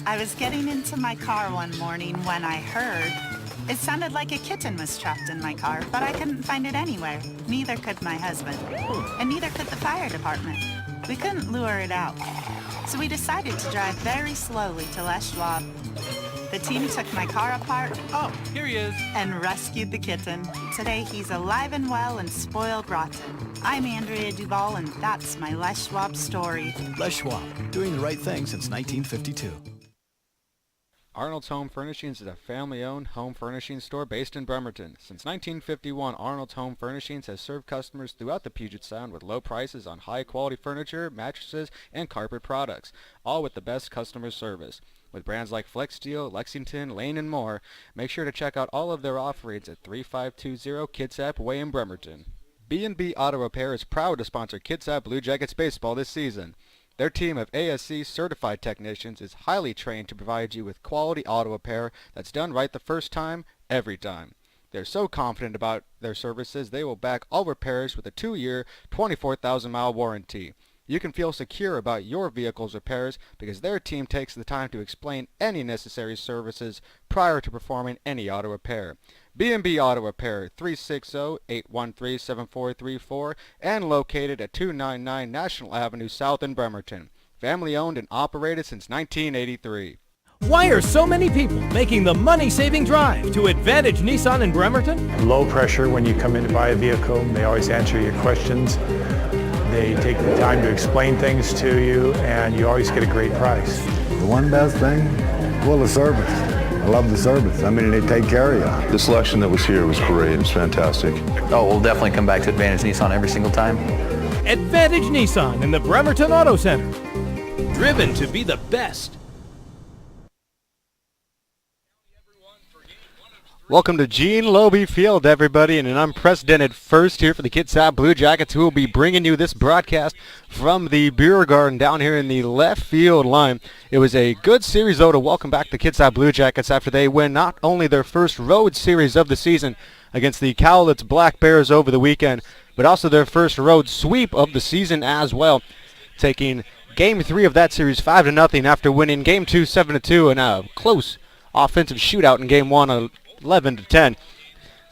I was getting into my car one morning when I heard it sounded like a kitten was trapped in my car, but I couldn't find it anywhere. Neither could my husband, and neither could the fire department. We couldn't lure it out, so we decided to drive very slowly to Les Schwab. The team took my car apart. Oh, here he is. And rescued the kitten. Today he's alive and well and spoiled rotten. I'm Andrea Duvall, and that's my Les Schwab story. Les Schwab, doing the right thing since 1952. Arnold's Home Furnishings is a family-owned home furnishing store based in Bremerton. Since 1951, Arnold's Home Furnishings has served customers throughout the Puget Sound with low prices on high-quality furniture, mattresses, and carpet products, all with the best customer service. With brands like FlexSteel, Lexington, Lane, and more, make sure to check out all of their offerings at 3520 Kitsap Way in Bremerton. B&B Auto Repair is proud to sponsor Kitsap Blue Jackets baseball this season. Their team of ASC certified technicians is highly trained to provide you with quality auto repair that's done right the first time, every time. They're so confident about their services, they will back all repairs with a 2-year, 24,000-mile warranty. You can feel secure about your vehicle's repairs because their team takes the time to explain any necessary services prior to performing any auto repair. B&B Auto Repair, 360-813-7434, and located at 299 National Avenue South in Bremerton. Family owned and operated since 1983. Why are so many people making the money-saving drive to Advantage Nissan in Bremerton? Low pressure when you come in to buy a vehicle. They always answer your questions. They take the time to explain things to you, and you always get a great price. The one best thing? Well, the service. I love the service. I mean, they take care of you. The selection that was here was great. It was fantastic. Oh, we'll definitely come back to Advantage Nissan every single time. Advantage Nissan in the Bremerton Auto Center. Driven to be the best. Welcome to Gene Lobe Field, everybody, and an unprecedented first here for the Kitsap Blue Jackets, who will be bringing you this broadcast from the Beer Garden down here in the left field line. It was a good series, though, to welcome back the Kitsap Blue Jackets after they win not only their first road series of the season against the Cowlitz Black Bears over the weekend, but also their first road sweep of the season as well, taking Game 3 of that series 5-0 after winning Game 2 7-2 in a close offensive shootout in Game 1 11-10.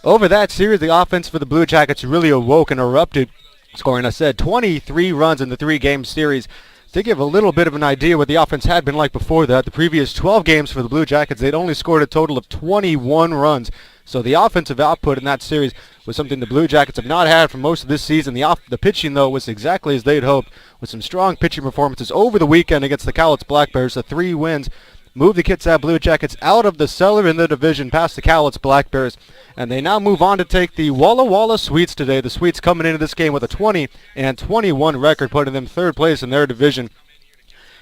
Over that series, the offense for the Blue Jackets really awoke and erupted, scoring, I said, 23 runs in the 3-game series. To give a little bit of an idea what the offense had been like before that, the previous 12 games for the Blue Jackets, they'd only scored a total of 21 runs. So the offensive output in that series was something the Blue Jackets have not had for most of this season. The pitching, though, was exactly as they'd hoped, with some strong pitching performances over the weekend against the Cowlitz Black Bears. The 3 wins move the Kitsap Blue Jackets out of the cellar in the division past the Cowlitz Black Bears, and they now move on to take the Walla Walla Sweets today. The Sweets coming into this game with a 20-21 record, putting them third place in their division.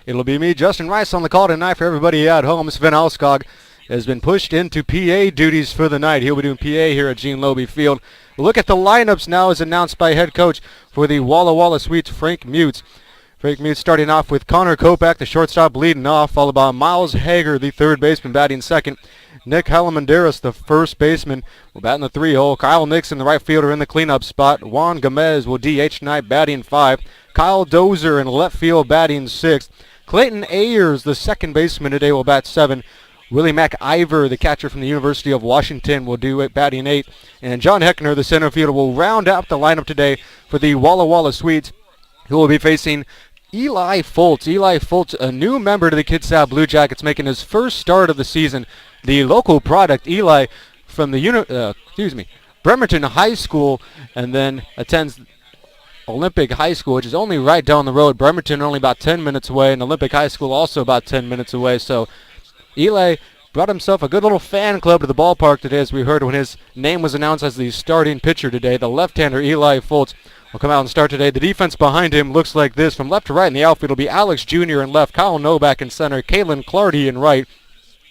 It'll be me, Justin Rice, on the call tonight for everybody at home. Sven Alskog has been pushed into PA duties for the night. He'll be doing PA here at Gene Lobe Field. Look at the lineups now as announced by head coach for the Walla Walla Sweets, Frank Mutz. Frank Mutz starting off with Connor Kopak, the shortstop, leading off, followed by Miles Hager, the third baseman, batting second. Nick Halamanderas, the first baseman, will bat in the 3-hole. Kyle Nixon, the right fielder, in the cleanup spot. Juan Gomez will DH tonight, batting 5. Kyle Dozer in left field, batting 6. Clayton Ayers, the second baseman today, will bat 7. Willie McIver, the catcher from the University of Washington, will do it, batting 8. And John Heckner, the center fielder, will round out the lineup today for the Walla Walla Sweets, who will be facing Eli Foltz. Eli Foltz, a new member to the Kitsap Blue Jackets, making his first start of the season. The local product, Eli, from the Bremerton High School, and then attends Olympic High School, which is only right down the road. Bremerton only about 10 minutes away, and Olympic High School also about 10 minutes away. So Eli brought himself a good little fan club to the ballpark today, as we heard when his name was announced as the starting pitcher today. The left-hander, Eli Foltz, will come out and start today. The defense behind him looks like this. From left to right in the outfield will be Alex Jr. in left, Kyle Novak in center, Kalen Clardy in right.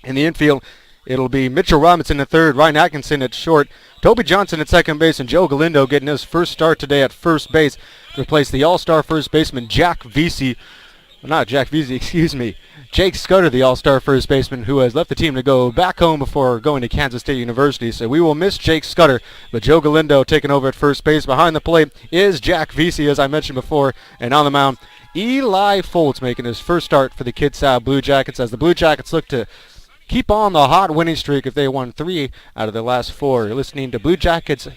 In the infield, it'll be Mitchell Robinson at third, Ryan Atkinson at short, Toby Johnson at second base, and Joe Galindo getting his first start today at first base to replace the all-star first baseman Jake Scudder, the all-star first baseman, who has left the team to go back home before going to Kansas State University. So we will miss Jake Scudder, but Joe Galindo taking over at first base. Behind the plate is Jack Vesey, as I mentioned before, and on the mound Eli Foltz making his first start for the Kitsap Blue Jackets as the Blue Jackets look to keep on the hot winning streak if they won 3 out of their last 4. You're listening to Blue Jackets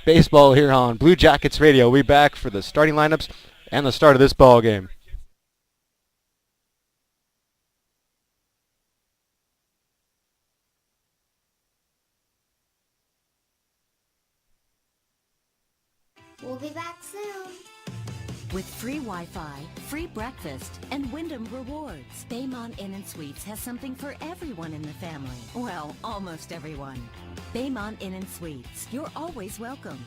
baseball here on Blue Jackets Radio. We'll be back for the starting lineups and the start of this ball game. We'll be back soon. With free Wi-Fi, free breakfast, and Wyndham Rewards, Baymont Inn & Suites has something for everyone in the family. Well, almost everyone. Baymont Inn & Suites. You're always welcome.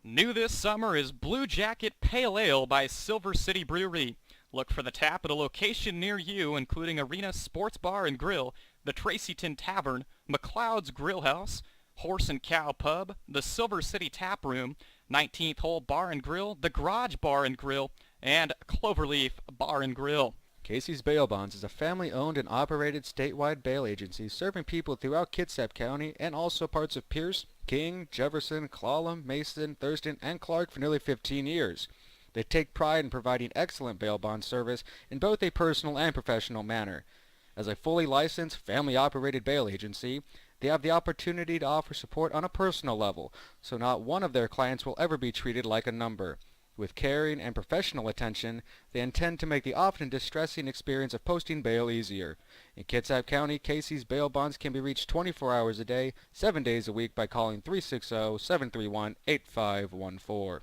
New this summer is Blue Jacket Pale Ale by Silver City Brewery. Look for the tap at a location near you, including Arena Sports Bar and Grill, the Tracyton Tavern, McLeod's Grill House, Horse and Cow Pub, the Silver City Tap Room, 19th Hole Bar and Grill, the Garage Bar and Grill, and Cloverleaf Bar and Grill. Casey's Bail Bonds is a family-owned and operated statewide bail agency serving people throughout Kitsap County and also parts of Pierce, King, Jefferson, Clallam, Mason, Thurston, and Clark for nearly 15 years. They take pride in providing excellent bail bond service in both a personal and professional manner. As a fully licensed, family-operated bail agency, they have the opportunity to offer support on a personal level, so not one of their clients will ever be treated like a number. With caring and professional attention, they intend to make the often distressing experience of posting bail easier. In Kitsap County, Casey's Bail Bonds can be reached 24 hours a day, 7 days a week by calling 360-731-8514.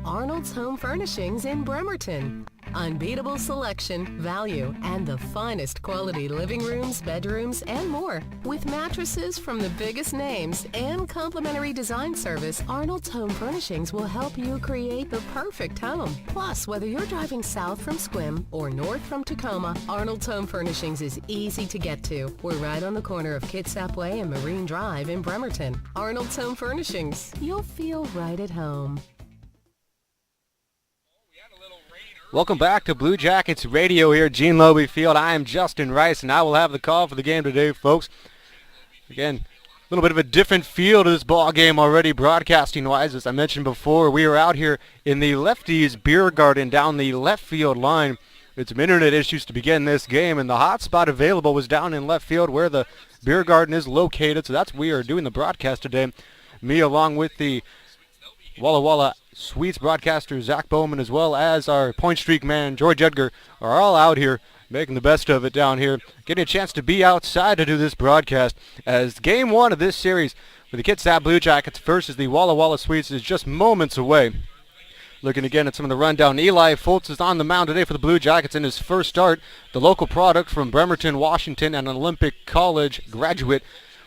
Arnold's Home Furnishings in Bremerton. Unbeatable selection, value, and the finest quality living rooms, bedrooms, and more. With mattresses from the biggest names and complimentary design service, Arnold's Home Furnishings will help you create the perfect home. Plus, whether you're driving south from Sequim or north from Tacoma, Arnold's Home Furnishings is easy to get to. We're right on the corner of Kitsap Way and Marine Drive in Bremerton. Arnold's Home Furnishings. You'll feel right at home. Welcome back to Blue Jackets Radio here at Gene Lobe Field. I am Justin Rice, and I will have the call for the game today, folks. Again, a little bit of a different feel to this ball game already, broadcasting-wise. As I mentioned before, we are out here in the Lefties Beer Garden down the left field line. It's some internet issues to begin this game, and the hot spot available was down in left field where the beer garden is located. So that's where we are doing the broadcast today. Me along with the Walla Walla Suites broadcaster Zach Bowman, as well as our Point Streak man George Edgar, are all out here making the best of it down here, getting a chance to be outside to do this broadcast as game one of this series for the Kitsap Blue Jackets versus the Walla Walla Suites is just moments away. Looking again at some of the rundown, Eli Foltz is on the mound today for the Blue Jackets in his first start. The local product from Bremerton, Washington, and an Olympic College graduate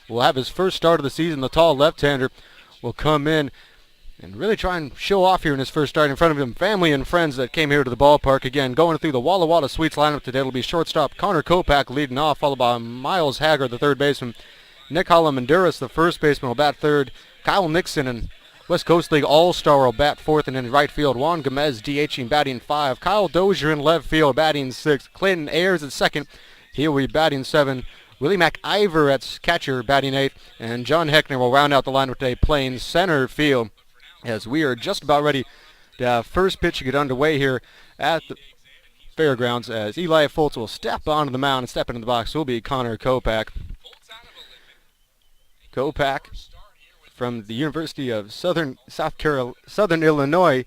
will have his first start of the season. The tall left-hander will come in and really try and show off here in his first start in front of him. Family and friends that came here to the ballpark. Again, going through the Walla Walla Suites lineup today will be shortstop Connor Kopak leading off, followed by Miles Haggard, the third baseman. Nick Holomanduras, the first baseman, will bat third. Kyle Nixon and West Coast League All-Star will bat fourth, and in right field, Juan Gomez DHing batting 5. Kyle Dozier in left field batting 6. Clayton Ayers at second. He will be batting 7. Willie McIver at catcher batting 8. And John Heckner will round out the lineup today playing center field, as we are just about ready to have first pitch get underway here at the fairgrounds, as Eli Foltz will step onto the mound and step into the box will be Connor Kopak. Kopak from the University of Southern Illinois,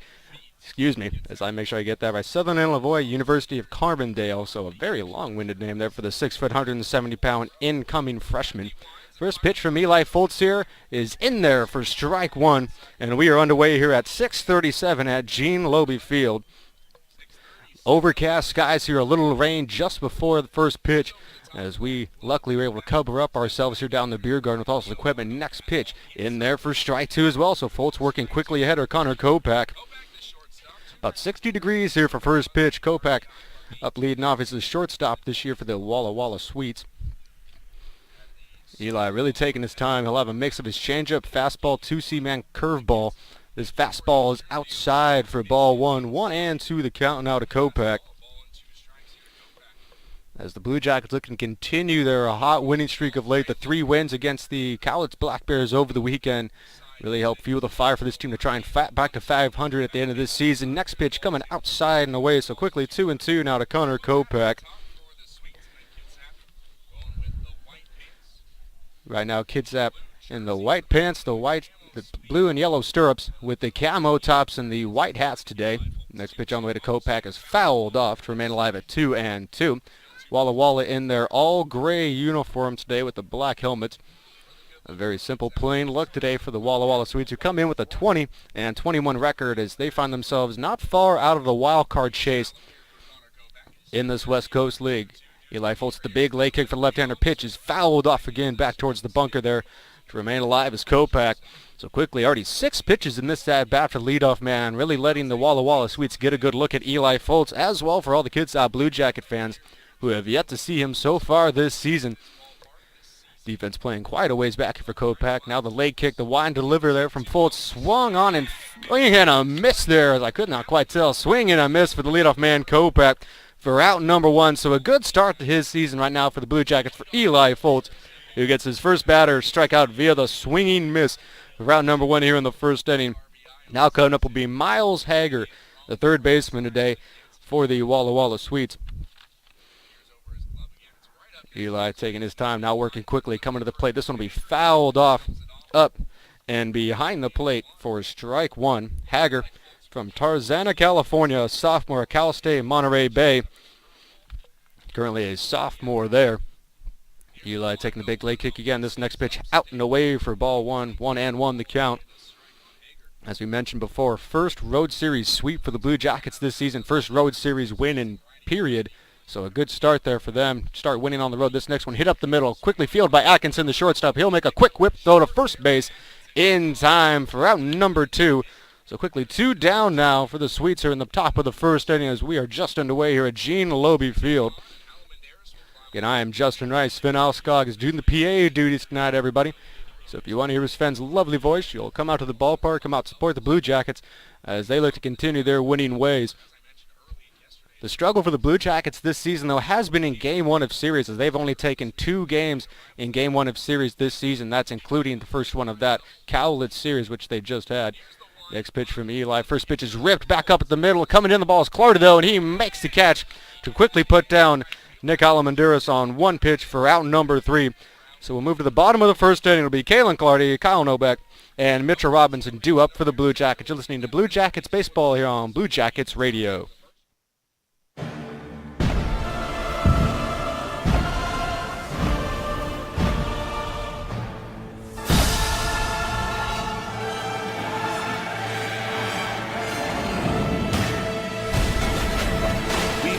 as I make sure I get that right, Southern Illinois University of Carbondale, so a very long-winded name there for the 6', 170-pound incoming freshman. First pitch from Eli Foltz here is in there for strike one, and we are underway here at 6:37 at Gene Lobe Field. Overcast skies here, a little rain just before the first pitch, as we luckily were able to cover up ourselves here down the beer garden with all this equipment. Next pitch in there for strike two as well, so Foltz working quickly ahead of Connor Kopak. About 60 degrees here for first pitch. Kopak up leading off as the shortstop this year for the Walla Walla Suites. Eli really taking his time. He'll have a mix of his changeup, fastball, two-seam, and curveball. This fastball is outside for ball 1. 1-2 the count now to Kopak. As the Blue Jackets looking to continue their hot winning streak of late, the 3 wins against the Cowlitz Black Bears over the weekend. really help fuel the fire for this team to try and back to 500 at the end of this season. Next pitch coming outside and away, so quickly 2-2 now to Connor Kopak. Right now, Kitsap in the white pants, the blue and yellow stirrups with the camo tops and the white hats today. Next pitch on the way to Kopak is fouled off to remain alive at 2-2. Walla Walla in their all gray uniform today with the black helmets. A very simple, plain look today for the Walla Walla Swedes, who come in with a 20-21 record as they find themselves not far out of the wild card chase in this West Coast League. Eli Foltz, the big leg kick for the left-hander pitch, is fouled off again back towards the bunker there to remain alive as Kopak. So quickly, already 6 pitches in this at-bat for the leadoff man, really letting the Walla Walla Swedes get a good look at Eli Foltz, as well for all the Kitsap Blue Jacket fans who have yet to see him so far this season. Defense playing quite a ways back for Kopak. Now the leg kick, the wide deliver there from Foltz, swung on and swing and a miss there, as I could not quite tell. Swing and a miss for the leadoff man, Kopak, for out number 1. So a good start to his season right now for the Blue Jackets for Eli Foltz, who gets his first batter strikeout via the swinging miss for out number 1 here in the first inning. Now coming up will be Miles Hager, the third baseman today for the Walla Walla Swedes. Eli taking his time, now working quickly, coming to the plate. This one will be fouled off, up, and behind the plate for strike 1. Hager from Tarzana, California, a sophomore at Cal State Monterey Bay. Currently a sophomore there. Eli taking the big leg kick again. This next pitch out and away for ball 1. 1-1 the count. As we mentioned before, first road series sweep for the Blue Jackets this season. First road series win in period. So a good start there for them. Start winning on the road. This next one hit up the middle. Quickly fielded by Atkinson, the shortstop. He'll make a quick whip throw to first base in time for out number 2. So quickly 2 down now for the Swedes here in the top of the first inning as we are just underway here at Gene Lobe Field. Again, I am Justin Rice. Sven Alskog is doing the PA duties tonight, everybody. So if you want to hear Sven's lovely voice, you'll come out to the ballpark, come out support the Blue Jackets as they look to continue their winning ways. The struggle for the Blue Jackets this season, though, has been in Game 1 of Series, as they've only taken 2 games in Game 1 of Series this season. That's including the first one of that Cowlitz Series, which they just had. Next pitch from Eli. First pitch is ripped back up at the middle. Coming in the ball is Clardy, though, and he makes the catch to quickly put down Nick Alamanduras on 1 pitch for out number 3. So we'll move to the bottom of the first inning. It'll be Kalen Clardy, Kyle Novak, and Mitchell Robinson due up for the Blue Jackets. You're listening to Blue Jackets Baseball here on Blue Jackets Radio.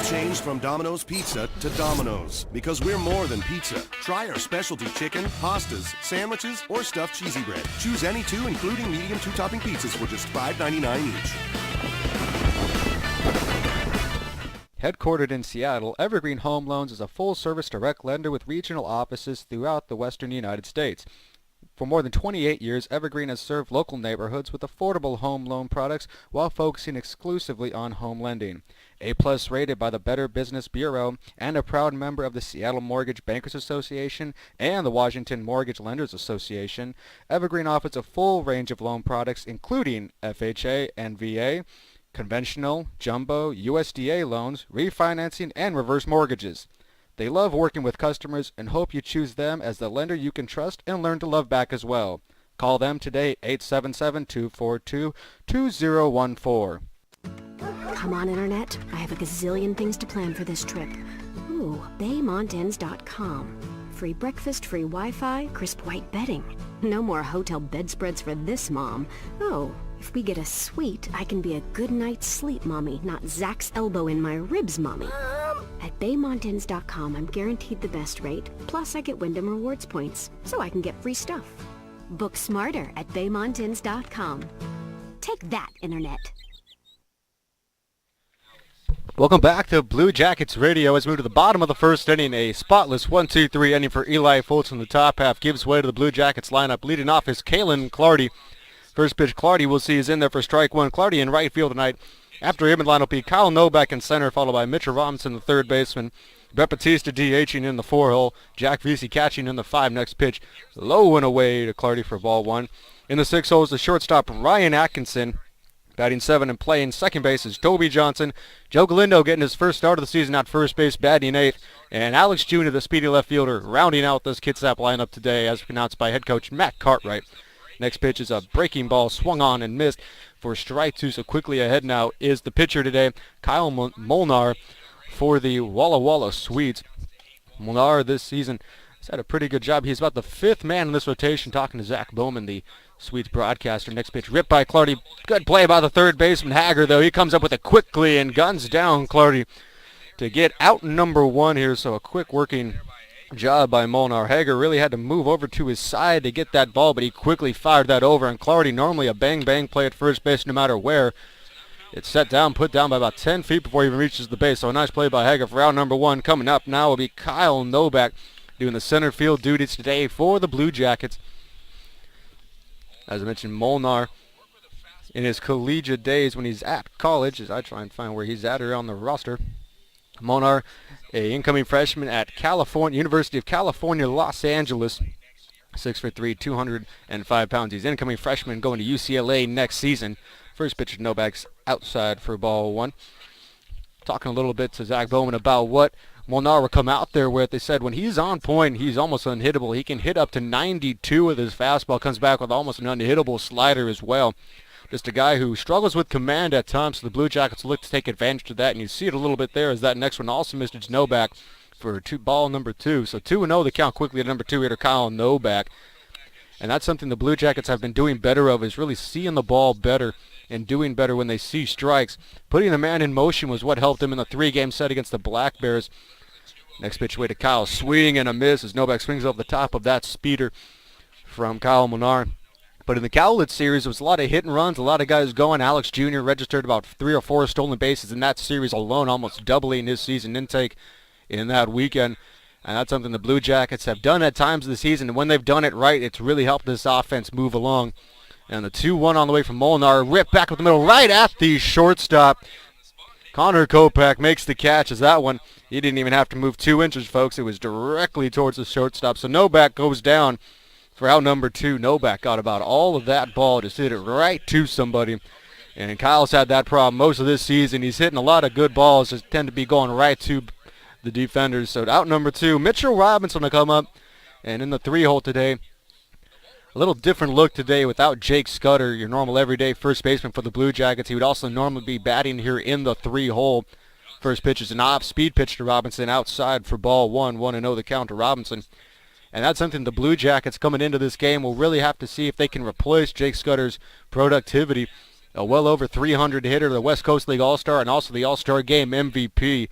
Changed from Domino's Pizza to Domino's because we're more than pizza. Try our specialty chicken, pastas, sandwiches, or stuffed cheesy bread. Choose any 2, including medium 2-topping pizzas for just $5.99 each. Headquartered in Seattle, Evergreen Home Loans is a full-service direct lender with regional offices throughout the western United States. For more than 28 years, Evergreen has served local neighborhoods with affordable home loan products while focusing exclusively on home lending. A-plus rated by the Better Business Bureau and a proud member of the Seattle Mortgage Bankers Association and the Washington Mortgage Lenders Association, Evergreen offers a full range of loan products including FHA and VA, conventional, jumbo, USDA loans, refinancing, and reverse mortgages. They love working with customers and hope you choose them as the lender you can trust and learn to love back as well. Call them today at 877-242-2014. Come on, Internet. I have a gazillion things to plan for this trip. Ooh, BayMontins.com. Free breakfast, free Wi-Fi, crisp white bedding. No more hotel bedspreads for this mom. Oh, if we get a suite, I can be a good night's sleep mommy, not Zach's elbow in my ribs mommy. At BayMontins.com, I'm guaranteed the best rate, plus I get Wyndham Rewards points, so I can get free stuff. Book smarter at BayMontins.com. Take that, Internet. Welcome back to Blue Jackets Radio. As we move to the bottom of the first inning, a spotless 1-2-3 inning for Eli Foltz in the top half gives way to the Blue Jackets lineup. Leading off is Kalen Clardy. First pitch Clardy we'll see is in there for strike 1. Clardy in right field tonight After him in line will be Kyle Novak in center, followed by Mitchell Robinson, the third baseman. Brett Batista DHing in the 4 hole. Jack Vesey catching in the 5. Next pitch, low and away to Clardy for ball 1. In the 6 hole is the shortstop Ryan Atkinson. Batting 7 and playing second base is Toby Johnson. Joe Galindo getting his first start of the season at first base, batting 8th. And Alex Jr., the speedy left fielder, rounding out this Kitsap lineup today, as announced by head coach Matt Cartwright. Next pitch is a breaking ball, swung on and missed for strike 2. So quickly ahead now is the pitcher today, Kyle Molnar, for the Walla Walla Swedes. Molnar this season has had a pretty good job. He's about the 5th man in this rotation, talking to Zach Bowman, the Swedes broadcaster. Next pitch ripped by Clardy. Good play by the third baseman Hager, though. He comes up with it quickly and guns down Clardy to get out number 1 here. So a quick working job by Molnar. Hager really had to move over to his side to get that ball, but he quickly fired that over. And Clardy, normally a bang-bang play at first base no matter where. It's set down, put down by about 10 feet before he even reaches the base. So a nice play by Hager for out number 1. Coming up now will be Kyle Novak doing the center field duties today for the Blue Jackets. As I mentioned, Molnar, in his collegiate days when he's at college, as I try and find where he's at here on the roster, Molnar, a incoming freshman at University of California, Los Angeles, 6'3", 205 pounds. He's incoming freshman going to UCLA next season. First pitch to Novak's outside for ball 1. Talking a little bit to Zach Bowman about what Molnar will come out there with. They said when he's on point, he's almost unhittable. He can hit up to 92 with his fastball. Comes back with almost an unhittable slider as well. Just a guy who struggles with command at times, so the Blue Jackets look to take advantage of that. And you see it a little bit there as that next one also missed. It's Novak for ball number 2. So 2-0 the count quickly at number 2 hitter Kyle Novak. And that's something the Blue Jackets have been doing better of, is really seeing the ball better and doing better when they see strikes. Putting the man in motion was what helped him in the 3-game set against the Black Bears. Next pitch away to Kyle, swing and a miss as Novak swings over the top of that speeder from Kyle Molnar. But in the Cowlitz series, it was a lot of hit and runs, a lot of guys going. Alex Jr. registered about 3 or 4 stolen bases in that series alone, almost doubling his season intake in that weekend. And that's something the Blue Jackets have done at times this season. And when they've done it right, it's really helped this offense move along. And the 2-1 on the way from Molnar, ripped back with the middle right at the shortstop. Connor Kopak makes the catch as that one, he didn't even have to move 2 inches, folks. It was directly towards the shortstop. So Novak goes down for out number 2. Novak got about all of that ball, just hit it right to somebody. And Kyle's had that problem most of this season. He's hitting a lot of good balls that tend to be going right to the defenders. So out number 2, Mitchell Robinson will come up. And in the 3-hole today, a little different look today without Jake Scudder, your normal everyday first baseman for the Blue Jackets. He would also normally be batting here in the 3-hole. First pitch is an off-speed pitch to Robinson outside for ball 1. 1-0 the count to Robinson. And that's something the Blue Jackets coming into this game will really have to see if they can replace Jake Scudder's productivity. A well over 300 hitter, the West Coast League All-Star, and also the All-Star Game MVP.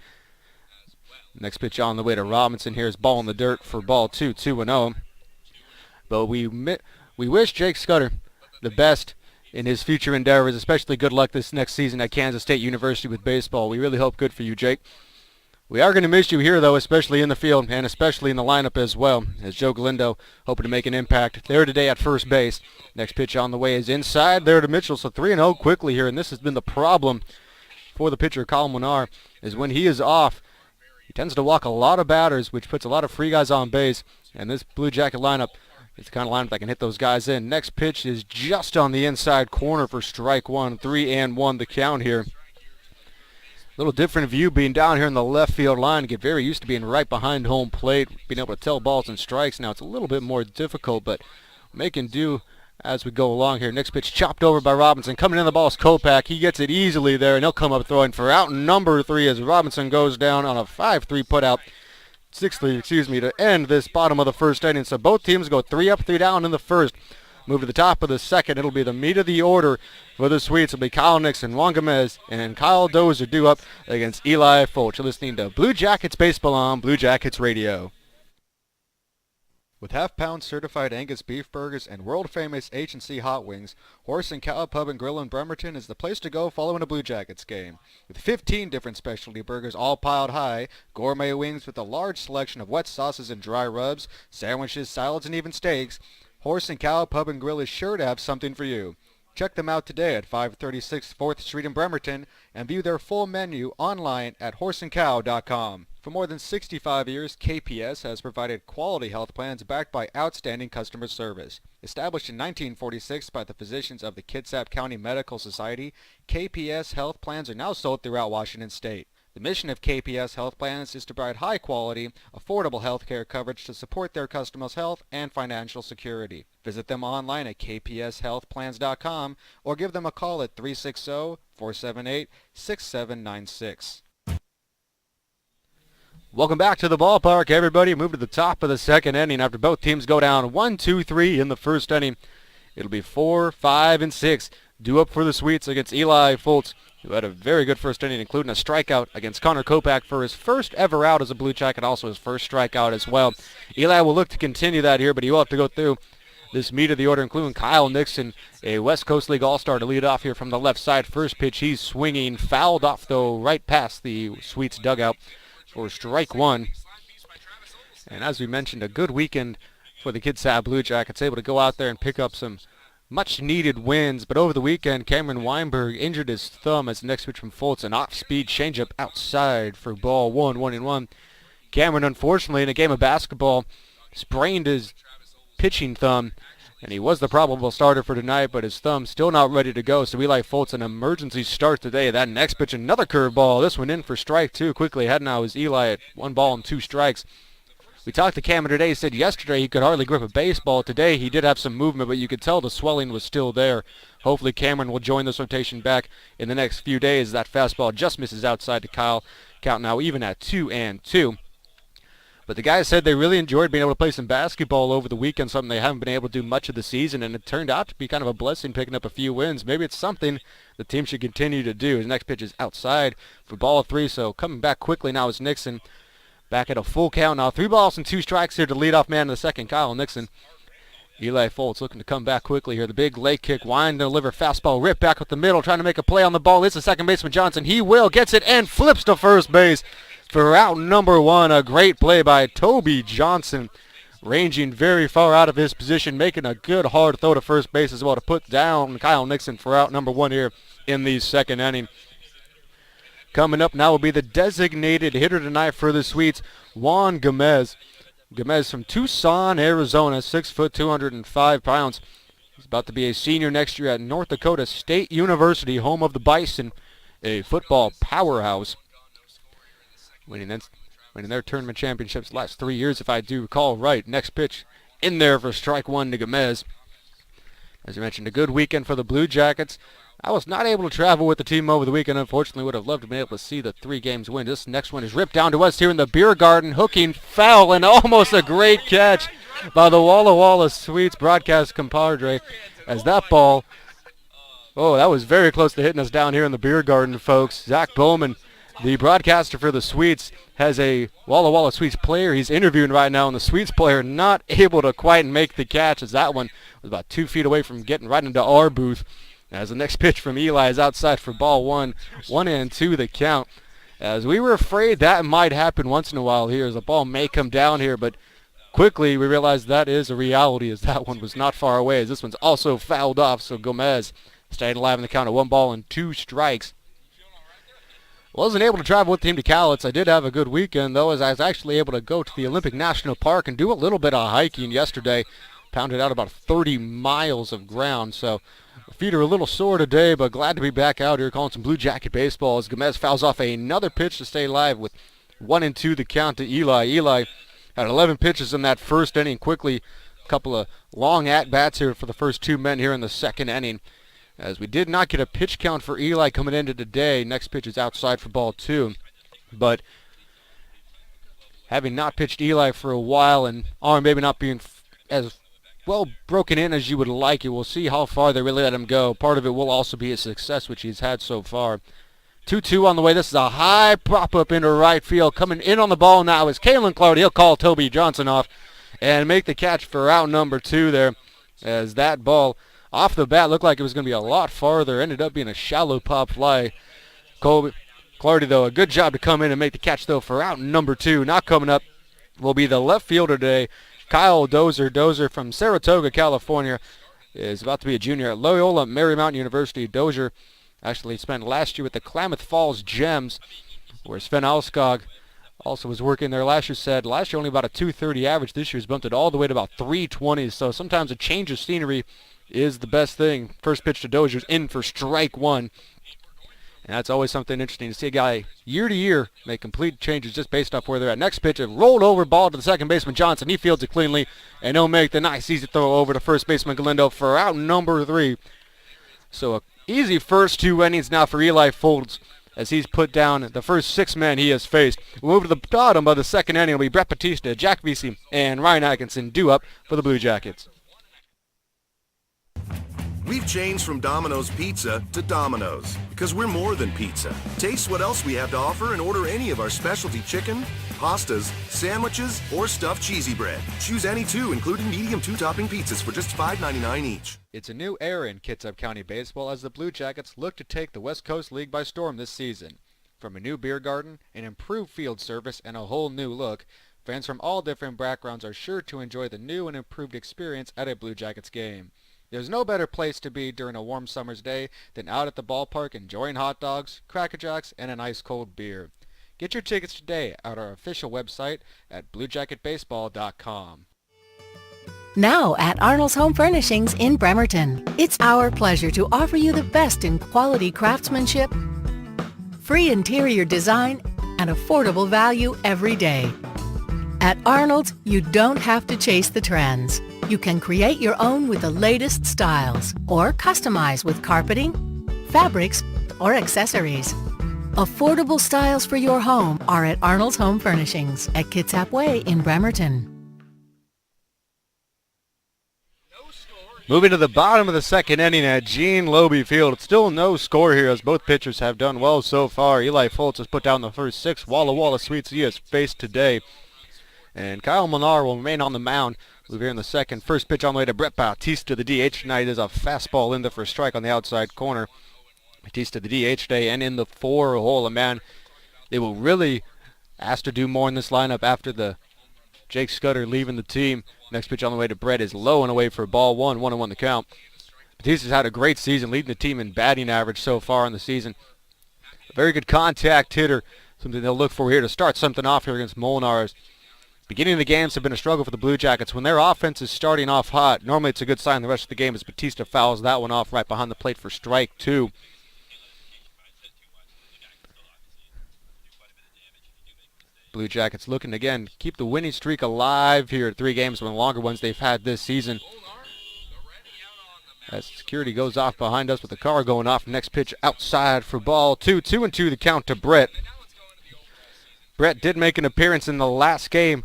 Next pitch on the way to Robinson. Here's ball in the dirt for ball 2, 2-0. But we wish Jake Scudder the best in his future endeavors, especially good luck this next season at Kansas State University with baseball. We really hope good for you, Jake. We are going to miss you here, though, especially in the field and especially in the lineup as well, as Joe Galindo hoping to make an impact there today at first base. Next pitch on the way is inside there to Mitchell, so 3-0 quickly here, and this has been the problem for the pitcher, Kyle Molnar, is when he is off, he tends to walk a lot of batters, which puts a lot of free guys on base, and this Blue Jacket lineup, it's the kind of lineup that can hit those guys in. Next pitch is just on the inside corner for strike 1. 3-1 the count here. Little different view being down here in the left field line. Get very used to being right behind home plate, being able to tell balls and strikes. Now it's a little bit more difficult, but making do as we go along here. Next pitch chopped over by Robinson. Coming in the ball is Kopak. He gets it easily there, and he'll come up throwing for out number 3 as Robinson goes down on a 5-3 putout. 6-3, to end this bottom of the first inning. So both teams go 3 up, 3 down in the first. Move to the top of the second. It'll be the meat of the order for the Swedes. It'll be Kyle Nixon, Juan Gomez, and Kyle Dozier due up against Eli Fulch. You're listening to Blue Jackets Baseball on Blue Jackets Radio. With half-pound certified Angus beef burgers and world-famous H&C hot wings, Horse and Cow Pub and Grill in Bremerton is the place to go following a Blue Jackets game. With 15 different specialty burgers all piled high, gourmet wings with a large selection of wet sauces and dry rubs, sandwiches, salads, and even steaks, Horse and Cow Pub and Grill is sure to have something for you. Check them out today at 536 4th Street in Bremerton and view their full menu online at horseandcow.com. For more than 65 years, KPS has provided quality health plans backed by outstanding customer service. Established in 1946 by the physicians of the Kitsap County Medical Society, KPS health plans are now sold throughout Washington State. The mission of KPS Health Plans is to provide high-quality, affordable health care coverage to support their customers' health and financial security. Visit them online at kpshealthplans.com or give them a call at 360-478-6796. Welcome back to the ballpark, everybody. Move to the top of the second inning after both teams go down 1-2-3 in the first inning. It'll be 4, 5, and 6. Due up for the Sweets against Eli Foltz, who had a very good first inning, including a strikeout against Connor Kopak for his first ever out as a Blue Jacket, also his first strikeout as well. Eli will look to continue that here, but he will have to go through this meat of the order, including Kyle Nixon, a West Coast League All-Star, to lead off here from the left side. First pitch, he's swinging, fouled off, though, right past the Sweets dugout for strike one. And as we mentioned, a good weekend for the Kitsap Blue Jackets, able to go out there and pick up some much-needed wins. But over the weekend, Cameron Weinberg injured his thumb as the next pitch from Foltz, an off-speed changeup outside for ball 1-1-1. Cameron, unfortunately, in a game of basketball, sprained his pitching thumb, and he was the probable starter for tonight, but his thumb's still not ready to go, so Eli Foltz, an emergency start today. That next pitch, another curveball. This one in for strike two. Quickly ahead now is Eli at 1 ball and 2 strikes. We talked to Cameron today. He said yesterday he could hardly grip a baseball. Today he did have some movement, but you could tell the swelling was still there. Hopefully Cameron will join this rotation back in the next few days. That fastball just misses outside to Kyle. Count now even at 2-2. But the guys said they really enjoyed being able to play some basketball over the weekend, something they haven't been able to do much of the season, and it turned out to be kind of a blessing picking up a few wins. Maybe it's something the team should continue to do. His next pitch is outside for ball 3, so coming back quickly now is Nixon. Back at a full count now. 3 balls and 2 strikes here to leadoff man in the second, Kyle Nixon. Eli Foltz looking to come back quickly here. The big leg kick, wind, deliver, fastball, rip back up the middle, trying to make a play on the ball. It's the second baseman Johnson. He will, gets it, and flips to first base for out number 1. A great play by Toby Johnson, ranging very far out of his position, making a good hard throw to first base as well to put down Kyle Nixon for out number 1 here in the second inning. Coming up now will be the designated hitter tonight for the Sweets, Juan Gomez. Gomez from Tucson, Arizona, 6 foot, 205 pounds. He's about to be a senior next year at North Dakota State University, home of the Bison, a football powerhouse. Winning their tournament championships the last 3 years, if I do recall right. Next pitch in there for strike 1 to Gomez. As I mentioned, a good weekend for the Blue Jackets. I was not able to travel with the team over the weekend. Unfortunately, would have loved to be able to see the 3 games win. This next one is ripped down to us here in the beer garden. Hooking foul and almost a great catch by the Walla Walla Sweets broadcast compadre. As that ball, oh, that was very close to hitting us down here in the beer garden, folks. Zach Bowman, the broadcaster for the Sweets, has a Walla Walla Sweets player he's interviewing right now, and the Sweets player not able to quite make the catch, as that one was about 2 feet away from getting right into our booth. As the next pitch from Eli is outside for ball 1, 1-2 the count. As we were afraid that might happen once in a while here, as the ball may come down here, but quickly we realized that is a reality, as that one was not far away, as this one's also fouled off, so Gomez staying alive in the count of 1 ball and 2 strikes. Wasn't able to travel with the team to Cowlitz. I did have a good weekend, though, as I was actually able to go to the Olympic National Park and do a little bit of hiking yesterday. Pounded out about 30 miles of ground, so my feet are a little sore today, but glad to be back out here calling some Blue Jacket baseball as Gomez fouls off another pitch to stay alive with 1-2 the count to Eli. Eli had 11 pitches in that first inning. Quickly, a couple of long at-bats here for the first 2 men here in the second inning. As we did not get a pitch count for Eli coming into today. Next pitch is outside for ball 2. But having not pitched Eli for a while and arm maybe not being as well broken in as you would like, you will see how far they really let him go. Part of it will also be his success, which he's had so far. 2-2 on the way. This is a high pop-up into right field. Coming in on the ball now is Kalen Clardy. He'll call Toby Johnson off and make the catch for out number 2 there, as that ball off the bat looked like it was going to be a lot farther. Ended up being a shallow pop fly. Clardy, though, a good job to come in and make the catch, though, for out number 2. Now coming up will be the left fielder today, Kyle Dozier from Saratoga, California. is about to be a junior at Loyola Marymount University. Dozier actually spent last year with the Klamath Falls Gems, where Sven Alskog also was working there. Last year only about a 230 average. This year's bumped it all the way to about 320. So sometimes a change of scenery is the best thing. First pitch to Dozier's in for strike one. And that's always something interesting to see a guy year to year make complete changes just based off where they're at. Next pitch, a rolled over ball to the second baseman Johnson. He fields it cleanly, and he'll make the nice easy throw over to first baseman Galindo for out number 3. So a easy first 2 innings now for Eli Foltz as he's put down the first 6 men he has faced. We'll move to the bottom of the second inning. It'll be Brett Batista, Jack Vesey, and Ryan Atkinson due up for the Blue Jackets. We've changed from Domino's Pizza to Domino's because we're more than pizza. Taste what else we have to offer and order any of our specialty chicken, pastas, sandwiches, or stuffed cheesy bread. Choose any 2, including medium 2-topping pizzas for just $5.99 each. It's a new era in Kitsap County baseball as the Blue Jackets look to take the West Coast League by storm this season. From a new beer garden, an improved field service, and a whole new look, fans from all different backgrounds are sure to enjoy the new and improved experience at a Blue Jackets game. There's no better place to be during a warm summer's day than out at the ballpark enjoying hot dogs, Cracker Jacks, and an ice-cold beer. Get your tickets today at our official website at bluejacketbaseball.com. Now at Arnold's Home Furnishings in Bremerton. It's our pleasure to offer you the best in quality craftsmanship, free interior design, and affordable value every day. At Arnold's, you don't have to chase the trends. You can create your own with the latest styles or customize with carpeting, fabrics, or accessories. Affordable styles for your home are at Arnold's Home Furnishings at Kitsap Way in Bremerton. Moving to the bottom of the second inning at Gene Lobe Field. It's still no score here as both pitchers have done well so far. Eli Foltz has put down the first 6 Walla Walla sweeps he has faced today. And Kyle Monar will remain on the mound. We're here in the second. First pitch on the way to Brett Batista, the DH tonight. Is a fastball in there for a strike on the outside corner. Batista, the DH today, and in the 4-hole. Man, they will really ask to do more in this lineup after the Jake Scudder leaving the team. Next pitch on the way to Brett is low and away for ball 1. 1-1 the count. Batista's had a great season, leading the team in batting average so far in the season. A very good contact hitter. Something they'll look for here to start something off here against Molnar. Beginning of the games have been a struggle for the Blue Jackets. When their offense is starting off hot, normally it's a good sign the rest of the game as Batista fouls that one off right behind the plate for strike 2. Blue Jackets looking to, again, keep the winning streak alive here at 3 games, one of the longer ones they've had this season. As security goes off behind us with the car going off. Next pitch outside for ball 2. 2-2 the count to Brett. Brett did make an appearance in the last game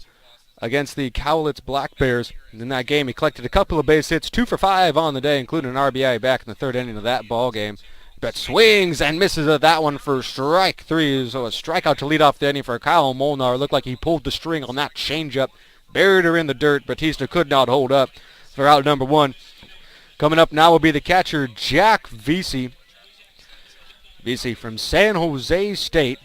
against the Cowlitz Black Bears. In that game, he collected a couple of base hits, 2 for 5 on the day, including an RBI back in the 3rd inning of that ball game. Brett swings and misses at that one for strike 3. So a strikeout to lead off the inning for Kyle Molnar. Looked like he pulled the string on that changeup. Buried her in the dirt. Batista could not hold up for out number 1. Coming up now will be the catcher, Jack Vesey. Vesey from San Jose State.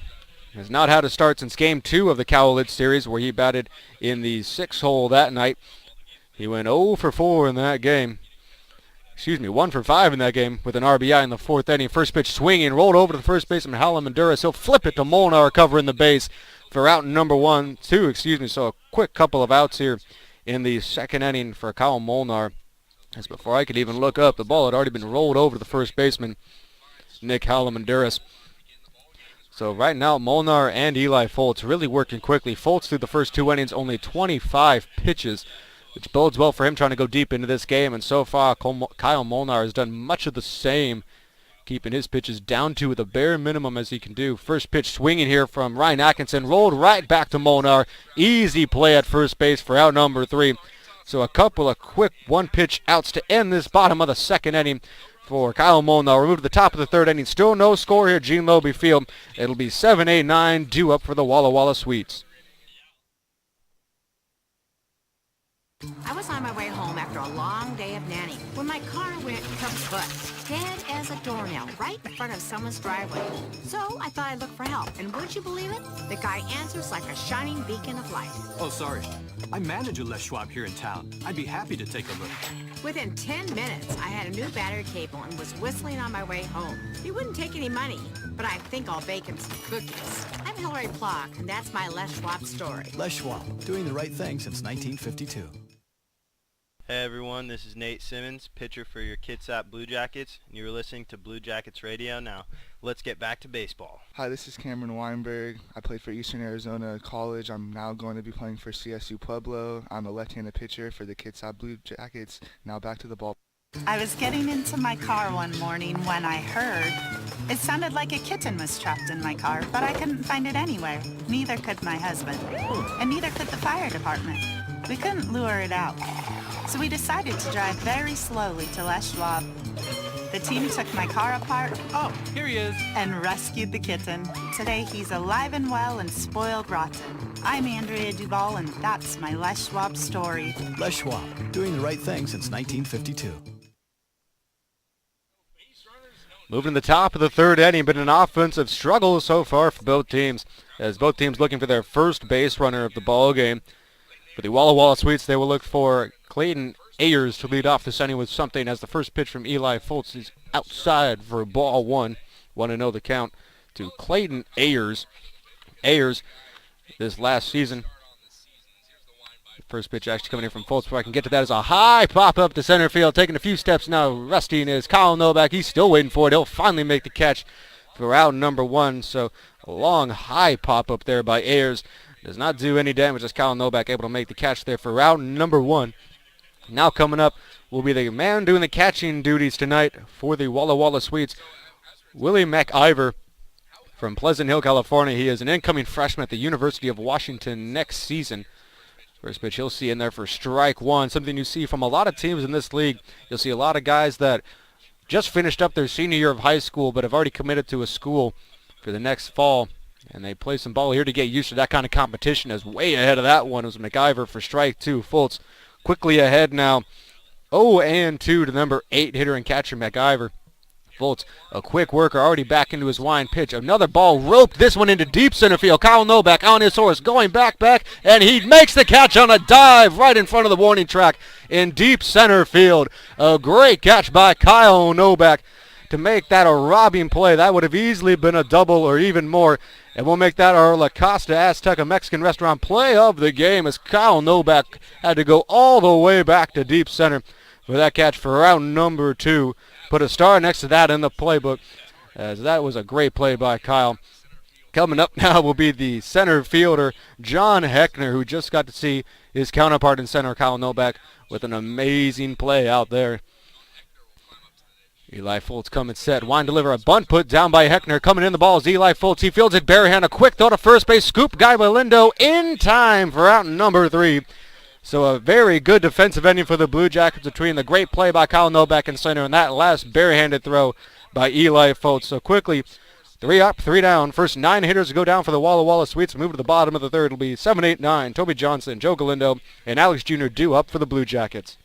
Has not had a start since Game 2 of the Cowlitz series, where he batted in the 6-hole that night. He went 0 for 4 in that game. 1 for 5 in that game with an RBI in the 4th inning. First pitch swinging, rolled over to the first baseman, Halamanduras. He'll flip it to Molnar, covering the base for out number 2. So a quick couple of outs here in the 2nd inning for Kyle Molnar. As before I could even look up, the ball had already been rolled over to the first baseman, Nick Halamanduras. So right now, Molnar and Eli Foltz really working quickly. Foltz through the first 2 innings, only 25 pitches, which bodes well for him trying to go deep into this game. And so far, Kyle Molnar has done much of the same, keeping his pitches down to the bare minimum as he can do. First pitch swinging here from Ryan Atkinson, rolled right back to Molnar. Easy play at first base for out number 3. So a couple of quick one-pitch outs to end this bottom of the 2nd inning for Kyle Molnar. We're moved to the top of the 3rd inning. Still no score here at Gene Lobe Field. It'll be 7-8-9 due up for the Walla Walla Sweets. I was on my way home after after a long day of nannying when my car went kaput, dead as a doornail, right in front of someone's driveway. So I thought I'd look for help, and would you believe it? The guy answers like a shining beacon of light. Oh, sorry. I manage a Les Schwab here in town. I'd be happy to take a look. Within 10 minutes, I had a new battery cable and was whistling on my way home. He wouldn't take any money, but I think I'll bake him some cookies. I'm Hillary Plock, and that's my Les Schwab story. Les Schwab, doing the right thing since 1952. Hey everyone, this is Nate Simmons, pitcher for your Kitsap Blue Jackets, and you're listening to Blue Jackets Radio. Now, let's get back to baseball. Hi, this is Cameron Weinberg. I played for Eastern Arizona College. I'm now going to be playing for CSU Pueblo. I'm a left-handed pitcher for the Kitsap Blue Jackets. Now back to the ball. I was getting into my car one morning when I heard it sounded like a kitten was trapped in my car, but I couldn't find it anywhere. Neither could my husband, and neither could the fire department. We couldn't lure it out. So we decided to drive very slowly to Les Schwab. The team took my car apart. Oh, here he is. And rescued the kitten. Today he's alive and well and spoiled rotten. I'm Andrea Duvall, and that's my Les Schwab story. Les Schwab, doing the right thing since 1952. Moving to the top of the third inning, but an offensive struggle so far for both teams, as both teams looking for their first base runner of the ball game. For the Walla Walla Sweets, they will look for Clayton Ayers to lead off this inning with something, as the first pitch from Eli Fultz is outside for ball one. 1-0 the count to Clayton Ayers. Ayers, this last season, the first pitch actually coming in from Fultz. Before I can get to that, is a high pop up to center field, taking a few steps now. Resting is Kyle Novak. He's still waiting for it. He'll finally make the catch for out number one. So a long high pop up there by Ayers. Does not do any damage as Kyle Novak able to make the catch there for route number one. Now coming up will be the man doing the catching duties tonight for the Walla Walla Sweets, Willie McIver from Pleasant Hill, California. He is an incoming freshman at the University of Washington next season. First pitch he'll see in there for strike one, something you see from a lot of teams in this league. You'll see a lot of guys that just finished up their senior year of high school but have already committed to a school for the next fall. And they play some ball here to get used to that kind of competition, as way ahead of that one was McIver for strike two. Fultz quickly ahead now, 0-2 to number 8 hitter and catcher McIver. Fultz, a quick worker, already back into his wind pitch. Another ball roped, this one into deep center field. Kyle Novak on his horse, going back, and he makes the catch on a dive right in front of the warning track in deep center field. A great catch by Kyle Novak to make that a robbing play. That would have easily been a double or even more. And we'll make that our La Costa Azteca Mexican restaurant play of the game, as Kyle Novak had to go all the way back to deep center for that catch for round number 2. Put a star next to that in the playbook, as that was a great play by Kyle. Coming up now will be the center fielder, John Heckner, who just got to see his counterpart in center, Kyle Novak, with an amazing play out there. Eli Fultz coming set. Wine deliver a bunt put down by Heckner. Coming in the ball is Eli Fultz. He fields it barehand. A quick throw to first base. Scoop Guy Belindo in time for out number 3. So a very good defensive ending for the Blue Jackets between the great play by Kyle Novak in center and that last barehanded throw by Eli Fultz. So quickly, 3 up, 3 down. First 9 hitters to go down for the Walla Walla Sweets. Move to the bottom of the third. It'll be 7, 8, 9. Toby Johnson, Joe Galindo, and Alex Jr. due up for the Blue Jackets.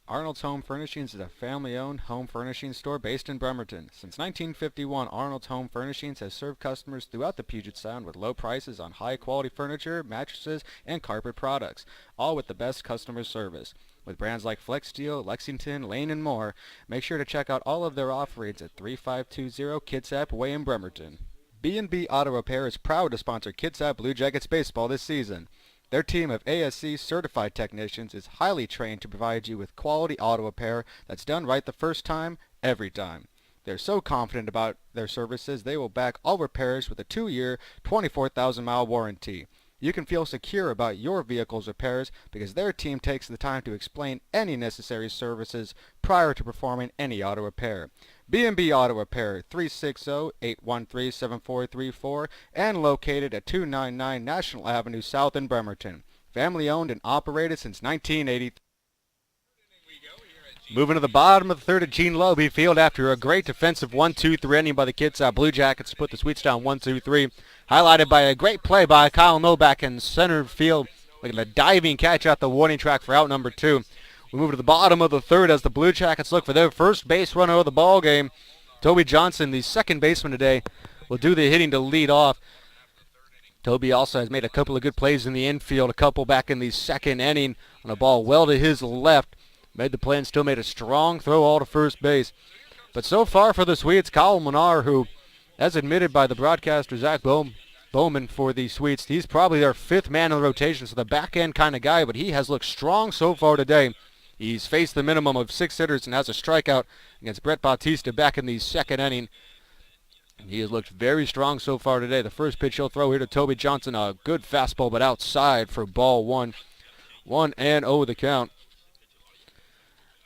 Arnold's Home Furnishings is a family-owned home furnishing store based in Bremerton. Since 1951, Arnold's Home Furnishings has served customers throughout the Puget Sound with low prices on high-quality furniture, mattresses, and carpet products, all with the best customer service. With brands like Flex Steel, Lexington, Lane, and more, make sure to check out all of their offerings at 3520 Kitsap Way in Bremerton. B&B Auto Repair is proud to sponsor Kitsap Blue Jackets baseball this season. Their team of ASC certified technicians is highly trained to provide you with quality auto repair that's done right the first time, every time. They're so confident about their services, they will back all repairs with a 2-year, 24,000-mile warranty. You can feel secure about your vehicle's repairs because their team takes the time to explain any necessary services prior to performing any auto repair. B&B Auto Repair, 360-813-7434, and located at 299 National Avenue South in Bremerton. Family owned and operated since 1980. Moving to the bottom of the third at Gene Lobe Field after a great defensive 1-2-3 inning by the Kitsap Blue Jackets to put the Sweets down 1-2-3. Highlighted by a great play by Kyle Novak in center field. Look at the diving catch out the warning track for out number 2. We move to the bottom of the third as the Blue Jackets look for their first base runner of the ball game. Toby Johnson, the second baseman today, will do the hitting to lead off. Toby also has made a couple of good plays in the infield, a couple back in the second inning on a ball well to his left. Made the play and still made a strong throw all to first base. But so far for the Sweets, Kyle Monar, who, as admitted by the broadcaster Zach Bowman for the Sweets, he's probably their fifth man in the rotation, so the back-end kind of guy, but he has looked strong so far today. He's faced the minimum of 6 hitters and has a strikeout against Brett Bautista back in the second inning. He has looked very strong so far today. The first pitch he'll throw here to Toby Johnson, a good fastball, but outside for ball 1. 1-0 the count.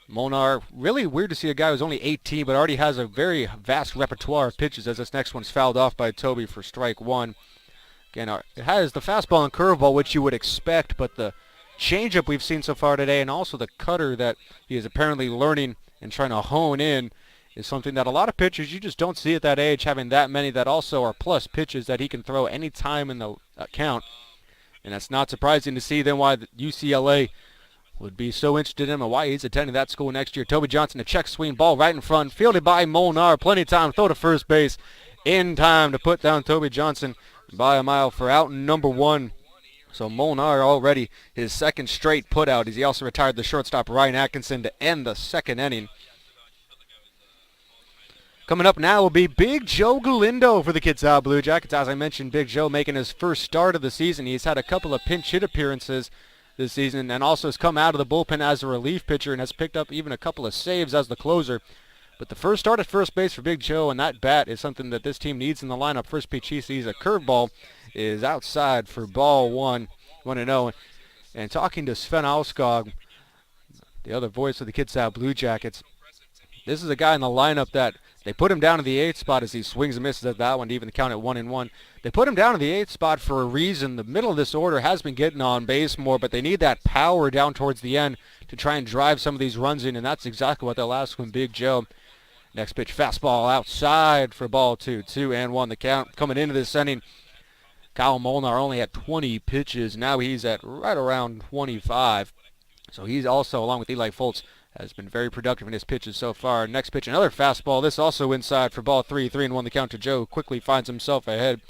Monar, really weird to see a guy who's only 18 but already has a very vast repertoire of pitches, as this next one's fouled off by Toby for strike 1. Again, it has the fastball and curveball, which you would expect, but the changeup we've seen so far today and also the cutter that he is apparently learning and trying to hone in is something that a lot of pitchers, you just don't see at that age, having that many that also are plus pitches that he can throw any time in the count. And that's not surprising to see then why UCLA would be so interested in him and why he's attending that school next year. Toby Johnson, a check swing ball right in front, fielded by Molnar. Plenty of time to throw to first base. In time to put down Toby Johnson by a mile for out number 1. So Molnar already his second straight put out as he also retired the shortstop Ryan Atkinson to end the second inning. Coming up now will be Big Joe Galindo for the Kitsap Blue Jackets. As I mentioned, Big Joe making his first start of the season. He's had a couple of pinch hit appearances this season and also has come out of the bullpen as a relief pitcher and has picked up even a couple of saves as the closer. But the first start at first base for Big Joe, and that bat is something that this team needs in the lineup. First pitch he sees, a curveball, is outside for ball 1, 1-0. And talking to Sven Alskog, the other voice of the Kitsap Blue Jackets, this is a guy in the lineup that they put him down in the 8th spot as he swings and misses at that one to even count at 1-1. They put him down in the 8th spot for a reason. The middle of this order has been getting on base more, but they need that power down towards the end to try and drive some of ththese runs in, and that's exactly what they'll ask from Big Joe. Next pitch, fastball outside for ball 2. 2-1 the count. Coming into this inning, Kyle Molnar only had 20 pitches. Now he's at right around 25. So he's also, along with Eli Foltz, has been very productive in his pitches so far. Next pitch, another fastball. This also inside for ball 3. 3-1 the count to Joe. Quickly finds himself ahead.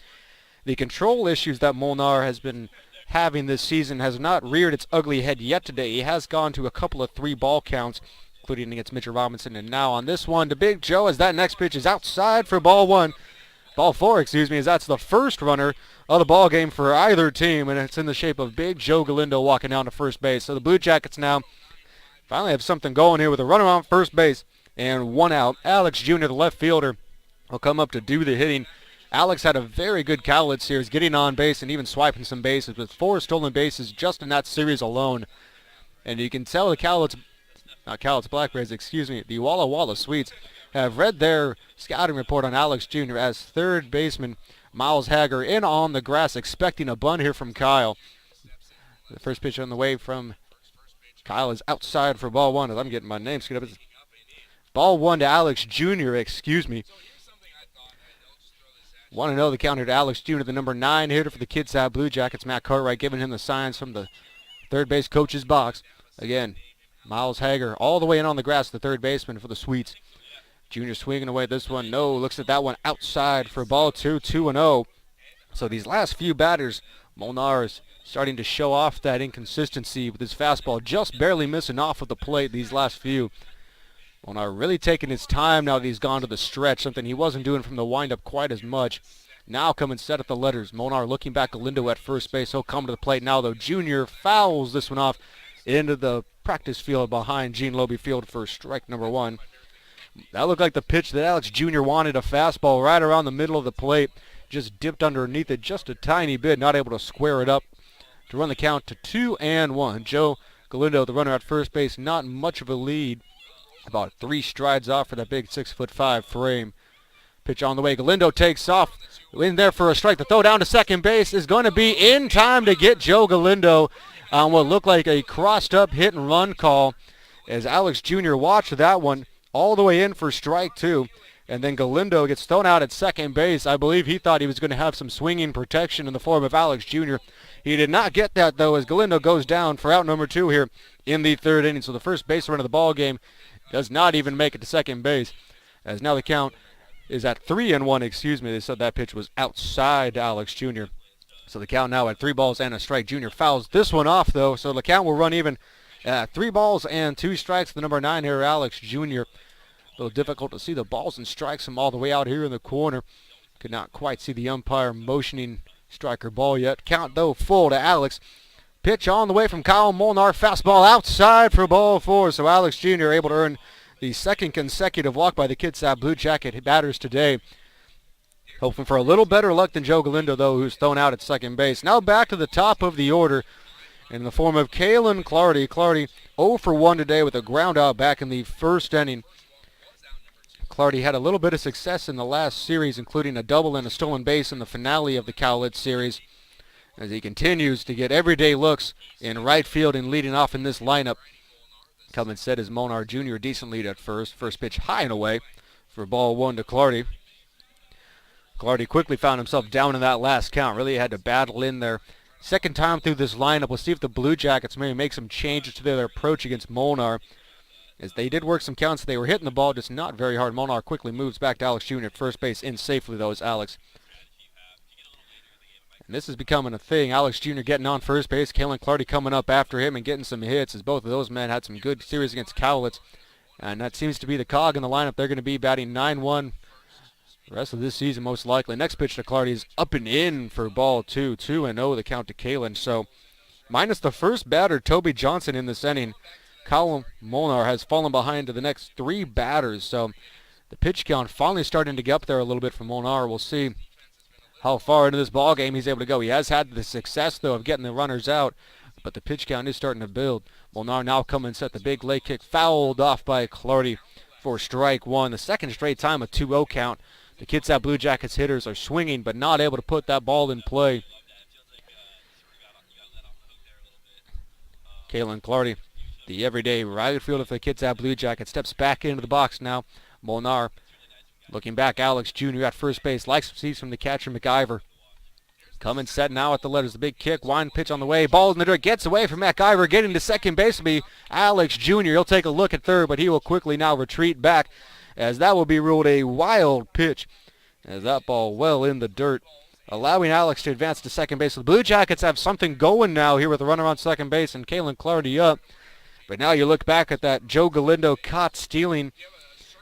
The control issues that Molnar has been having this season has not reared its ugly head yet today. He has gone to a couple of 3-ball counts, including against Mitchell Robinson. And now on this one to Big Joe as that next pitch is outside for ball 1. Ball 4, as that's the first runner of the ball game for either team, and it's in the shape of Big Joe Galindo walking down to first base. So the Blue Jackets now finally have something going here with a runner on first base and 1 out. Alex Jr., the left fielder, will come up to do the hitting. Alex had a very good Cowlitz series, getting on base and even swiping some bases with 4 stolen bases just in that series alone. And you can tell the Blackberries, the Walla Walla Sweets have read their scouting report on Alex Jr. as third baseman Miles Hager in on the grass, expecting a bunt here from Kyle. The first pitch on the way from Kyle is outside for ball 1, as I'm getting my name screwed up. It's ball 1 to Alex Jr., 1-0 the counter to Alex Jr., the number 9 hitter for the Kitsap Blue Jackets. Matt Cartwright giving him the signs from the third base coach's box. Again, Miles Hager all the way in on the grass, the third baseman for the Sweets. Jr. swinging away this one. No, looks at that one outside for ball 2, 2-0. So these last few batters, Molnar is starting to show off that inconsistency with his fastball, just barely missing off of the plate these last few. Molnar really taking his time now that he's gone to the stretch, something he wasn't doing from the windup quite as much. Now coming set at the letters. Molnar looking back Galindo at first base. He'll come to the plate now, though. Jr. fouls this one off into the practice field behind Gene Lobe Field for strike number 1. That looked like the pitch that Alex Jr. wanted, a fastball right around the middle of the plate. Just dipped underneath it just a tiny bit, not able to square it up to run the count to 2-1. Joe Galindo, the runner at first base, not much of a lead. About 3 strides off for that big 6'5" frame. Pitch on the way. Galindo takes off. In there for a strike. The throw down to second base is going to be in time to get Joe Galindo on what looked like a crossed up hit and run call. as Alex Jr. watched that one all the way in for strike two. And then Galindo gets thrown out at second base. I believe he thought he was going to have some swinging protection in the form of Alex Jr. He did not get that, though, as Galindo goes down for out number 2 here in the third inning. So the first base run of the ball game does not even make it to second base, as now the count is at 3-1. They said that pitch was outside Alex Jr. So the count now at 3 balls and a strike. Jr. fouls this one off, though, so the count will run even at 3 balls and 2 strikes. The number 9 here, Alex Jr. A little difficult to see the balls and strikes from all the way out here in the corner. Could not quite see the umpire motioning striker ball yet. Count, though, full to Alex. Pitch on the way from Kyle Molnar. Fastball outside for ball 4. So Alex Jr. able to earn the second consecutive walk by the Kitsap Blue Jacket batters today. Hoping for a little better luck than Joe Galindo, though, who's thrown out at second base. Now back to the top of the order in the form of Kalen Clardy. Clardy 0 for 1 today with a ground out back in the first inning. Clardy had a little bit of success in the last series, including a double and a stolen base in the finale of the Cowlitz series, as he continues to get everyday looks in right field and leading off in this lineup. Coming set is Molnar Jr. decent lead at first. First pitch high and away for ball 1 to Clardy. Clardy quickly found himself down in that last count. Really had to battle in there. Second time through this lineup. We'll see if the Blue Jackets maybe make some changes to their approach against Molnar, as they did work some counts. They were hitting the ball, just not very hard. Molnar quickly moves back to Alex Jr. at first base. In safely, though, is Alex. And this is becoming a thing. Alex Jr. getting on first base. Kalen Clardy coming up after him and getting some hits, as both of those men had some good series against Cowlitz. And that seems to be the cog in the lineup. They're going to be batting 9-1 the rest of this season, most likely. Next pitch to Clardy is up and in for ball 2. 2-0 the count to Kalen. So minus the first batter, Toby Johnson, in this inning, Kyle Molnar has fallen behind to the next 3 batters. So the pitch count finally starting to get up there a little bit for Molnar. We'll see how far into this ball game he's able to go. He has had the success, though, of getting the runners out, but the pitch count is starting to build. Molnar now coming and set the big leg kick, fouled off by Clardy for strike 1. The second straight time a 2-0 count. The Kitsap Blue Jackets hitters are swinging, but not able to put that ball in play. Kalen Clardy, the everyday right fielder for the Kitsap Blue Jackets, steps back into the box now. Molnar looking back. Alex Jr. at first base. Likes some seats from the catcher, McIver. Coming set now at the letters. The big kick. Wind pitch on the way. Ball in the dirt. Gets away from McIver. Getting to second base will be Alex Jr. He'll take a look at third, but he will quickly now retreat back, as that will be ruled a wild pitch, as that ball well in the dirt, allowing Alex to advance to second base. The Blue Jackets have something going now here with a runner on second base and Kalen Clardy up. But now you look back at that Joe Galindo caught stealing.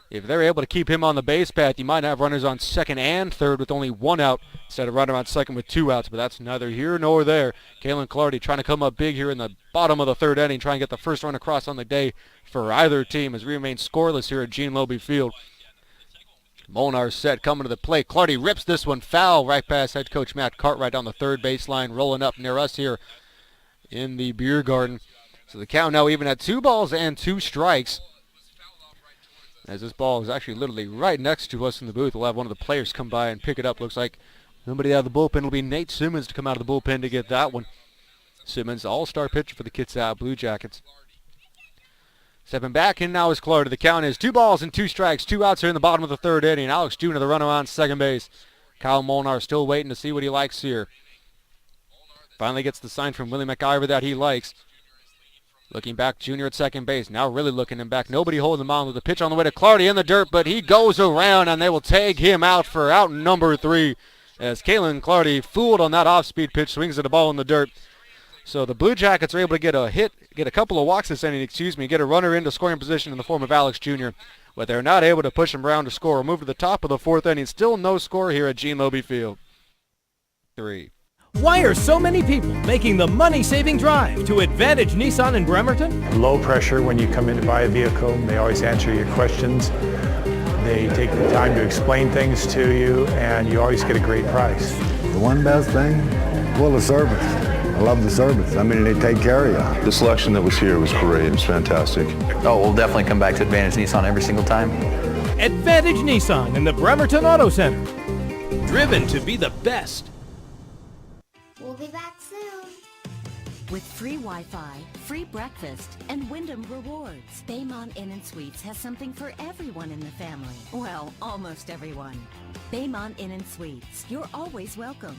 If they're able to keep him on the base path, you might have runners on second and third with only 1 out instead of runner on second with 2 outs. But that's neither here nor there. Kalen Clardy trying to come up big here in the bottom of the third inning, trying to get the first run across on the day for either team, as we remain scoreless here at Gene Lobe Field. Molnar set, coming to the plate. Clardy rips this one foul right past head coach Matt Cartwright on the third baseline, rolling up near us here in the beer garden. So the count now even at 2 balls and 2 strikes. As this ball is actually literally right next to us in the booth. We'll have one of the players come by and pick it up. Looks like somebody out of the bullpen. It'll be Nate Simmons to come out of the bullpen to get that one. Simmons, all-star pitcher for the Kitsap Blue Jackets. Stepping back in now is Clardy. The count is 2 balls and 2 strikes. 2 outs here in the bottom of the third inning. Alex Jr. the runner on second base. Kyle Molnar still waiting to see what he likes here. Finally gets the sign from Willie McIver that he likes. Looking back, Jr. at second base. Now really looking him back. Nobody holding him on with the pitch on the way to Clardy in the dirt, but he goes around and they will tag him out for out number 3, as Kalen Clardy, fooled on that off-speed pitch, swings at the ball in the dirt. So the Blue Jackets are able to get a couple of walks this inning, get a runner into scoring position in the form of Alex Jr., but they're not able to push him around to score. We'll move to the top of the 4th inning. Still no score here at Gene Lobe Field. 3. Why are so many people making the money-saving drive to Advantage Nissan in Bremerton? Low pressure when you come in to buy a vehicle. They always answer your questions. They take the time to explain things to you, and you always get a great price. The one best thing, well, the service. I love the service. I mean, they take care of you. The selection that was here was great. It was fantastic. Oh, we'll definitely come back to Advantage Nissan every single time. Advantage Nissan in the Bremerton Auto Center. Driven to be the best. We'll be back soon. With free Wi-Fi, free breakfast, and Wyndham Rewards, Baymont Inn & Suites has something for everyone in the family. Well, almost everyone. Baymont Inn & Suites. You're always welcome.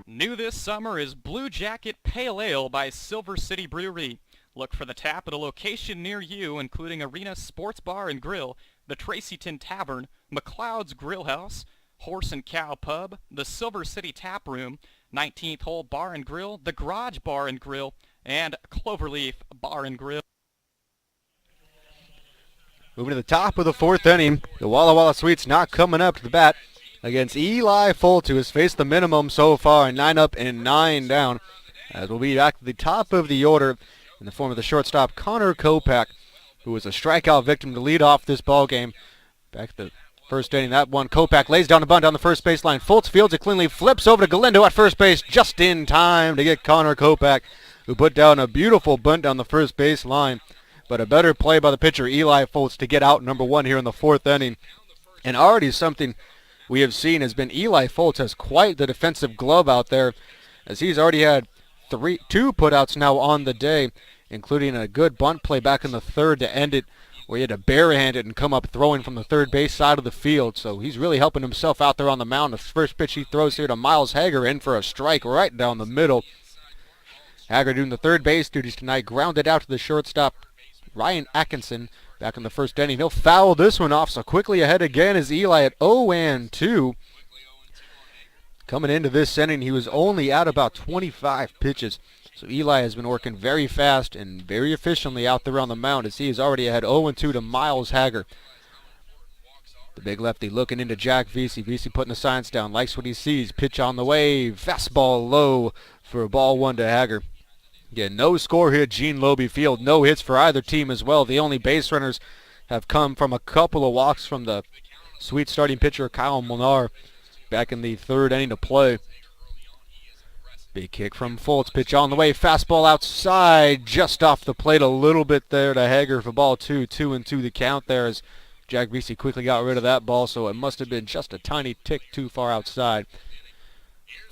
New this summer is Blue Jacket Pale Ale by Silver City Brewery. Look for the tap at a location near you, including Arena Sports Bar and Grill, the Tracyton Tavern, McLeod's Grill House, Horse and Cow Pub, the Silver City Tap Room, 19th Hole Bar and Grill, the Garage Bar and Grill, and Cloverleaf Bar and Grill. Moving to the top of the fourth inning, the Walla Walla Sweets not coming up to the bat against Eli Folt, who has faced the minimum so far, 9 up and 9 down. As we'll be back to the top of the order in the form of the shortstop Connor Kopak, who was a strikeout victim to lead off this ball game. Back to the first inning, that one, Kopak lays down a bunt on the first baseline. Foltz fields it cleanly, flips over to Galindo at first base just in time to get Connor Kopak, who put down a beautiful bunt down the first baseline. But a better play by the pitcher, Eli Foltz, to get out number one here in the fourth inning. And already something we have seen has been Eli Foltz has quite the defensive glove out there, as he's already had two putouts now on the day, including a good bunt play back in the third to end it, where he had to barehand it and come up throwing from the third base side of the field. So he's really helping himself out there on the mound. The first pitch he throws here to Miles Hager, in for a strike right down the middle. Hager doing the third base duties tonight, grounded out to the shortstop, Ryan Atkinson, back in the first inning. He'll foul this one off, so quickly ahead again is Eli at 0-2. Coming into this inning, he was only at about 25 pitches. So Eli has been working very fast and very efficiently out there on the mound, as he has already had 0-2 to Miles Hager. The big lefty looking into Jack Vesey. Vesey putting the signs down, likes what he sees. Pitch on the way, fastball low for ball one to Hager. Again, no score here at Gene Lobe Field. No hits for either team as well. The only base runners have come from a couple of walks from the Sweet starting pitcher Kyle Molnar back in the third inning to play. Big kick from Foltz. Pitch on the way. Fastball outside, just off the plate a little bit there to Hager for ball two. 2-2 the count there, as Jack Vesey quickly got rid of that ball, so it must have been just a tiny tick too far outside.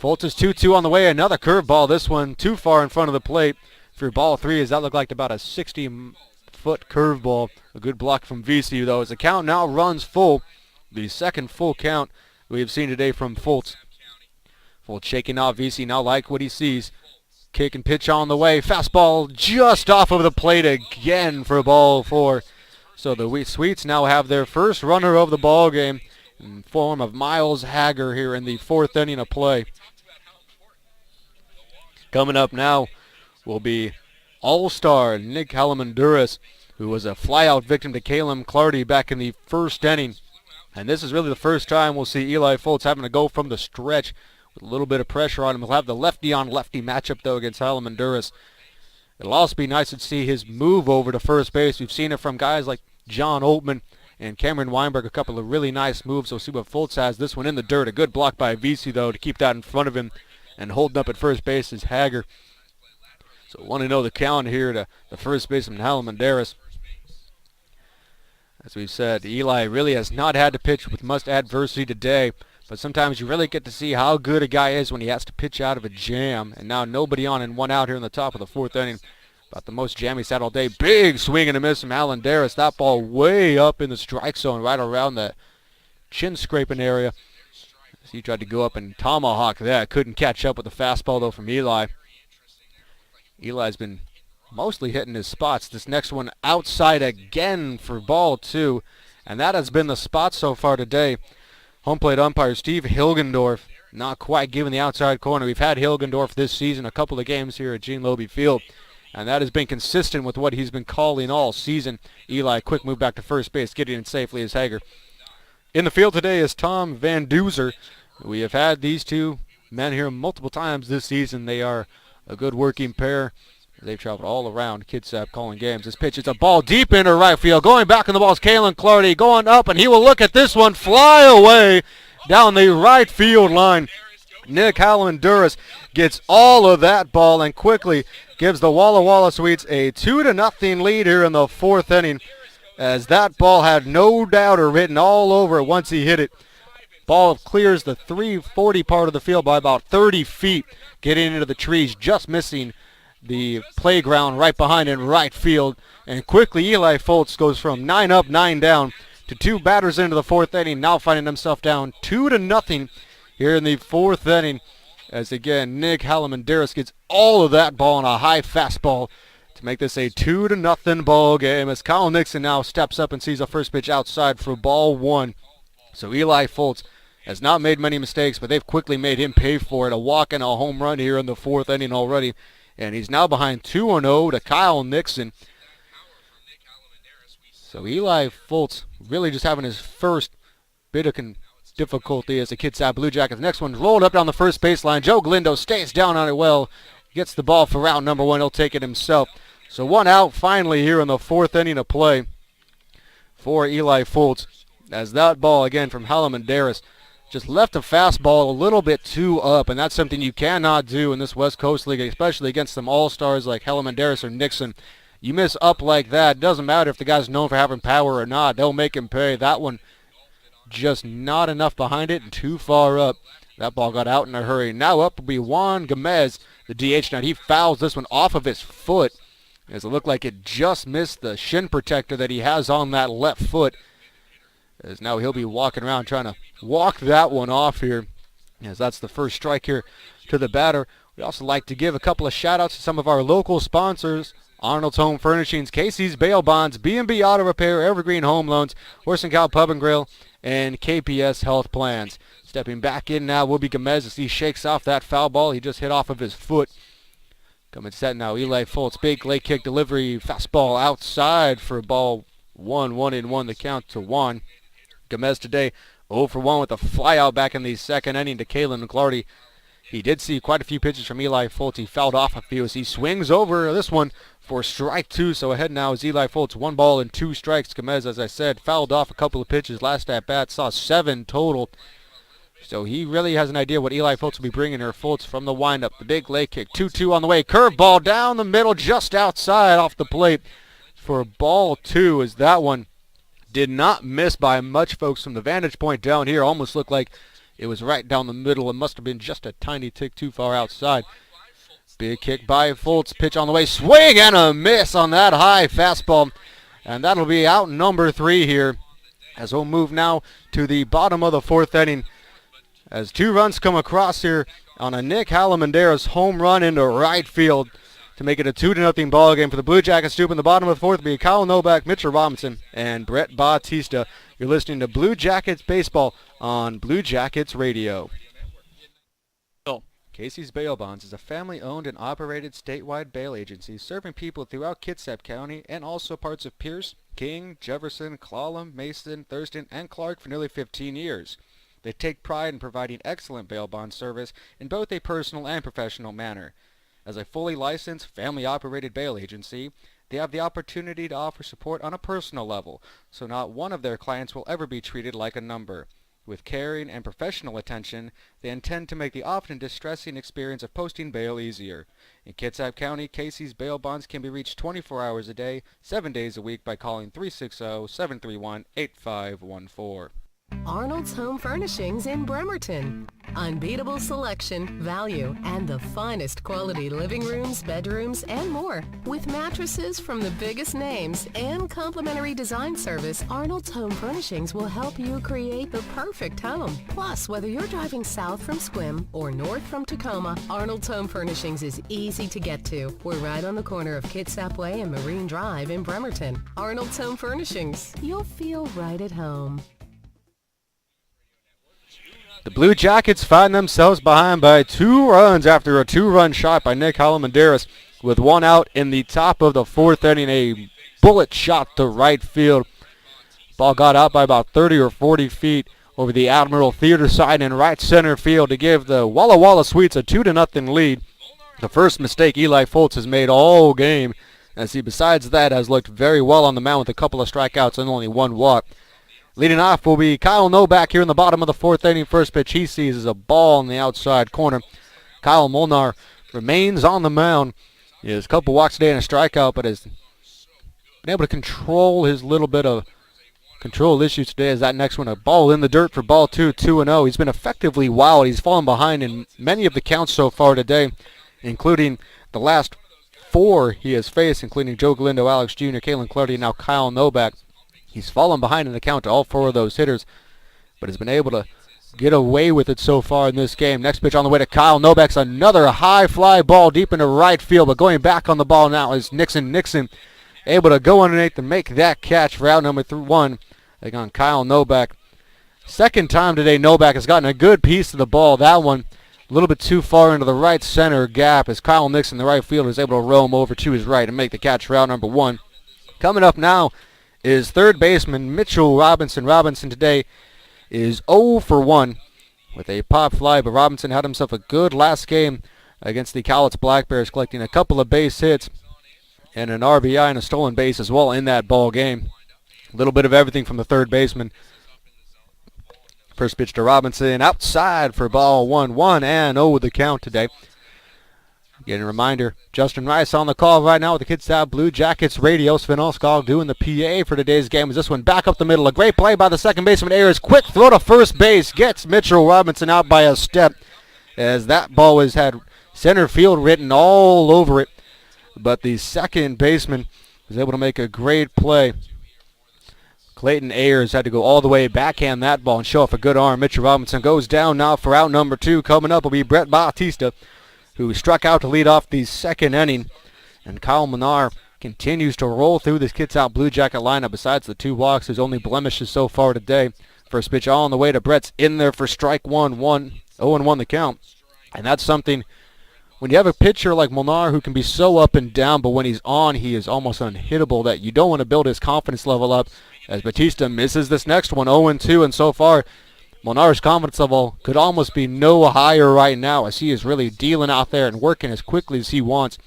Foltz is 2-2 on the way. Another curveball. This one too far in front of the plate for ball three, as that looked like about a 60-foot curveball. A good block from Vesey, though, as the count now runs full. The second full count we have seen today from Foltz. Foltz shaking off Vesey, now like what he sees. Kick and pitch on the way. Fastball just off of the plate again for ball four. So the Sweets now have their first runner of the ball game in form of Miles Hager here in the fourth inning of play. Coming up now will be All-Star Nick Halamanduras, who was a flyout victim to Caleb Clardy back in the first inning. And this is really the first time we'll see Eli Foltz having to go from the stretch with a little bit of pressure on him. He'll have the lefty-on-lefty matchup, though, against Halamanduras. It'll also be nice to see his move over to first base. We've seen it from guys like John Oltman and Cameron Weinberg, a couple of really nice moves. We'll see what Foltz has. This one in the dirt. A good block by Vesey, though, to keep that in front of him. And holding up at first base is Hager. So 1-0 the count here to the first baseman, Halamanduras. As we've said, Eli really has not had to pitch with much adversity today, but sometimes you really get to see how good a guy is when he has to pitch out of a jam. And now nobody on and one out here in the top of the fourth inning. About the most jam he's had all day. Big swing and a miss from Halamanduras. That ball way up in the strike zone, right around the chin scraping area. As he tried to go up and tomahawk that. Couldn't catch up with the fastball, though, from Eli. Eli's been mostly hitting his spots. This next one outside again for ball two. And that has been the spot so far today. Home plate umpire Steve Hilgendorf not quite giving the outside corner. We've had Hilgendorf this season, a couple of games here at Gene Lobe Field, and that has been consistent with what he's been calling all season. Eli, quick move back to first base, getting it safely as Hager. In the field today is Tom Van Duzer. We have had these two men here multiple times this season. They are a good working pair. They've traveled all around Kitsap calling games. This pitch is a ball deep into right field. Going back in the ball is Caleb Clardy. Going up, and he will look at this one fly away down the right field line. Nick Halamanduras gets all of that ball and quickly gives the Walla Walla Sweets a 2-0 lead here in the fourth inning, as that ball had no doubter written all over it once he hit it. Ball clears the 340 part of the field by about 30 feet, getting into the trees, just missing the playground right behind in right field. And quickly Eli Foltz goes from 9 up, 9 down to 2 batters into the 4th inning, now finding himself down 2-0 here in the 4th inning. As again, Nick Halamanderas gets all of that ball on a high fastball to make this a 2-0 ball game, as Kyle Nixon now steps up and sees a first pitch outside for ball 1. So Eli Foltz has not made many mistakes, but they've quickly made him pay for it. A walk and a home run here in the 4th inning already. And he's now behind 2-0 to Kyle Nixon. So Eli Foltz really just having his first bit of difficulty as the Kitsap Blue Jackets. Next one's rolled up down the first baseline. Joe Galindo stays down on it well. Gets the ball for round number 1. He'll take it himself. So 1 out finally here in the 4th inning of play for Eli Foltz. As that ball again from Halamanderas just left a fastball a little bit too up, and that's something you cannot do in this West Coast League, especially against some all-stars like Halamanderas or Nixon. You miss up like that, it doesn't matter if the guy's known for having power or not. They'll make him pay. That one just not enough behind it and too far up. That ball got out in a hurry. Now up will be Juan Gomez, the DH. Now he fouls this one off of his foot, as it looked like it just missed the shin protector that he has on that left foot. As now he'll be walking around trying to walk that one off here, as that's the first strike here to the batter. We'd also like to give a couple of shout-outs to some of our local sponsors: Arnold's Home Furnishings, Casey's Bail Bonds, B&B Auto Repair, Evergreen Home Loans, Horse and Cow Pub and Grill, and KPS Health Plans. Stepping back in now will be Gomez as he shakes off that foul ball he just hit off of his foot. Coming set now, Eli Foltz, big leg kick delivery, fastball outside for ball 1, 1-1 the count to Juan. Gomez today 0 for 1 with a flyout back in the 2nd inning to Kalen McClarty. He did see quite a few pitches from Eli Foltz. He fouled off a few as he swings over this one for strike 2. So ahead now is Eli Foltz, 1 ball and 2 strikes. Gomez, as I said, fouled off a couple of pitches last at bat, saw 7 total. So he really has an idea what Eli Foltz will be bringing here. Foltz from the windup, the big leg kick, 2-2 on the way. Curveball down the middle, just outside off the plate for ball 2, as that one did not miss by much, folks. From the vantage point down here, almost looked like it was right down the middle. It must have been just a tiny tick too far outside. Big kick by Foltz, pitch on the way, swing and a miss on that high fastball. And that'll be out number 3 here, as we'll move now to the bottom of the 4th inning, as 2 runs come across here on a Nick Halamanderas home run into right field to make it a 2-0 ball game for the Blue Jackets. Stoop in the bottom of the 4th will be Kyle Novak, Mitchell Robinson, and Brett Bautista. You're listening to Blue Jackets Baseball on Blue Jackets Radio. Casey's Bail Bonds is a family-owned and operated statewide bail agency serving people throughout Kitsap County and also parts of Pierce, King, Jefferson, Clallam, Mason, Thurston, and Clark for nearly 15 years. They take pride in providing excellent bail bond service in both a personal and professional manner. As a fully licensed, family-operated bail agency, they have the opportunity to offer support on a personal level, so not one of their clients will ever be treated like a number. With caring and professional attention, they intend to make the often distressing experience of posting bail easier. In Kitsap County, Casey's Bail Bonds can be reached 24 hours a day, 7 days a week by calling 360-731-8514. Arnold's Home Furnishings in Bremerton. Unbeatable selection, value, and the finest quality living rooms, bedrooms, and more. With mattresses from the biggest names and complimentary design service, Arnold's Home Furnishings will help you create the perfect home. Plus, whether you're driving south from Sequim or north from Tacoma, Arnold's Home Furnishings is easy to get to. We're right on the corner of Kitsap Way and Marine Drive in Bremerton. Arnold's Home Furnishings. You'll feel right at home. The Blue Jackets find themselves behind by 2 runs after a 2-run shot by Nick Halamanderas, with 1 out in the top of the 4th inning. A bullet shot to right field. Ball got out by about 30 or 40 feet over the Admiral Theater side in right center field to give the Walla Walla Sweets a 2-0 lead. The first mistake Eli Foltz has made all game, as he besides that has looked very well on the mound with a couple of strikeouts and only 1 walk. Leading off will be Kyle Novak here in the bottom of the 4th inning. First pitch he sees is a ball in the outside corner. Kyle Molnar remains on the mound. He has a couple walks a day and a strikeout, but has been able to control his little bit of control issues today as that next one, a ball in the dirt for ball 2, 2-0. He's been effectively wild. He's fallen behind in many of the counts so far today, including the last 4 he has faced, including Joe Galindo, Alex Jr., Kalen Clardy, and now Kyle Novak. He's fallen behind in the count to all 4 of those hitters, but has been able to get away with it so far in this game. Next pitch on the way to Kyle Novak's another high fly ball deep into right field, but going back on the ball now is Nixon. Nixon able to go underneath and make that catch for out number 1 on Kyle Novak. Second time today Novak has gotten a good piece of the ball. That one a little bit too far into the right center gap as Kyle Nixon, the right fielder, is able to roam over to his right and make the catch for out number 1. Coming up now is third baseman Mitchell Robinson. Robinson today is 0 for 1 with a pop fly, but Robinson had himself a good last game against the Cowlitz Black Bears, collecting a couple of base hits and an RBI and a stolen base as well in that ball game. A little bit of everything from the third baseman. First pitch to Robinson, outside for ball 1, 1-0 with the count today. Again, a reminder, Justin Rice on the call right now with the Kitsap Blue Jackets radio. Sven Olskog doing the PA for today's game. As this one back up the middle. A great play by the second baseman Ayers. Quick throw to first base. Gets Mitchell Robinson out by a step as that ball had center field written all over it. But the second baseman was able to make a great play. Clayton Ayers had to go all the way, backhand that ball, and show off a good arm. Mitchell Robinson goes down now for out number 2. Coming up will be Brett Bautista, who struck out to lead off the second inning. And Kyle Menard continues to roll through this Kitsap Blue Jacket lineup. Besides the 2 walks, his only blemishes so far today. First pitch on the way to Brett's in there for strike 1, 0-1 the count. And that's something, when you have a pitcher like Molnar who can be so up and down, but when he's on, he is almost unhittable, that you don't want to build his confidence level up. As Batista misses this next one, 0-2, and so far, Molnar's confidence level could almost be no higher right now, as he is really dealing out there and working as quickly as he wants.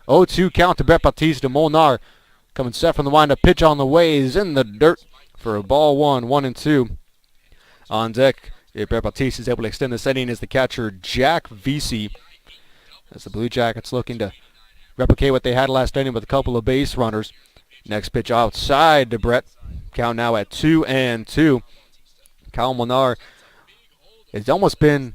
0-2 count to Brett Batista. Molnar coming set from the windup. Pitch on the way is in the dirt for a ball 1, 1-2. On deck, Brett Batista is able to extend this inning as the catcher Jack Vesey, as the Blue Jackets looking to replicate what they had last inning with a couple of base runners. Next pitch outside to Brett. Count now at 2-2. Kyle Molnar, it's almost been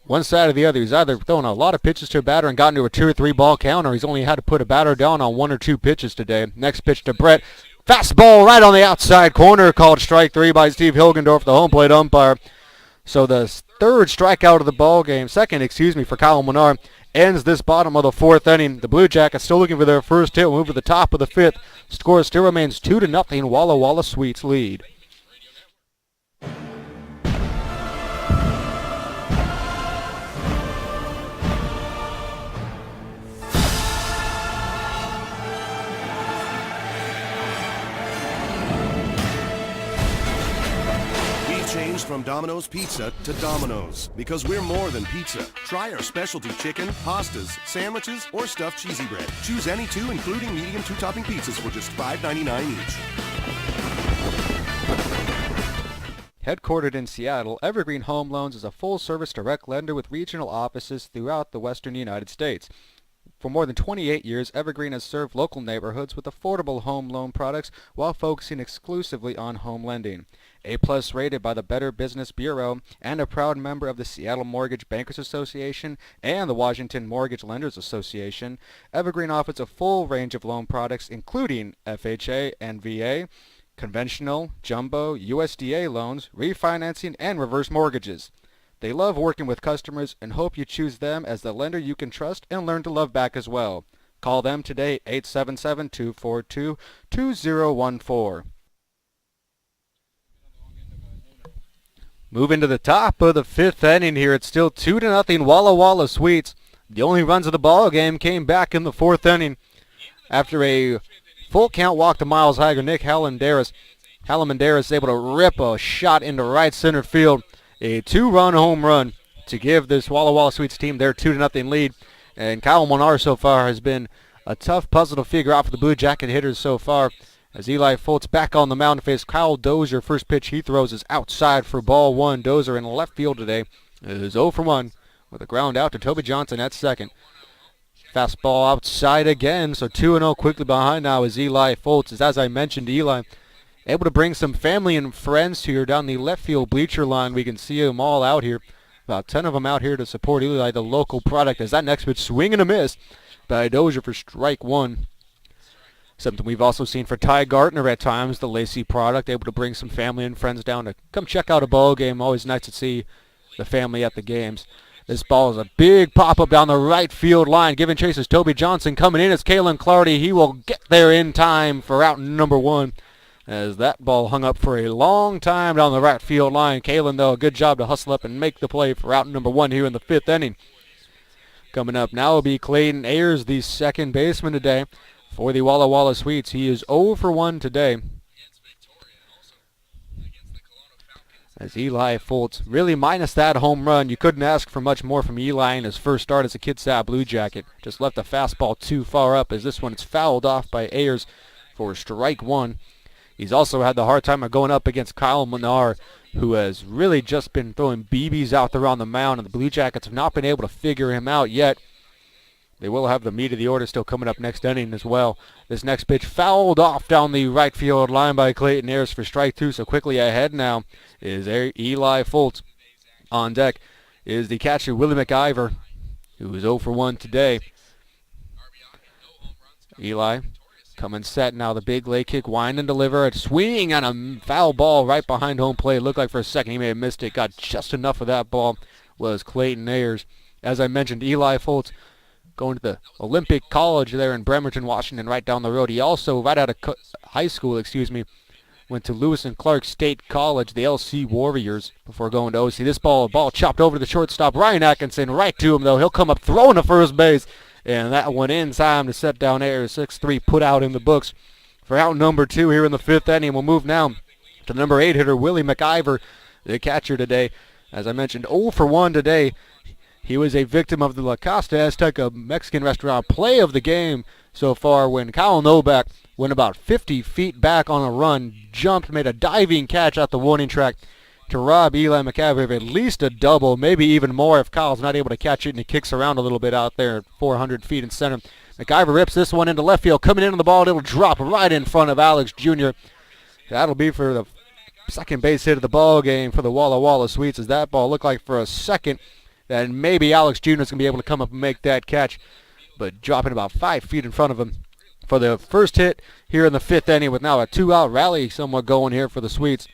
one side or the other. He's either throwing a lot of pitches to a batter and gotten to a 2 or 3 ball count, or he's only had to put a batter down on 1 or 2 pitches today. Next pitch to Brett. Fastball right on the outside corner, called strike 3 by Steve Hilgendorf, the home plate umpire. So the second strikeout of the ball game, for Kyle Molnar, ends this bottom of the 4th inning. The Blue Jackets still looking for their first hit. We'll move to the top of the 5th. Score still remains 2-0. Walla Walla Sweets lead. Changed from Domino's Pizza to Domino's because we're more than pizza. Try our specialty chicken, pastas, sandwiches, or stuffed cheesy bread. Choose any 2, including medium 2-topping pizzas for just $5.99 each. Headquartered in Seattle, Evergreen Home Loans is a full-service direct lender with regional offices throughout the western United States. For more than 28 years, Evergreen has served local neighborhoods with affordable home loan products while focusing exclusively on home lending. A-plus rated by the Better Business Bureau and a proud member of the Seattle Mortgage Bankers Association and the Washington Mortgage Lenders Association, Evergreen offers a full range of loan products including FHA and VA, conventional, jumbo, USDA loans, refinancing, and reverse mortgages. They love working with customers and hope you choose them as the lender you can trust and learn to love back as well. Call them today, 877-242-2014. Moving to the top of the 5th inning here. It's still 2-0 Walla Walla Sweets. The only runs of the ball game came back in the 4th inning after a full count walk to Miles Hager. Nick Halamandaris is able to rip a shot into right center field. A 2-run home run to give this Walla Walla Sweets team their 2-0 lead. And Kyle Molnar so far has been a tough puzzle to figure out for the Blue Jacket hitters so far. As Eli Foltz back on the mound to face Kyle Dozier. First pitch he throws is outside for ball 1. Dozier in left field today is 0 for 1 with a ground out to Toby Johnson at second. Fastball outside again, so 2-0 quickly behind now is Eli Foltz. As I mentioned, Eli able to bring some family and friends here down the left field bleacher line. We can see them all out here. About 10 of them out here to support Eli, the local product, as that next pitch swing and a miss by Dozier for strike one. Something we've also seen for Ty Gartner at times, the Lacey product, able to bring some family and friends down to come check out a ball game. Always nice to see the family at the games. This ball is a big pop-up down the right field line. Giving chase is Toby Johnson. Coming in is Kalen Clardy. He will get there in time for out number one, as that ball hung up for a long time down the right field line. Kalen, though, a good job to hustle up and make the play for out number one here in the 5th inning. Coming up now will be Clayton Ayers, the second baseman today for the Walla Walla Sweets. He is 0 for 1 today. As Eli Foltz, really minus that home run, you couldn't ask for much more from Eli in his first start as a Kitsap Blue Jacket. Just left the fastball too far up, as this one is fouled off by Ayers for strike one. He's also had the hard time of going up against Kyle Menard, who has really just been throwing BBs out there on the mound, and the Blue Jackets have not been able to figure him out yet. They will have the meat of the order still coming up next inning as well. This next pitch fouled off down the right field line by Clayton Ayers for strike two. So quickly ahead now is Eli Foltz. On deck is the catcher Willie McIver, who is 0 for 1 today. Eli coming set now. The big leg kick, wind and deliver. A swing on a foul ball right behind home plate. Looked like for a second he may have missed it. Got just enough of that ball was Clayton Ayers. As I mentioned, Eli Foltz going to the Olympic College there in Bremerton, Washington, right down the road. He also, right out of high school, went to Lewis and Clark State College, the LC Warriors, before going to OC. This ball chopped over to the shortstop, Ryan Atkinson, right to him, though. He'll come up throwing to first base, and that one in time to set down Ayers. 6-3 put out in the books for out number 2 here in the 5th inning. We'll move now to the number 8 hitter, Willie McIver, the catcher today. As I mentioned, 0 for 1 today. He was a victim of the La Costa Azteca Mexican restaurant play of the game so far, when Kyle Novak went about 50 feet back on a run, jumped, made a diving catch at the warning track to rob Eli McIver of at least a double, maybe even more if Kyle's not able to catch it and he kicks around a little bit out there at 400 feet in center. McIver rips this one into left field, coming in on the ball. It'll drop right in front of Alex Jr. That'll be for the second base hit of the ball game for the Walla Walla Sweets, as that ball looked like for a second that maybe Alex Jr. is going to be able to come up and make that catch, but dropping about 5 feet in front of him for the first hit here in the 5th inning, with now a 2-out rally somewhat going here for the Sweets.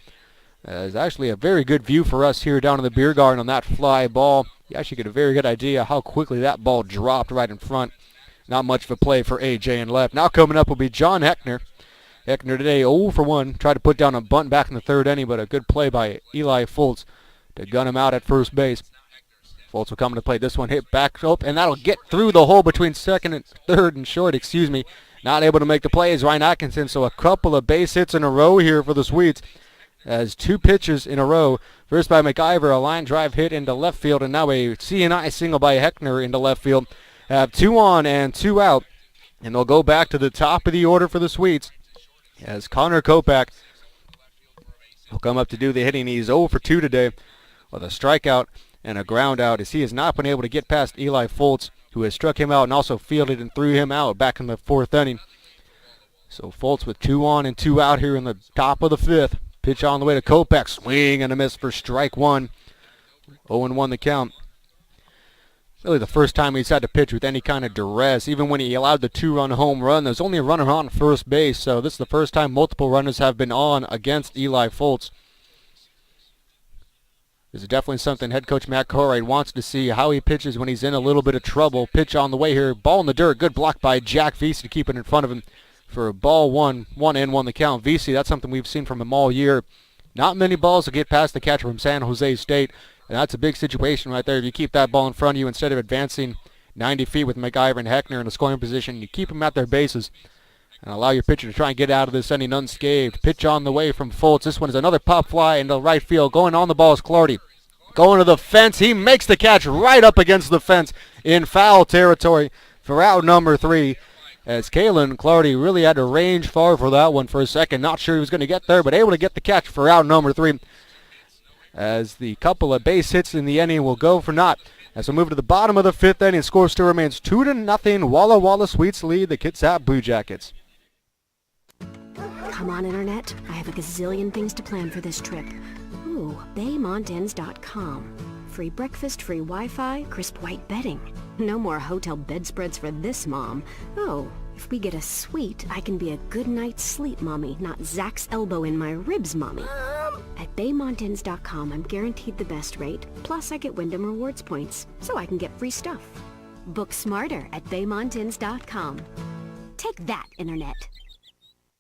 It's actually a very good view for us here down in the beer garden on that fly ball. You actually get a very good idea how quickly that ball dropped right in front. Not much of a play for AJ in left. Now coming up will be John Heckner. Heckner today 0 for 1. Tried to put down a bunt back in the 3rd inning, but a good play by Eli Foltz to gun him out at first base. Foltz will come to play this one, hit back up, and that'll get through the hole between 2nd and 3rd and short, Not able to make the play is Ryan Atkinson, so a couple of base hits in a row here for the Swedes. As 2 pitches in a row. First by McIver, a line drive hit into left field, and now a CNI single by Heckner into left field. Have 2 on and 2 out, and they'll go back to the top of the order for the Swedes, as Connor Kopak will come up to do the hitting. He's 0 for 2 today with a strikeout and a ground out, as he has not been able to get past Eli Foltz, who has struck him out and also fielded and threw him out back in the 4th inning. So Foltz with 2 on and 2 out here in the top of the 5th. Pitch on the way to Kopak, swing and a miss for strike 1. 0-1 the count. Really the first time he's had to pitch with any kind of duress. Even when he allowed the 2-run home run, there's only a runner on first base, so this is the first time multiple runners have been on against Eli Foltz. This is definitely something head coach Matt Corey wants to see, how he pitches when he's in a little bit of trouble. Pitch on the way here, ball in the dirt, good block by Jack Vesey to keep it in front of him for ball 1, 1-1 the count. Vesey, that's something we've seen from him all year. Not many balls to get past the catcher from San Jose State, and that's a big situation right there. If you keep that ball in front of you instead of advancing 90 feet with McIver and Heckner in a scoring position, you keep them at their bases and allow your pitcher to try and get out of this inning unscathed. Pitch on the way from Foltz. This one is another pop fly into right field. Going on the ball is Clardy. Going to the fence. He makes the catch right up against the fence in foul territory for out number 3. As Kalen Clardy really had to range far for that one for a second. Not sure he was going to get there, but able to get the catch for out number 3. As the couple of base hits in the inning will go for naught. As we move to the bottom of the 5th inning, score still remains 2-0. Walla Walla Sweets lead the Kitsap Blue Jackets. Come on, Internet. I have a gazillion things to plan for this trip. Ooh, BayMontInns.com. Free breakfast, free Wi-Fi, crisp white bedding. No more hotel bedspreads for this mom. Oh, if we get a suite, I can be a good night's sleep mommy, not Zach's elbow in my ribs mommy. At BayMontInns.com, I'm guaranteed the best rate, plus I get Wyndham Rewards points, so I can get free stuff. Book smarter at BayMontInns.com. Take that, Internet.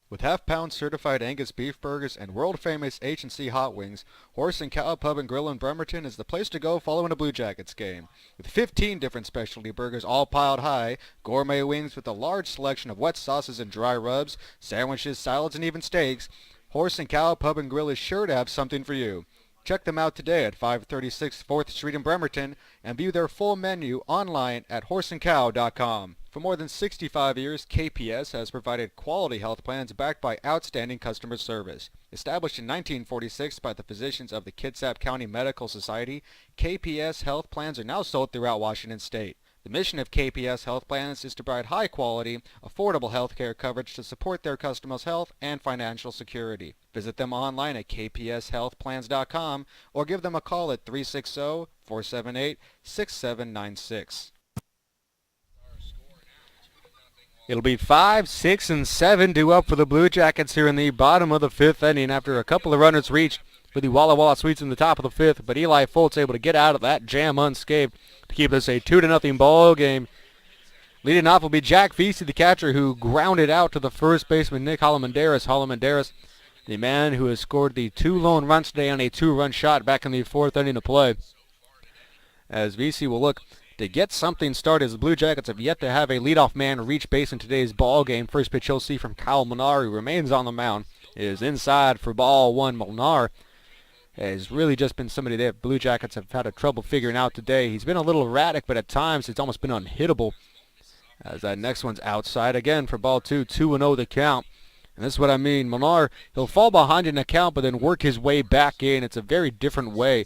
With half-pound certified Angus beef burgers and world-famous H&C hot wings, Horse and Cow Pub and Grill in Bremerton is the place to go following a Blue Jackets game. With 15 different specialty burgers all piled high, gourmet wings with a large selection of wet sauces and dry rubs, sandwiches, salads, and even steaks, Horse and Cow Pub and Grill is sure to have something for you. Check them out today at 536 4th Street in Bremerton and view their full menu online at horseandcow.com. For more than 65 years, KPS has provided quality health plans backed by outstanding customer service. Established in 1946 by the physicians of the Kitsap County Medical Society, KPS health plans are now sold throughout Washington State. The mission of KPS Health Plans is to provide high-quality, affordable health care coverage to support their customers' health and financial security. Visit them online at kpshealthplans.com or give them a call at 360-478-6796. It'll be 5, 6, and 7 due up for the Blue Jackets here in the bottom of the 5th inning after a couple of runners reached for the Walla Walla Sweets in the top of the 5th, but Eli Foltz able to get out of that jam unscathed to keep this a 2-0 ball game. Leading off will be Jack Vesey, the catcher, who grounded out to the first baseman Nick Holomenderis. Holomenderis, the man who has scored the 2 lone runs today on a 2-run shot back in the 4th inning of play. As Vesey will look to get something started, as the Blue Jackets have yet to have a leadoff man reach base in today's ball game. First pitch you'll see from Kyle Millar, who remains on the mound, is inside for ball 1. Millar has really just been somebody that Blue Jackets have had a trouble figuring out today. He's been a little erratic, but at times it's almost been unhittable. As that next one's outside again for ball 2, 2-0 the count. And this is what I mean. Millar, he'll fall behind in the count, but then work his way back in. It's a very different way.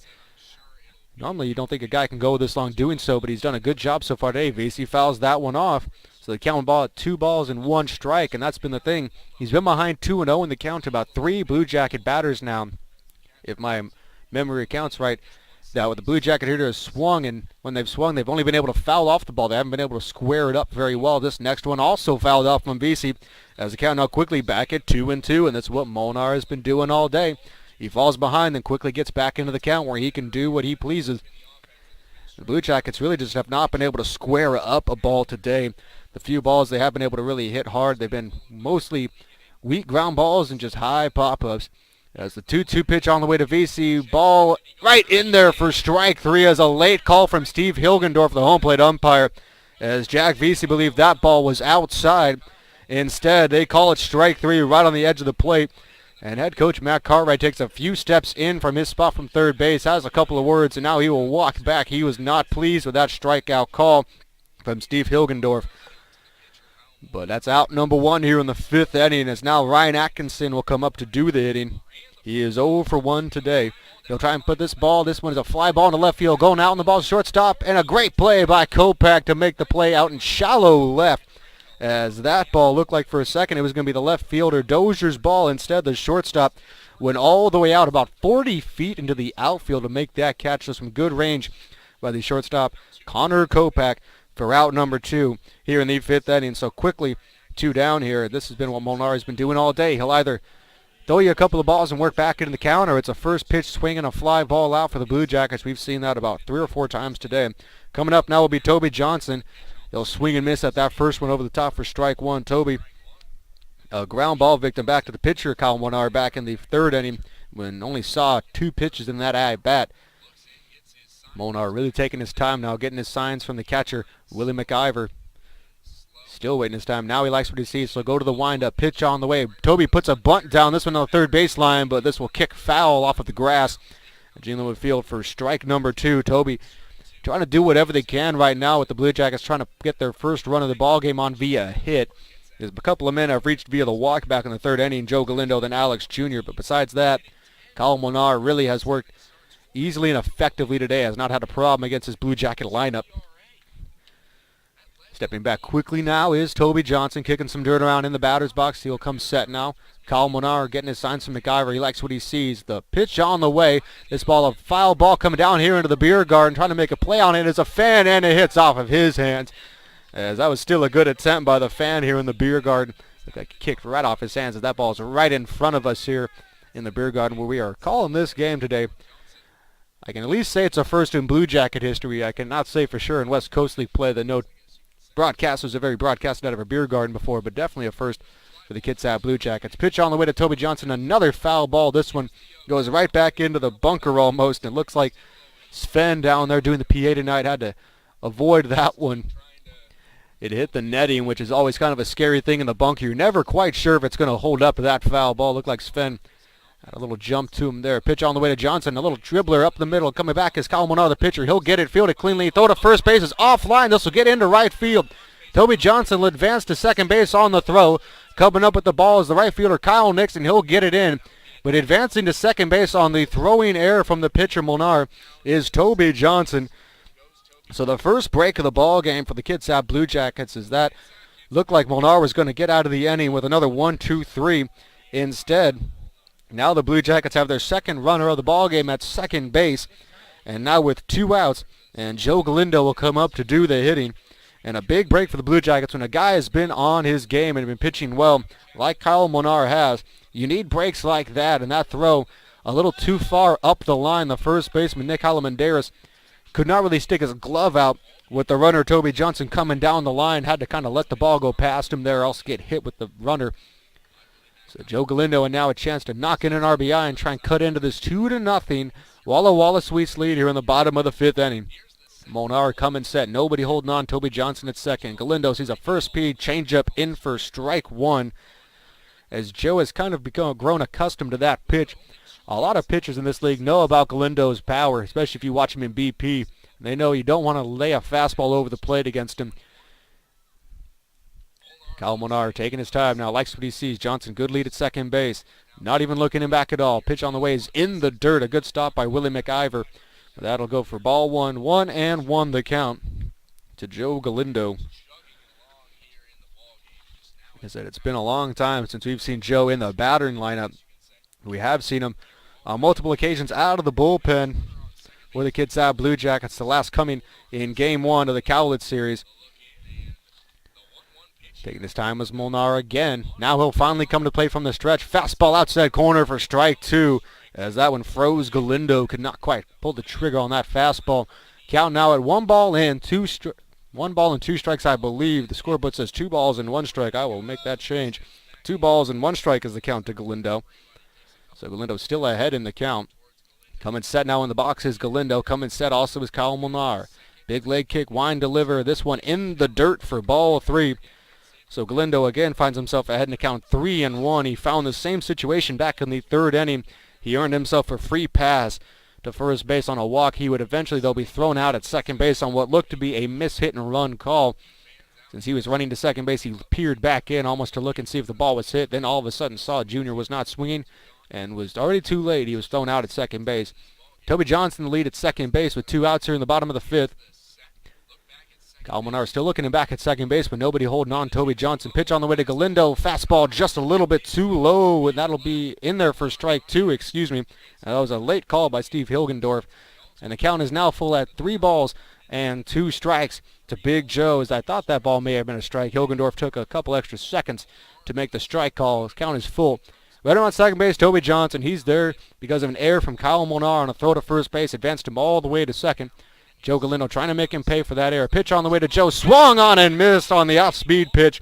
Normally you don't think a guy can go this long doing so, but he's done a good job so far today. Vesey fouls that one off. So the count ball at 2 balls and 1 strike, and that's been the thing. He's been behind 2-0 in the count to about 3 Blue Jacket batters now. If my memory counts right, that with the Blue Jacket hitter has swung, and when they've swung, they've only been able to foul off the ball. They haven't been able to square it up very well. This next one also fouled off from Vesey, as the count now quickly back at 2-2, and that's what Molnar has been doing all day. He falls behind, then quickly gets back into the count where he can do what he pleases. The Blue Jackets really just have not been able to square up a ball today. The few balls they have been able to really hit hard, they've been mostly weak ground balls and just high pop-ups. As the 2-2 pitch on the way to Vesey, ball right in there for strike 3 as a late call from Steve Hilgendorf, the home plate umpire, as Jack Vesey believed that ball was outside. Instead, they call it strike 3 right on the edge of the plate. And head coach Matt Cartwright takes a few steps in from his spot from third base, has a couple of words, and now he will walk back. He was not pleased with that strikeout call from Steve Hilgendorf. But that's out number 1 here in the 5th inning, as now Ryan Atkinson will come up to do the hitting. He is 0 for 1 today. He'll try and put this ball. This one is a fly ball in the left field, going out, and the ball's shortstop, and a great play by Kopak to make the play out in shallow left. As that ball looked like for a second it was going to be the left fielder Dozier's ball. Instead, the shortstop went all the way out about 40 feet into the outfield to make that catch. So some good range by the shortstop Connor Kopak for out number 2 here in the 5th inning. So quickly 2 down here. This has been what Molnar has been doing all day. He'll either throw you a couple of balls and work back into the count, or it's a first pitch swing and a fly ball out for the Blue Jackets. We've seen that about 3 or 4 times today. Coming up now will be Toby Johnson. He'll swing and miss at that first one over the top for strike 1. Toby, a ground ball victim back to the pitcher, Kyle Molnar, back in the 3rd inning when only saw 2 pitches in that at-bat. Molnar really taking his time now, getting his signs from the catcher, Willie McIver. Still waiting his time. Now he likes what he sees, so go to the windup. Pitch on the way. Toby puts a bunt down, this one on the 3rd baseline, but this will kick foul off of the grass. Gene Linwood Field for strike number 2. Toby trying to do whatever they can right now with the Blue Jackets, trying to get their first run of the ball game on via a hit. There's a couple of men have reached via the walk back in the 3rd inning, Joe Galindo, then Alex Jr. But besides that, Kyle Molnar really has worked easily and effectively today, has not had a problem against his Blue Jacket lineup. Stepping back quickly now is Toby Johnson, kicking some dirt around in the batter's box. He'll come set now. Kyle Monar getting his signs from McIver. He likes what he sees. The pitch on the way. This ball, a foul ball coming down here into the beer garden, trying to make a play on it as a fan, and it hits off of his hands. As that was still a good attempt by the fan here in the beer garden. Looked like it kicked right off his hands as that ball is right in front of us here in the beer garden where we are calling this game today. I can at least say it's a first in Blue Jacket history. I cannot say for sure in West Coast League play that no broadcasters have ever broadcasted out of a beer garden before, but definitely a first for the Kitsap Blue Jackets. Pitch on the way to Toby Johnson. Another foul ball. This one goes right back into the bunker almost. And it looks like Sven down there doing the PA tonight had to avoid that one. It hit the netting, which is always kind of a scary thing in the bunker. You're never quite sure if it's going to hold up to that foul ball. Looked like Sven had a little jump to him there. Pitch on the way to Johnson. A little dribbler up the middle. Coming back is Kyle Monar, the pitcher. He'll get it, field it cleanly. Throw to first base is offline. This will get into right field. Toby Johnson will advance to second base on the throw. Coming up with the ball is the right fielder Kyle Nixon. He'll get it in. But advancing to second base on the throwing error from the pitcher Monar is Toby Johnson. So the first break of the ball game for the Kitsap Blue Jackets is that looked like Monar was going to get out of the inning with another 1-2-3. Instead, now the Blue Jackets have their second runner of the ball game at second base. And now with 2 outs, and Joe Galindo will come up to do the hitting. And a big break for the Blue Jackets when a guy has been on his game and been pitching well like Kyle Monar has. You need breaks like that, and that throw a little too far up the line. The first baseman, Nick Halamanderis, could not really stick his glove out with the runner, Toby Johnson, coming down the line. Had to kind of let the ball go past him there, else get hit with the runner. So Joe Galindo, and now a chance to knock in an RBI and try and cut into this 2-0 Walla Walla Sweets lead here in the bottom of the 5th inning. Monar coming set. Nobody holding on. Toby Johnson at second. Galindo sees a first speed changeup in for strike one. As Joe has kind of grown accustomed to that pitch. A lot of pitchers in this league know about Galindo's power, especially if you watch him in BP. They know you don't want to lay a fastball over the plate against him. Kyle Monar taking his time now, likes what he sees. Johnson, good lead at second base. Not even looking him back at all. Pitch on the way is in the dirt. A good stop by Willie McIver. That'll go for ball one. 1-1 the count to Joe Galindo. Like I said, it's been a long time since we've seen Joe in the battering lineup. We have seen him on multiple occasions out of the bullpen for the Kitsap Blue Jackets, the last coming in Game 1 of the Cowlitz series. Taking his time was Monar again. Now he'll finally come to play from the stretch. Fastball outside corner for strike 2. As that one froze, Galindo could not quite pull the trigger on that fastball. Count now at 1 ball and 2 strikes, I believe. The scoreboard says 2 balls and 1 strike. I will make that change. 2 balls and 1 strike is the count to Galindo. So Galindo still ahead in the count. Coming set now in the box is Galindo. Coming set also is Kyle Monar. Big leg kick, wind deliver. This one in the dirt for ball 3. So Galindo again finds himself ahead in the count 3-1. He found the same situation back in the 3rd inning. He earned himself a free pass to first base on a walk. He would eventually, though, be thrown out at second base on what looked to be a miss-hit-and-run call. Since he was running to second base, he peered back in almost to look and see if the ball was hit. Then all of a sudden saw Junior was not swinging and was already too late. He was thrown out at second base. Toby Johnson the lead at second base with 2 outs here in the bottom of the 5th. Kyle Monar still looking him back at second base, but nobody holding on. Toby Johnson, pitch on the way to Galindo. Fastball just a little bit too low, and that'll be in there for strike 2, excuse me. That was a late call by Steve Hilgendorf. And the count is now full at 3 balls and 2 strikes to Big Joe, as I thought that ball may have been a strike. Hilgendorf took a couple extra seconds to make the strike call. His count is full. Right on second base, Toby Johnson. He's there because of an error from Kyle Monar on a throw to first base. Advanced him all the way to second. Joe Galindo trying to make him pay for that error. Pitch on the way to Joe. Swung on and missed on the off-speed pitch.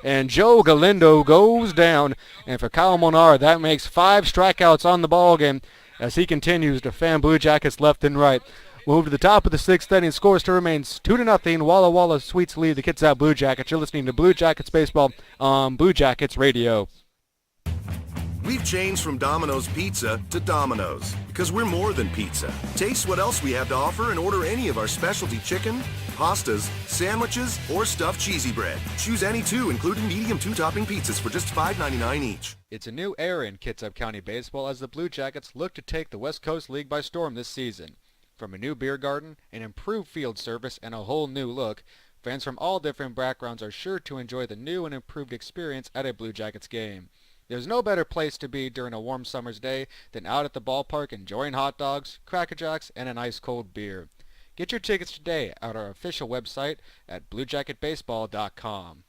And Joe Galindo goes down. And for Kyle Monar, that makes 5 strikeouts on the ball game as he continues to fan Blue Jackets left and right. Move to the top of the 6th inning. Score still remains 2-0. Walla Walla Sweets lead the Kitsap Blue Jackets. You're listening to Blue Jackets Baseball on Blue Jackets Radio. We've changed from Domino's Pizza to Domino's because we're more than pizza. Taste what else we have to offer and order any of our specialty chicken, pastas, sandwiches, or stuffed cheesy bread. Choose any 2, including medium 2-topping pizzas for just $5.99 each. It's a new era in Kitsap County baseball as the Blue Jackets look to take the West Coast League by storm this season. From a new beer garden, an improved field service, and a whole new look, Fans from all different backgrounds are sure to enjoy the new and improved experience at a Blue Jackets game. There's no better place to be during a warm summer's day than out at the ballpark enjoying hot dogs, Cracker Jacks, and an ice-cold beer. Get your tickets today at our official website at bluejacketbaseball.com.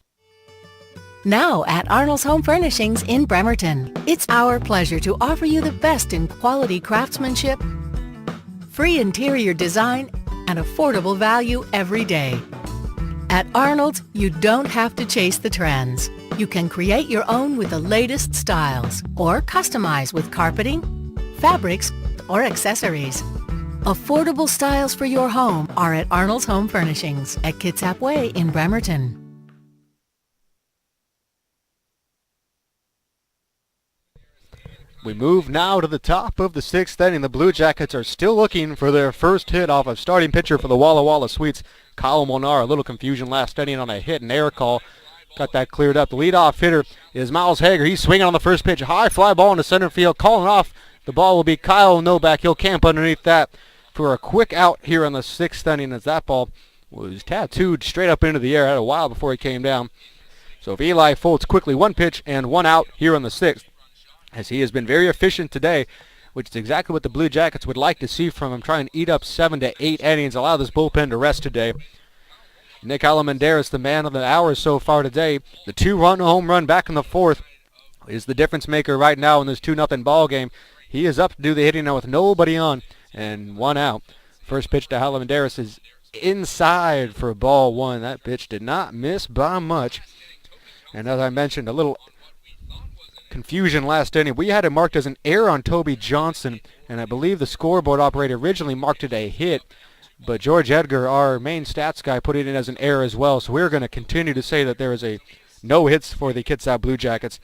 Now at Arnold's Home Furnishings in Bremerton. It's our pleasure to offer you the best in quality craftsmanship, free interior design, and affordable value every day. At Arnold's, you don't have to chase the trends. You can create your own with the latest styles or customize with carpeting, fabrics, or accessories. Affordable styles for your home are at Arnold's Home Furnishings at Kitsap Way in Bremerton. We move now to the top of the 6th inning. The Blue Jackets are still looking for their first hit off of starting pitcher for the Walla Walla Sweets, Kyle Molnar. A little confusion last inning on a hit and error call. Got that cleared up. The leadoff hitter is Miles Hager. He's swinging on the first pitch. High fly ball into center field. Calling off. The ball will be Kyle Novak. He'll camp underneath that for a quick out here in the 6th inning as that ball was tattooed straight up into the air. Had a while before he came down. So if Eli Foltz quickly, one pitch and one out here in the 6th. As he has been very efficient today, which is exactly what the Blue Jackets would like to see from him, trying to eat up 7 to 8 innings, allow this bullpen to rest today. Nick Alamanderis, the man of the hour so far today. The 2-run home run back in the 4th is the difference maker right now in this 2-0 ball game. He is up to do the hitting now with nobody on and one out. First pitch to Alamanderis is inside for ball one. That pitch did not miss by much. And as I mentioned, a little confusion last inning. We had it marked as an error on Toby Johnson, and I believe the scoreboard operator originally marked it a hit, but George Edgar, our main stats guy, put it in as an error as well, so we're going to continue to say that there is a no hits for the Kitsap Blue Jackets,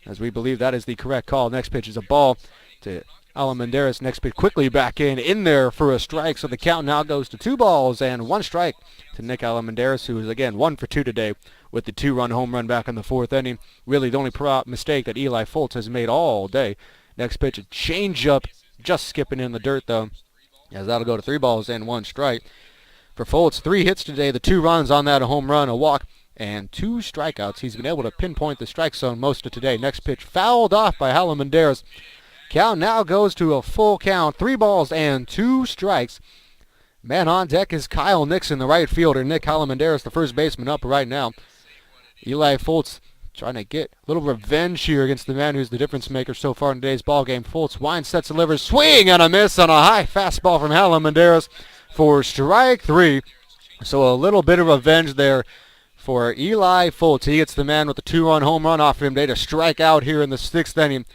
as we believe that is the correct call. Next pitch is a ball to Alamanderis. Next pitch quickly back in there for a strike, so the count now goes to 2 balls and 1 strike to Nick Alamanderis, who is again 1 for 2 today with the 2-run home run back in the 4th inning. Really the only mistake that Eli Foltz has made all day. Next pitch, a changeup, just skipping in the dirt though, as that'll go to 3 balls and 1 strike. For Foltz, 3 hits today, the 2 runs on that, a home run, a walk, and 2 strikeouts. He's been able to pinpoint the strike zone most of today. Next pitch fouled off by Alamanderis. Count now goes to a full count, 3 balls and 2 strikes. Man on deck is Kyle Nixon, the right fielder. Nick Alamanderis, the first baseman, up right now. Eli Foltz trying to get a little revenge here against the man who's the difference maker so far in today's ballgame. Foltz winds, sets, delivers, swing and a miss on a high fastball from Alamanderis for strike 3. So a little bit of revenge there for Eli Foltz. He gets the man with the 2-run home run off of him today to strike out here in the 6th inning.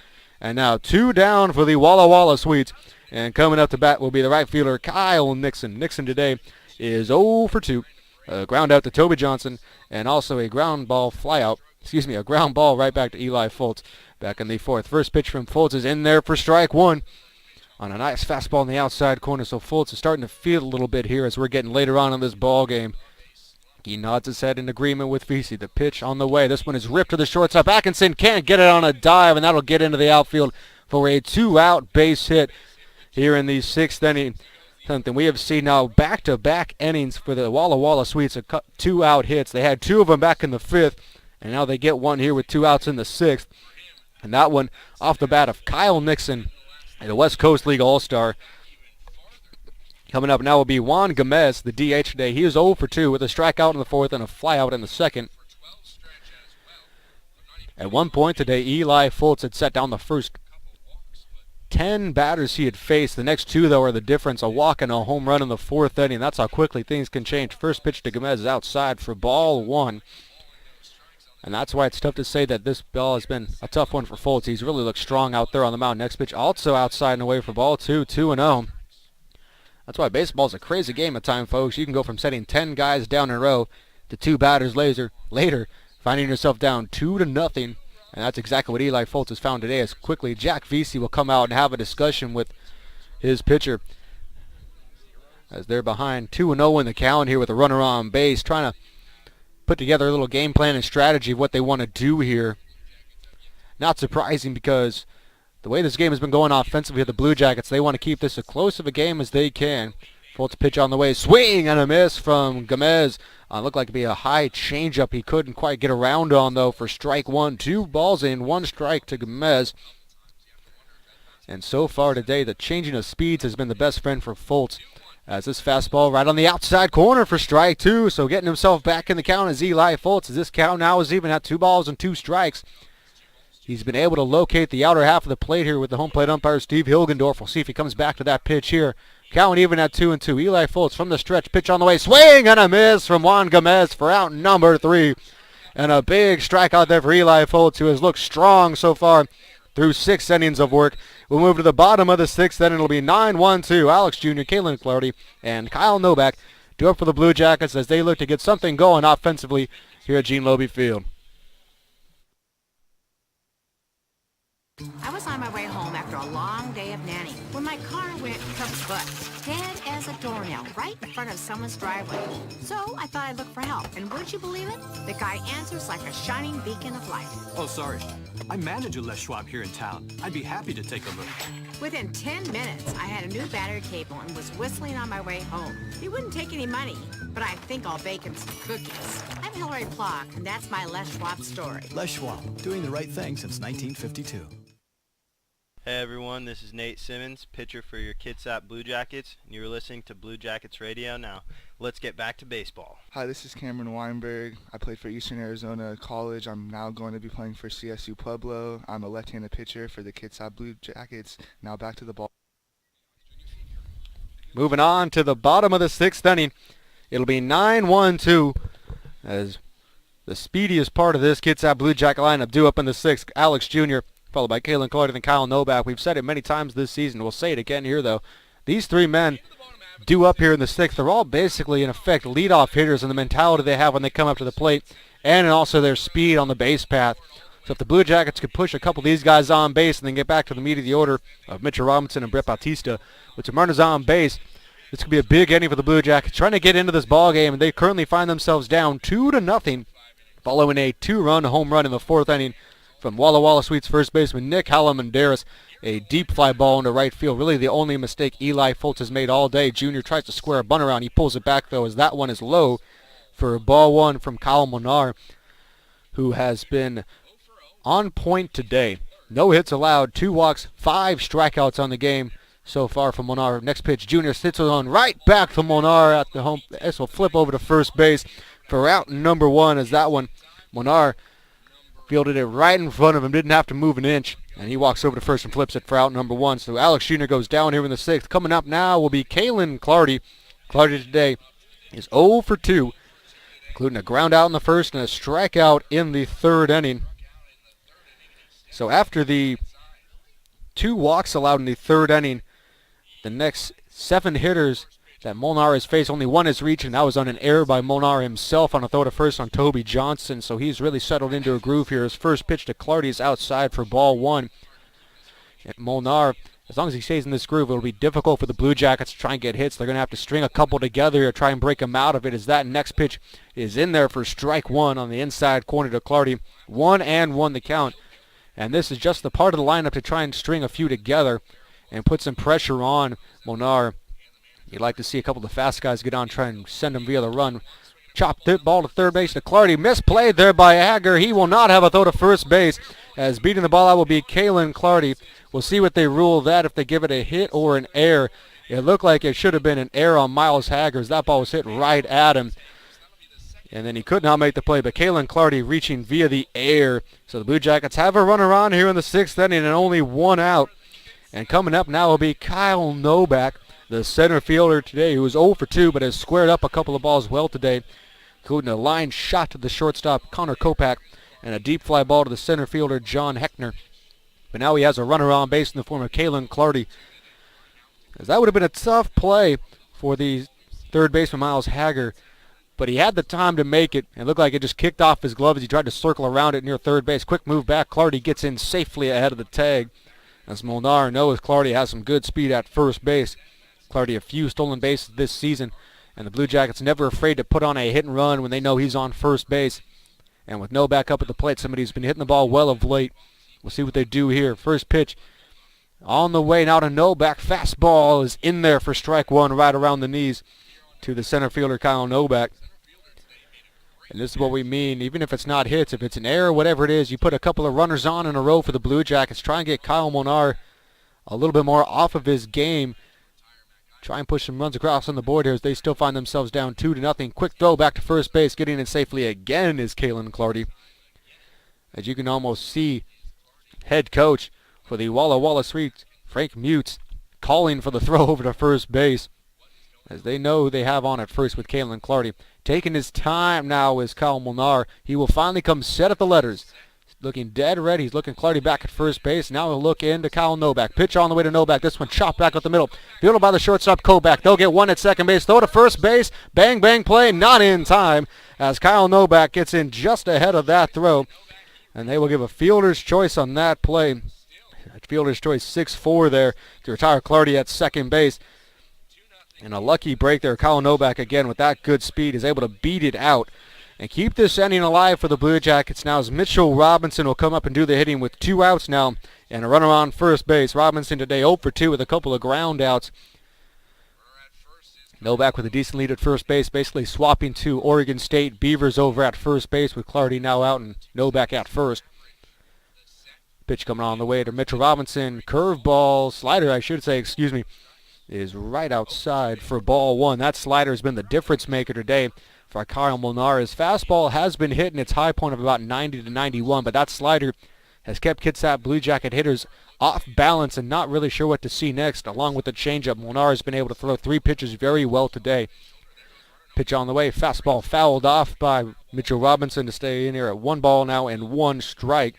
And now 2 down for the Walla Walla Sweets. And coming up to bat will be the right fielder, Kyle Nixon. Nixon today is 0 for 2. A ground out to Toby Johnson, and also a ground ball a ground ball right back to Eli Foltz back in the 4th. First pitch from Foltz is in there for strike 1 on a nice fastball in the outside corner. So Foltz is starting to feel a little bit here as we're getting later on in this ball game. He nods his head in agreement with Vesey. The pitch on the way. This one is ripped to the shortstop. Atkinson can't get it on a dive, and that'll get into the outfield for a 2-out base hit here in the 6th inning. Something we have seen now back-to-back innings for the Walla Walla Sweets, 2-out hits. They had 2 of them back in the 5th, and now they get 1 here with 2 outs in the 6th. And that one off the bat of Kyle Nixon, the West Coast League All-Star. Coming up now will be Juan Gomez, the DH today. He is 0 for 2 with a strikeout in the 4th and a flyout in the 2nd. At one point today, Eli Foltz had set down the first 10 batters he had faced. The next 2, though, are the difference. A walk and a home run in the 4th inning. That's how quickly things can change. First pitch to Gomez is outside for ball 1. And that's why it's tough to say that this ball has been a tough one for Foltz. He's really looked strong out there on the mound. Next pitch also outside and away for ball 2, 2-0. That's why baseball's a crazy game at times, folks. You can go from setting 10 guys down in a row to 2 batters later, finding yourself down 2-0. And that's exactly what Eli Foltz has found today, as quickly Jack Vesey will come out and have a discussion with his pitcher as they're behind 2-0 in the count here with a runner on base, trying to put together a little game plan and strategy of what they want to do here. Not surprising, because the way this game has been going offensively with the Blue Jackets, they want to keep this as close of a game as they can Fultz pitch on the way. Swing and a miss from Gomez. Looked like it'd be a high changeup. He couldn't quite get around on, though, for strike one. 2 balls in, 1 strike to Gomez. And so far today, the changing of speeds has been the best friend for Fultz. As this fastball right on the outside corner for strike 2. So getting himself back in the count is Eli Fultz. As this count now is even at 2 balls and 2 strikes. He's been able to locate the outer half of the plate here with the home plate umpire, Steve Hilgendorf. We'll see if he comes back to that pitch here. Count even at 2-2. Eli Fultz from the stretch. Pitch on the way. Swing and a miss from Juan Gomez for out number 3. And a big strikeout there for Eli Fultz, who has looked strong so far through 6 innings of work. We'll move to the bottom of the 6th, then it'll be 9-1-2. Alex Jr., Kalen Clardy, and Kyle Novak do up for the Blue Jackets as they look to get something going offensively here at Gene Lobe Field. I was on my way home after a long day of nanny when my car went kaput, dead as a doornail, right in front of someone's driveway. So I thought I'd look for help, and would you believe it? The guy answers like a shining beacon of light. Oh, sorry. I manage a Les Schwab here in town. I'd be happy to take a look. Within 10 minutes, I had a new battery cable and was whistling on my way home. He wouldn't take any money, but I think I'll bake him some cookies. I'm Hillary Plock, and that's my Les Schwab story. Les Schwab, doing the right thing since 1952. Hey everyone, this is Nate Simmons, pitcher for your Kitsap Blue Jackets, and you're listening to Blue Jackets Radio. Now, let's get back to baseball. Hi, this is Cameron Weinberg. I played for Eastern Arizona College. I'm now going to be playing for CSU Pueblo. I'm a left-handed pitcher for the Kitsap Blue Jackets. Now back to the ball. Moving on to the bottom of the 6th inning. It'll be 9-1-2 as the speediest part of this Kitsap Blue Jacket lineup due up in the 6th. Alex Jr., followed by Kalen Clardy and Kyle Novak. We've said it many times this season. We'll say it again here, though. These 3 men due up here in the 6th. They're all basically, in effect, leadoff hitters in the mentality they have when they come up to the plate and also their speed on the base path. So if the Blue Jackets could push a couple of these guys on base and then get back to the meat of the order of Mitchell Robinson and Brett Bautista with some runners on base, this could be a big inning for the Blue Jackets trying to get into this ball game, and they currently find themselves down 2-0 following a 2-run home run in the 4th inning from Walla Walla Sweets first baseman Nick Halamandaris. A deep fly ball into right field. Really the only mistake Eli Fultz has made all day. Junior tries to square a bunt around. He pulls it back, though, as that one is low for ball 1 from Kyle Monar, who has been on point today. No hits allowed, 2 walks, 5 strikeouts on the game so far from Monar. Next pitch, Junior sits on right back to Monar at the home. This will flip over to first base for out number 1 as that one, Monar fielded it right in front of him, didn't have to move an inch, and he walks over to first and flips it for out number 1. So Alex Jr. goes down here in the 6th. Coming up now will be Kalen Clardy. Clardy today is 0 for 2, including a ground out in the 1st and a strikeout in the 3rd inning. So after the 2 walks allowed in the 3rd inning, the next 7 hitters that Molnar has faced, only 1 has reached, and that was on an error by Molnar himself on a throw to first on Toby Johnson. So he's really settled into a groove here. His first pitch to Clardy is outside for ball 1. And Molnar, as long as he stays in this groove, it'll be difficult for the Blue Jackets to try and get hits. They're going to have to string a couple together or try and break him out of it, as that next pitch is in there for strike 1 on the inside corner to Clardy. 1-1 the count. And this is just the part of the lineup to try and string a few together and put some pressure on Molnar. You'd like to see a couple of the fast guys get on, try and send them via the run. Chopped it, ball to third base to Clardy. Misplayed there by Hager. He will not have a throw to first base, as beating the ball out will be Kalen Clardy. We'll see what they rule that, if they give it a hit or an error. It looked like it should have been an error on Miles Hager, as that ball was hit right at him. And then he could not make the play, but Kalen Clardy reaching via the air. So the Blue Jackets have a runner on here in the 6th inning and only 1 out. And coming up now will be Kyle Novak, the center fielder today, who is 0 for 2, but has squared up a couple of balls well today, including a line shot to the shortstop, Connor Kopak, and a deep fly ball to the center fielder, John Heckner. But now he has a runner on base in the form of Kalen Clardy, as that would have been a tough play for the third baseman, Miles Hager, but he had the time to make it, and it looked like it just kicked off his glove as he tried to circle around it near third base. Quick move back, Clardy gets in safely ahead of the tag, as Molnar knows Clardy has some good speed at first base. Clardy a few stolen bases this season, and the Blue Jackets never afraid to put on a hit and run when they know he's on first base. And with no back up at the plate, somebody's been hitting the ball well of late. We'll see what they do here. First pitch On the way now to Novak. Fastball is in there for strike one, right around the knees to the center fielder, Kyle Novak. And this is what we mean, even if it's not hits, if it's an error, whatever it is, you put a couple of runners on in a row for the Blue Jackets. Try and get Kyle Monar a little bit more off of his game. Try and push some runs across on the board here as they still find themselves down 2-0. Quick throw back to first base. Getting in safely again is Kalen Clardy. As you can almost see, head coach for the Walla Walla Sweets, Frank Mutz, calling for the throw over to first base, as they know they have on at first with Kalen Clardy. Taking his time now is Kyle Molnar. He will finally come set at the letters. Looking dead red. He's looking Clardy back at first base. Now he'll look into Kyle Novak. Pitch on the way to Novak. This one chopped back up the middle. Fielded by the shortstop, Kobach. They'll get one at second base. Throw to first base. Bang, bang play. Not in time as Kyle Novak gets in just ahead of that throw. And they will give a fielder's choice on that play. Fielder's choice 6-4 there to retire Clardy at second base. And a lucky break there. Kyle Novak again with that good speed is able to beat it out and keep this inning alive for the Blue Jackets now as Mitchell Robinson will come up and do the hitting with 2 outs now and a runner on first base. Robinson today 0 for 2 with a couple of ground outs. Novak with a decent lead at first base, basically swapping to Oregon State Beavers over at first base with Clardy now out and Novak at first. Pitch coming on the way to Mitchell Robinson. Curveball, slider I should say, excuse me, is right outside for ball one. That slider has been the difference maker today for Kyle Molnar. His fastball has been hitting its high point of about 90 to 91, but that slider has kept Kitsap Blue Jacket hitters off balance and not really sure what to see next. Along with the changeup, Molnar has been able to throw 3 pitches very well today. Pitch on the way, fastball fouled off by Mitchell Robinson to stay in here at 1 ball now and 1 strike.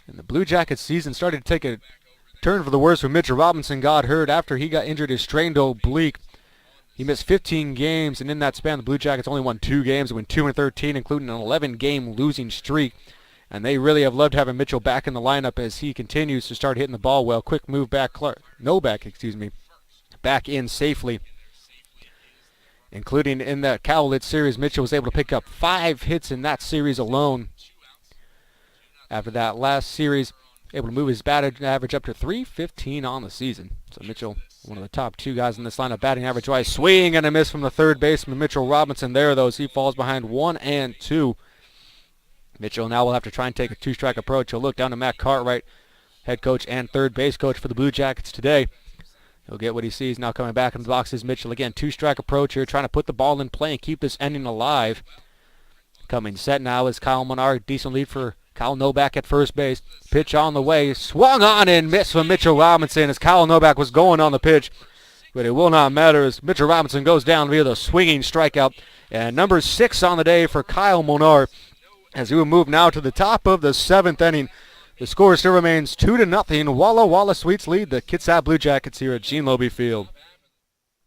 And the Blue Jackets season started to take a turn for the worse when Mitchell Robinson got hurt after he got injured his strained oblique. He missed 15 games, and in that span, the Blue Jackets only won 2 games. They went 2-13, including an 11-game losing streak. And they really have loved having Mitchell back in the lineup as he continues to start hitting the ball well. Quick move back, Novak, back in safely. Including in that Cowlitz series, Mitchell was able to pick up 5 hits in that series alone. After that last series, able to move his batting average up to .315 on the season. So Mitchell, one of the top 2 guys in this lineup, batting average-wise. Swing and a miss from the third baseman, Mitchell Robinson there, though, as he falls behind 1 and 2. Mitchell now will have to try and take a 2-strike approach. He'll look down to Matt Cartwright, head coach and third base coach for the Blue Jackets today. He'll get what he sees. Now coming back in the box is Mitchell again. 2-strike approach here, trying to put the ball in play and keep this inning alive. Coming set now is Kyle Monar. Decent lead for Kyle Novak at first base. Pitch on the way. Swung on and missed from Mitchell Robinson as Kyle Novak was going on the pitch. But it will not matter as Mitchell Robinson goes down via the swinging strikeout. And number 6 on the day for Kyle Monar as we will move now to the top of the 7th inning. The score still remains 2-0. Walla Walla Sweets lead the Kitsap Blue Jackets here at Gene Lobe Field.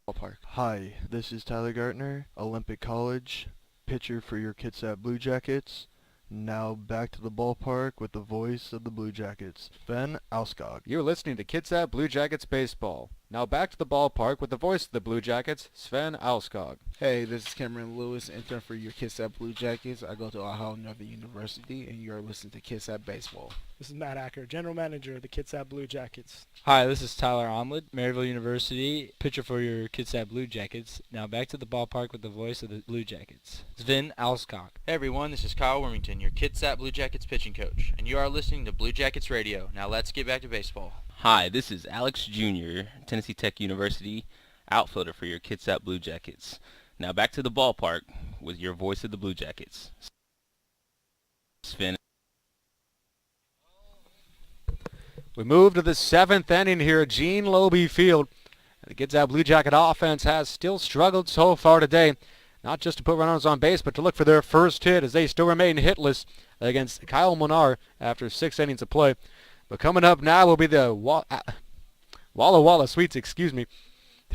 Hi, this is Tyler Gartner, Olympic College, pitcher for your Kitsap Blue Jackets. Now back to the ballpark with the voice of the Blue Jackets, Sven Alskog. You're listening to Kitsap Blue Jackets Baseball. Now back to the ballpark with the voice of the Blue Jackets, Sven Alskog. Hey, this is Cameron Lewis, intern for your Kitsap Blue Jackets. I go to Ohio Northern University, and you're listening to Kitsap Baseball. This is Matt Acker, general manager of the Kitsap Blue Jackets. Hi, this is Tyler Omlid, Maryville University, pitcher for your Kitsap Blue Jackets. Now back to the ballpark with the voice of the Blue Jackets, Sven Alskog. Hey everyone, this is Kyle Wormington, your Kitsap Blue Jackets pitching coach, and you are listening to Blue Jackets Radio. Now let's get back to baseball. Hi, this is Alex Jr., Tennessee Tech University, outfielder for your Kitsap Blue Jackets. Now back to the ballpark with your voice of the Blue Jackets, Sven. We move to the 7th inning here at Gene Lobe Field. The Kitsap Blue Jacket offense has still struggled so far today, not just to put runners on base, but to look for their first hit as they still remain hitless against Kyle Monar after 6 innings of play. But coming up now will be the Walla Walla Sweets, to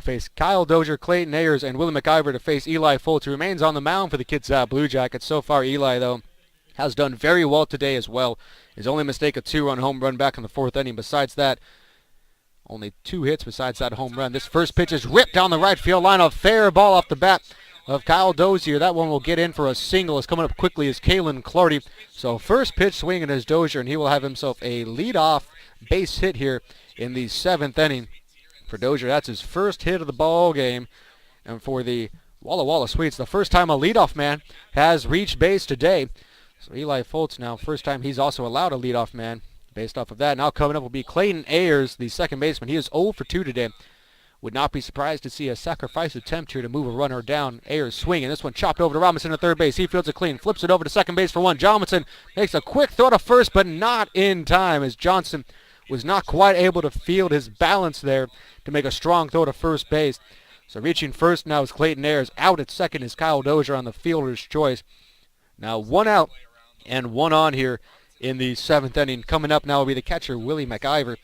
face Kyle Dozier, Clayton Ayers, and Willie McIver to face Eli Fultz, who remains on the mound for the Kitsap Blue Jackets. So far, Eli, though, has done very well today as well. His only mistake, a 2-run home run back in the 4th inning. Besides that, only 2 hits besides that home run. This first pitch is ripped down the right field line. A fair ball off the bat of Kyle Dozier. That one will get in for a single. Is coming up quickly is Kalen Clardy. So first pitch swinging is Dozier, and he will have himself a leadoff base hit here in the 7th inning for Dozier. That's his first hit of the ball game. And for the Walla Walla Sweets, the first time a leadoff man has reached base today. So Eli Foltz now, first time he's also allowed a leadoff man based off of that. Now coming up will be Clayton Ayers, the second baseman. He is 0 for 2 today. Would not be surprised to see a sacrifice attempt here to move a runner down. Ayers swinging. This one chopped over to Robinson at third base. He fields it clean. Flips it over to second base for one. Johnson makes a quick throw to first, but not in time, as Johnson was not quite able to field his balance there to make a strong throw to first base. So reaching first now is Clayton Ayers. Out at second is Kyle Dozier on the fielder's choice. Now 1 out and 1 on here in the 7th inning. Coming up now will be the catcher, Willie McIver,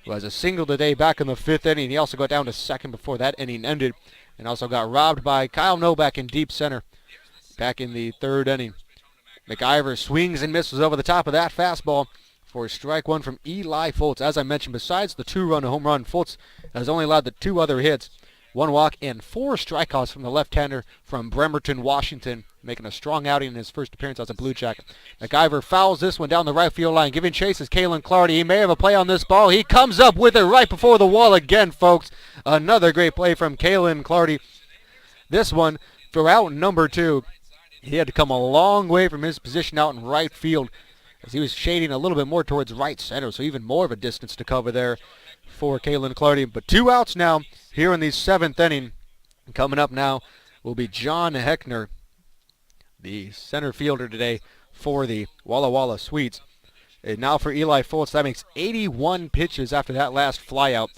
who has a single today back in the 5th inning. He also got down to second before that inning ended, and also got robbed by Kyle Novak in deep center back in the 3rd inning. McIver swings and misses over the top of that fastball for strike one from Eli Foltz. As I mentioned, besides the 2-run home run, Foltz has only allowed the 2 other hits, 1 walk and 4 strikeouts from the left-hander from Bremerton, Washington, making a strong outing in his first appearance as a Blue Jacket. McIver fouls this one down the right field line. Giving chase is Kalen Clardy. He may have a play on this ball. He comes up with it right before the wall again, folks. Another great play from Kalen Clardy. This one for out number 2. He had to come a long way from his position out in right field, as he was shading a little bit more towards right center, so even more of a distance to cover there for Kalen Clardy. But 2 outs now here in the 7th inning. Coming up now will be John Heckner, the center fielder today for the Walla Walla Sweets. And now for Eli Foltz, that makes 81 pitches after that last flyout.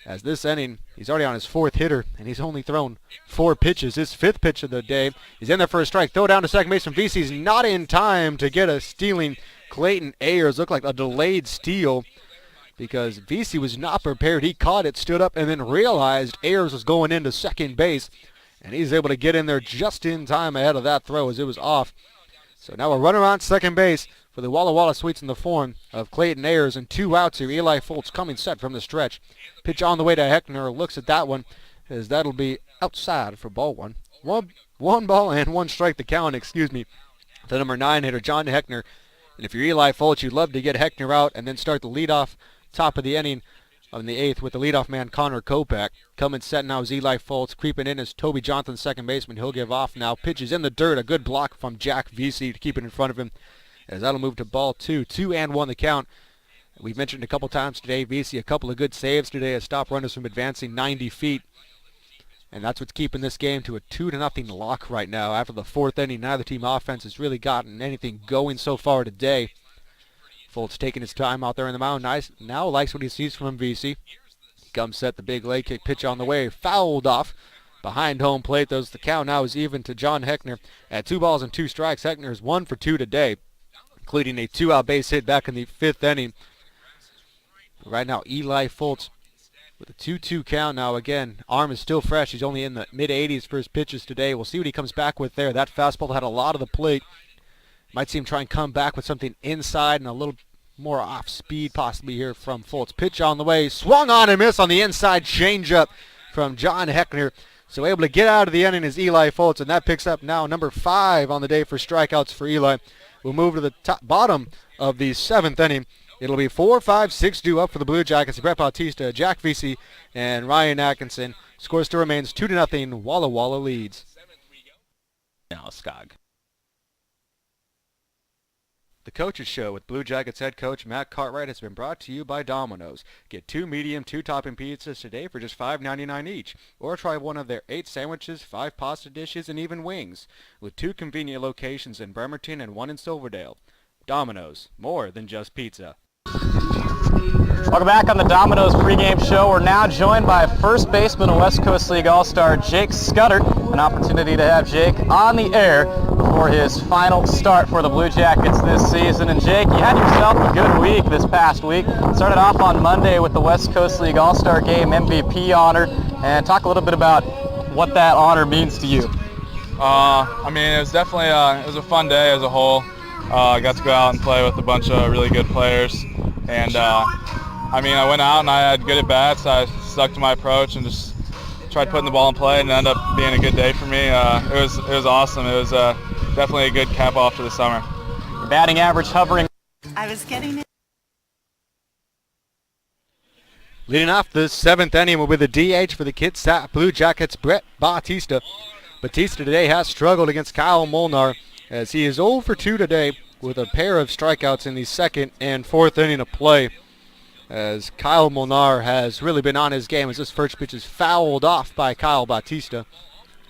As this inning, he's already on his 4th hitter, and he's only thrown 4 pitches. His 5th pitch of the day. He's in there for a strike. Throw down to second base from VC's not in time to get a stealing Clayton Ayers. Looked like a delayed steal because VC was not prepared. He caught it, stood up, and then realized Ayers was going into second base. And he's able to get in there just in time ahead of that throw as it was off. So now a runner on second base for the Walla Walla Sweets in the form of Clayton Ayers, and 2 outs here. Eli Foltz coming set from the stretch. Pitch on the way to Heckner. Looks at that one, as that'll be outside for ball one. One ball and 1 strike the count, the number 9 hitter, John Heckner. And if you're Eli Foltz, you'd love to get Heckner out and then start the leadoff top of the inning in the 8th with the leadoff man Connor Kopak. Coming set now is Eli Foltz. Creeping in is Toby Johnson, second baseman. He'll give off now. Pitches in the dirt. A good block from Jack VC to keep it in front of him, as that'll move to ball 2. 2-1 the count. We've mentioned a couple times today, VC, a couple of good saves today has stopped runners from advancing 90 feet. And that's what's keeping this game to a 2-0 lock right now. After the 4th inning, neither team offense has really gotten anything going so far today. Foltz taking his time out there in the mound. Now likes what he sees from VC. He comes set, the big leg kick pitch on the way. Fouled off behind home plate. The count now is even to John Heckner at 2 balls and 2 strikes. Heckner is 1 for 2 today, including a 2-out base hit back in the 5th inning. Right now, Eli Foltz with a 2-2 count. Now again, arm is still fresh. He's only in the mid-80s for his pitches today. We'll see what he comes back with there. That fastball had a lot of the plate. Might see him try and come back with something inside and a little more off speed possibly here from Foltz. Pitch on the way. Swung on and missed on the inside changeup from John Heckner. So able to get out of the inning is Eli Foltz, and that picks up now number 5 on the day for strikeouts for Eli. We'll move to the bottom of the 7th inning. It'll be 4-5-6 due up for the Blue Jackets. Brett Bautista, Jack VC, and Ryan Atkinson. Score still remains 2-0. Walla Walla leads. Now Skog. The Coach's Show with Blue Jackets head coach Matt Cartwright has been brought to you by Domino's. Get 2 medium, 2 topping pizzas today for just $5.99 each. Or try one of their 8 sandwiches, 5 pasta dishes, and even wings. With 2 convenient locations in Bremerton and 1 in Silverdale. Domino's, more than just pizza. Welcome back on the Domino's pregame show. We're now joined by first baseman and West Coast League All-Star Jake Scudder. An opportunity to have Jake on the air for his final start for the Blue Jackets this season. And Jake, you had yourself a good week this past week. Started off on Monday with the West Coast League All-Star Game MVP honor. And talk a little bit about what that honor means to you. I mean, it was definitely it was a fun day as a whole. I got to go out and play with a bunch of really good players. And I mean, I went out and I had good at-bats. I stuck to my approach and just tried putting the ball in play, and it ended up being a good day for me. It was awesome. It was definitely a good cap off to the summer. Your batting average hovering. I was getting it. Leading off the 7th inning will be the DH for the Kitsap Blue Jackets, Brett Bautista. Bautista today has struggled against Kyle Molnar as he is 0 for 2 today with a pair of strikeouts in the 2nd and 4th inning of play. As Kyle Molnar has really been on his game as this first pitch is fouled off by Kyle Bautista.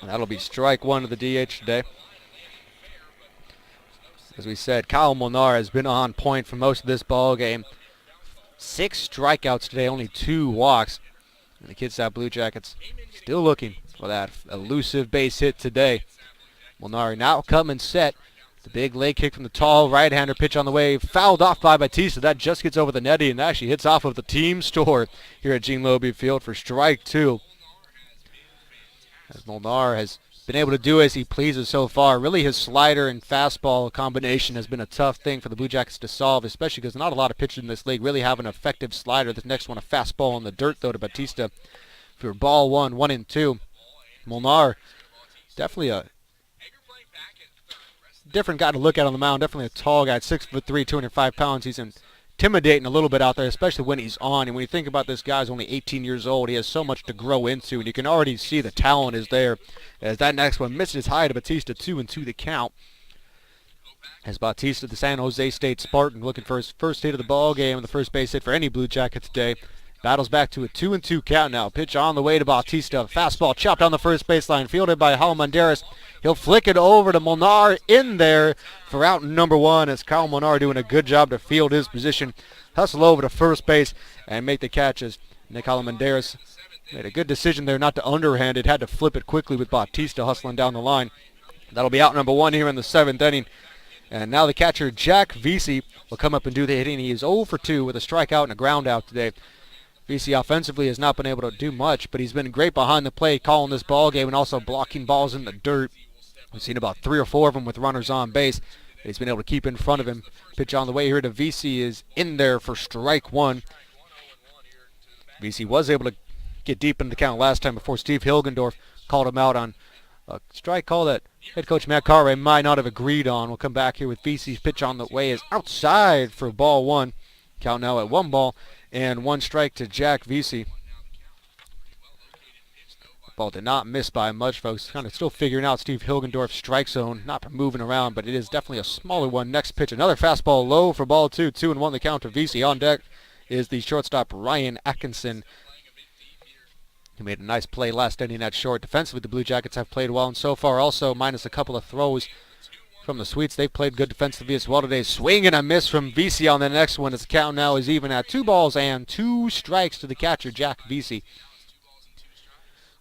And that'll be strike 1 of the DH today. As we said, Kyle Molnar has been on point for most of this ball game. 6 strikeouts today, only 2 walks. And the Kitsap Blue Jackets still looking for that elusive base hit today. Molnar now coming set. The big leg kick from the tall right-hander, pitch on the way, fouled off by Bautista. That just gets over the netting and actually hits off of the team store here at Gene Lobe Field for strike 2. As Molnar has been able to do as he pleases so far. Really his slider and fastball combination has been a tough thing for the Blue Jackets to solve, especially because not a lot of pitchers in this league really have an effective slider. This next one a fastball in the dirt though to Bautista for ball 1, 1-2. Molnar, definitely a different guy to look at on the mound. Definitely a tall guy, 6'3", 205 pounds. He's intimidating a little bit out there, especially when he's on. And when you think about this guy, he's only 18 years old. He has so much to grow into, and you can already see the talent is there. As that next one misses high to Bautista, 2-2 the count. As Bautista, the San Jose State Spartan, looking for his first hit of the ball game and the first base hit for any Blue Jacket today. Battles back to a 2-2 count now. Pitch on the way to Bautista. Fastball chopped on the first baseline, fielded by Halamanderis. He'll flick it over to Molnar in there for out number 1 as Kyle Molnar doing a good job to field his position. Hustle over to first base and make the catch as Nick Halamanderis made a good decision there not to underhand it. Had to flip it quickly with Bautista hustling down the line. That'll be out number 1 here in the 7th inning. And now the catcher, Jack Vesey, will come up and do the hitting. He is 0 for 2 with a strikeout and a ground out today. Vesey offensively has not been able to do much, but he's been great behind the plate calling this ball game and also blocking balls in the dirt. We've seen about 3 or 4 of them with runners on base. He's been able to keep in front of him. Pitch on the way here to Vesey is in there for strike 1. Vesey was able to get deep in the count last time before Steve Hilgendorf called him out on a strike call that head coach Matt Cartwright might not have agreed on. We'll come back here with Vesey's pitch on the way is outside for ball 1. Count now at 1 ball and 1 strike to Jack Vesey. Ball did not miss by much, folks. Kind of still figuring out Steve Hilgendorf's strike zone. Not moving around, but it is definitely a smaller one. Next pitch, another fastball low for ball 2. 2-1 the count to Vesey. On deck is the shortstop Ryan Atkinson. He made a nice play last inning at short. Defensively, the Blue Jackets have played well, and so far also, minus a couple of throws from the Sweets, they've played good defensively as well today. Swing and a miss from Vesey on the next one as the count now is even at 2 balls and 2 strikes to the catcher, Jack Vesey.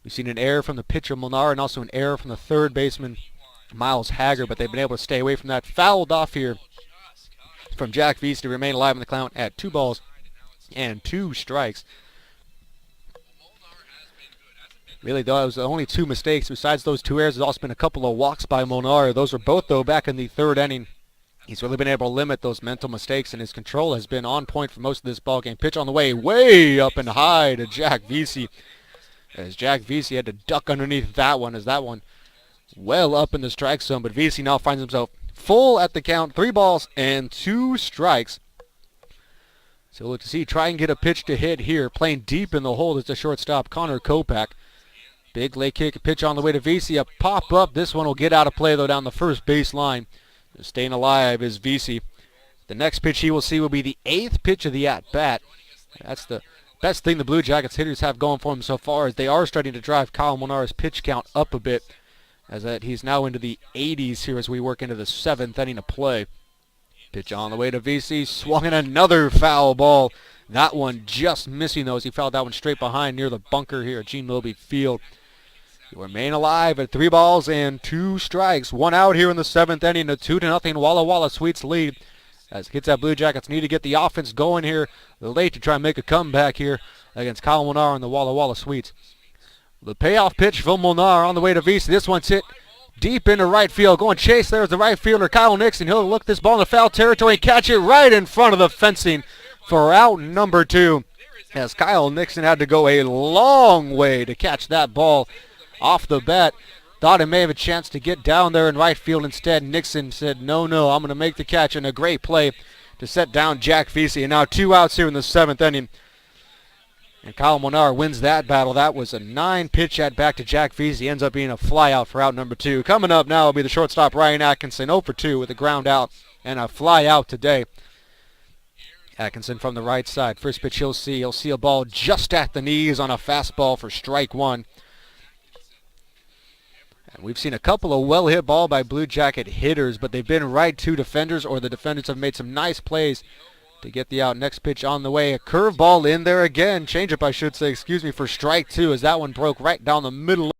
We've seen an error from the pitcher, Molnar, and also an error from the third baseman, Miles Hager, but they've been able to stay away from that. Fouled off here from Jack Vesey to remain alive in the count at 2 balls and 2 strikes. Really, though, it was only 2 mistakes. Besides those 2 errors, there's also been a couple of walks by Molnar. Those were both, though, back in the 3rd inning. He's really been able to limit those mental mistakes, and his control has been on point for most of this ballgame. Pitch on the way up and high to Jack Vesey. As Jack Vesey had to duck underneath that one, as that one well up in the strike zone. But Vesey now finds himself full at the count, 3 balls and 2 strikes. So look to see, try and get a pitch to hit here. Playing deep in the hole is the shortstop, Connor Kopak. Big leg kick, a pitch on the way to Vesey, a pop-up. This one will get out of play, though, down the first base line. Staying alive is Vesey. The next pitch he will see will be the 8th pitch of the at-bat. That's the best thing the Blue Jackets hitters have going for them so far, is they are starting to drive Kyle Molnar's pitch count up a bit, as that he's now into the 80s here as we work into the 7th inning of play. Pitch on the way to Vesey, swung in another foul ball. That one just missing, though, as he fouled that one straight behind near the bunker here at Gene Lobe Field. You remain alive at 3 balls and 2 strikes. 1 out here in the 7th inning, a 2-0 Walla Walla Sweets lead. As the Kitsap Blue Jackets need to get the offense going here late to try and make a comeback here against Kyle Molnar and the Walla Walla Sweets. The payoff pitch from Molnar on the way to Vesey. This one's hit deep into right field. Going chase there is the right fielder, Kyle Nixon. He'll look this ball in the foul territory and catch it right in front of the fencing for out number 2. As Kyle Nixon had to go a long way to catch that ball off the bat. Thought he may have a chance to get down there in right field. Instead, Nixon said, no, I'm going to make the catch, and a great play to set down Jack Vesey. And now 2 outs here in the 7th inning. And Kyle Monar wins that battle. That was a 9-pitch at bat to Jack Veazey. Ends up being a fly out for out number 2. Coming up now will be the shortstop Ryan Atkinson, 0 for 2 with a ground out and a fly out today. Atkinson from the right side. First pitch he'll see. He'll see a ball just at the knees on a fastball for strike 1. And we've seen a couple of well-hit ball by Blue Jacket hitters, but they've been right to defenders, or the defenders have made some nice plays to get the out. Next pitch on the way. A curveball in there again. Changeup, I should say, excuse me, for strike 2 as that one broke right down the middle.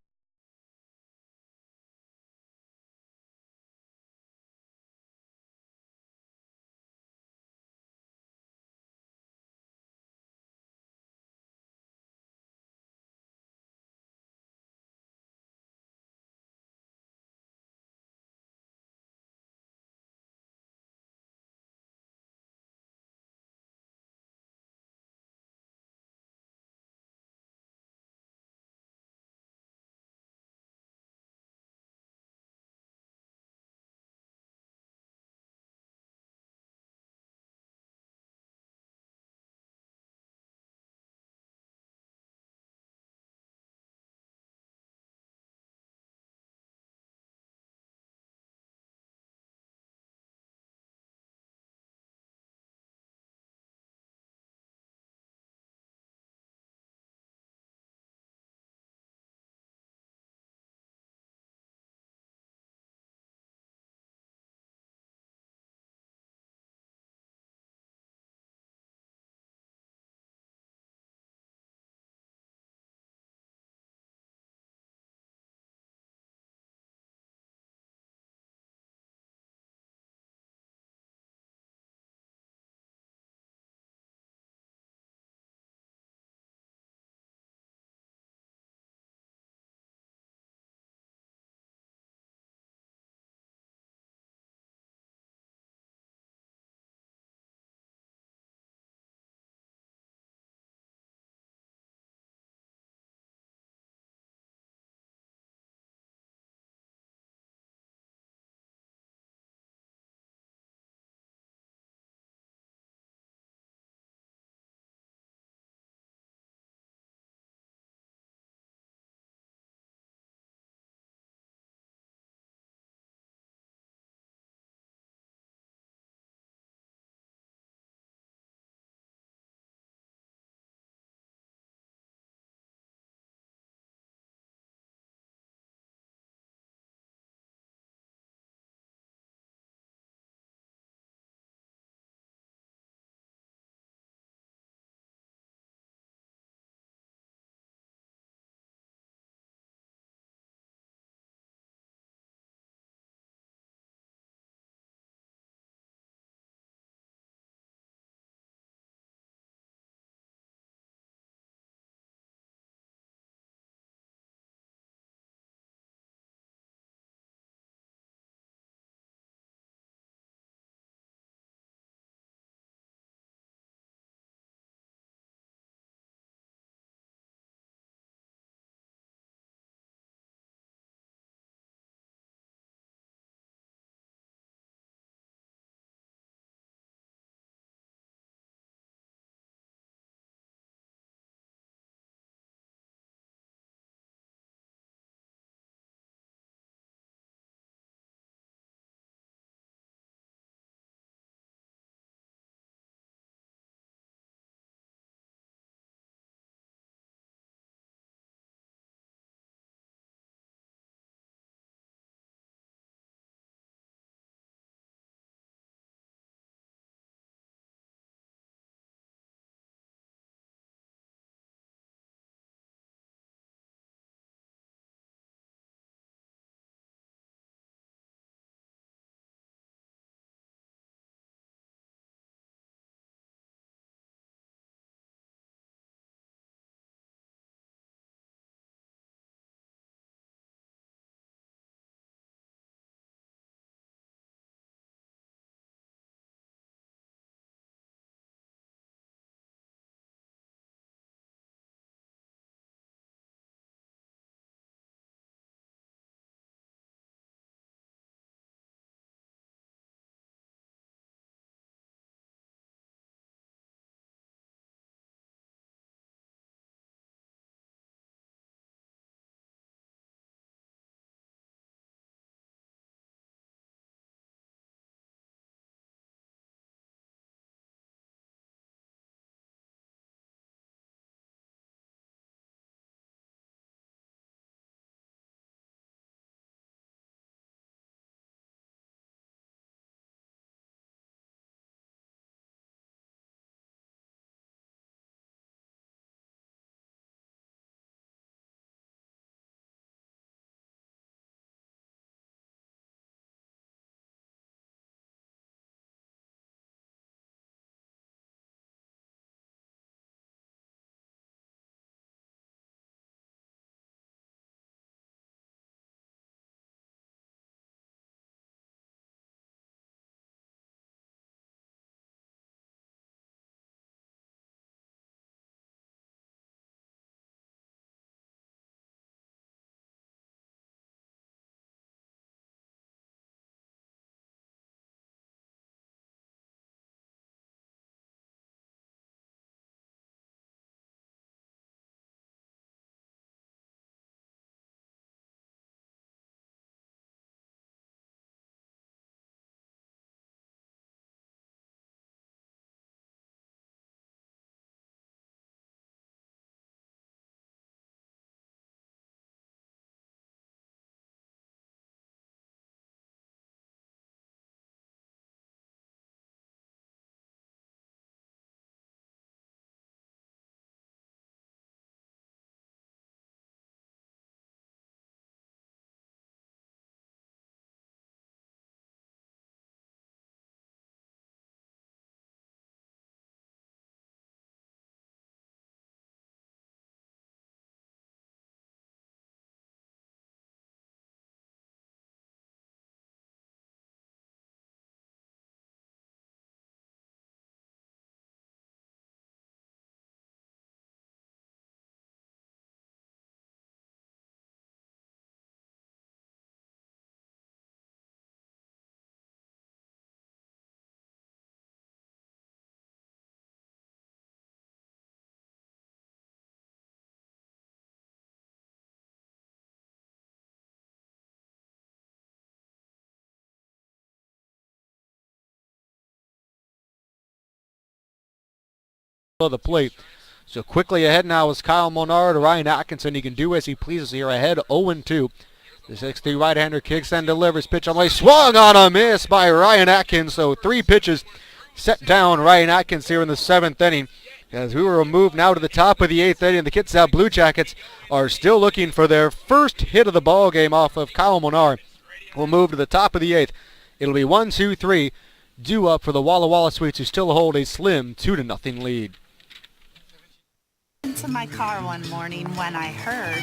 of the plate. So quickly ahead now is Kyle Molnar to Ryan Atkinson. He can do as he pleases here, ahead 0-2. The 6'3" right-hander kicks and delivers. Pitch on the way, swung on a miss by Ryan Atkins. So 3 pitches set down Ryan Atkins here in the 7th inning. As we will move now to the top of the 8th inning, the Kitsap Blue Jackets are still looking for their first hit of the ball game off of Kyle Molnar. We'll move to the top of the 8th. It'll be 1-2-3, due up for the Walla Walla Sweets, who still hold a slim 2-0 lead. Into my car one morning when I heard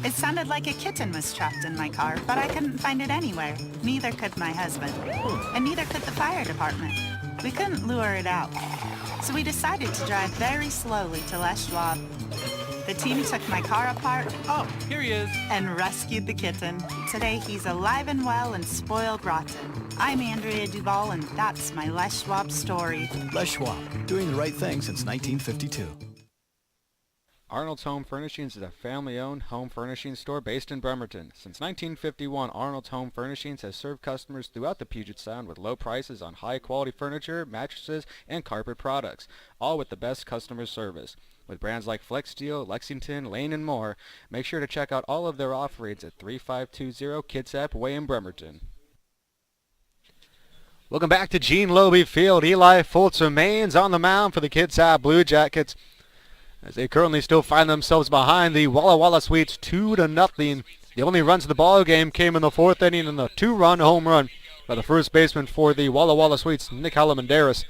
it sounded like a kitten was trapped in my car, but I couldn't find it anywhere. Neither could my husband, and neither could the fire department. We couldn't lure it out, so we decided to drive very slowly to Les Schwab. The team took my car apart. Oh, here he is. And rescued the kitten. Today he's alive and well and spoiled rotten. I'm Andrea Duval, and that's my Les Schwab story. Les Schwab, doing the right thing since 1952. Arnold's Home Furnishings is a family-owned home furnishing store based in Bremerton. Since 1951, Arnold's Home Furnishings has served customers throughout the Puget Sound with low prices on high-quality furniture, mattresses, and carpet products, all with the best customer service. With brands like Flex Steel, Lexington, Lane, and more, make sure to check out all of their offerings at 3520 Kitsap Way in Bremerton. Welcome back to Gene Lobe Field. Eli Fultz remains on the mound for the Kitsap Blue Jackets, as they currently still find themselves behind the Walla Walla Sweets 2-0. The only runs of the ball game came in the 4th inning and the 2-run home run by the first baseman for the Walla Walla Sweets, Nick Alamandaris.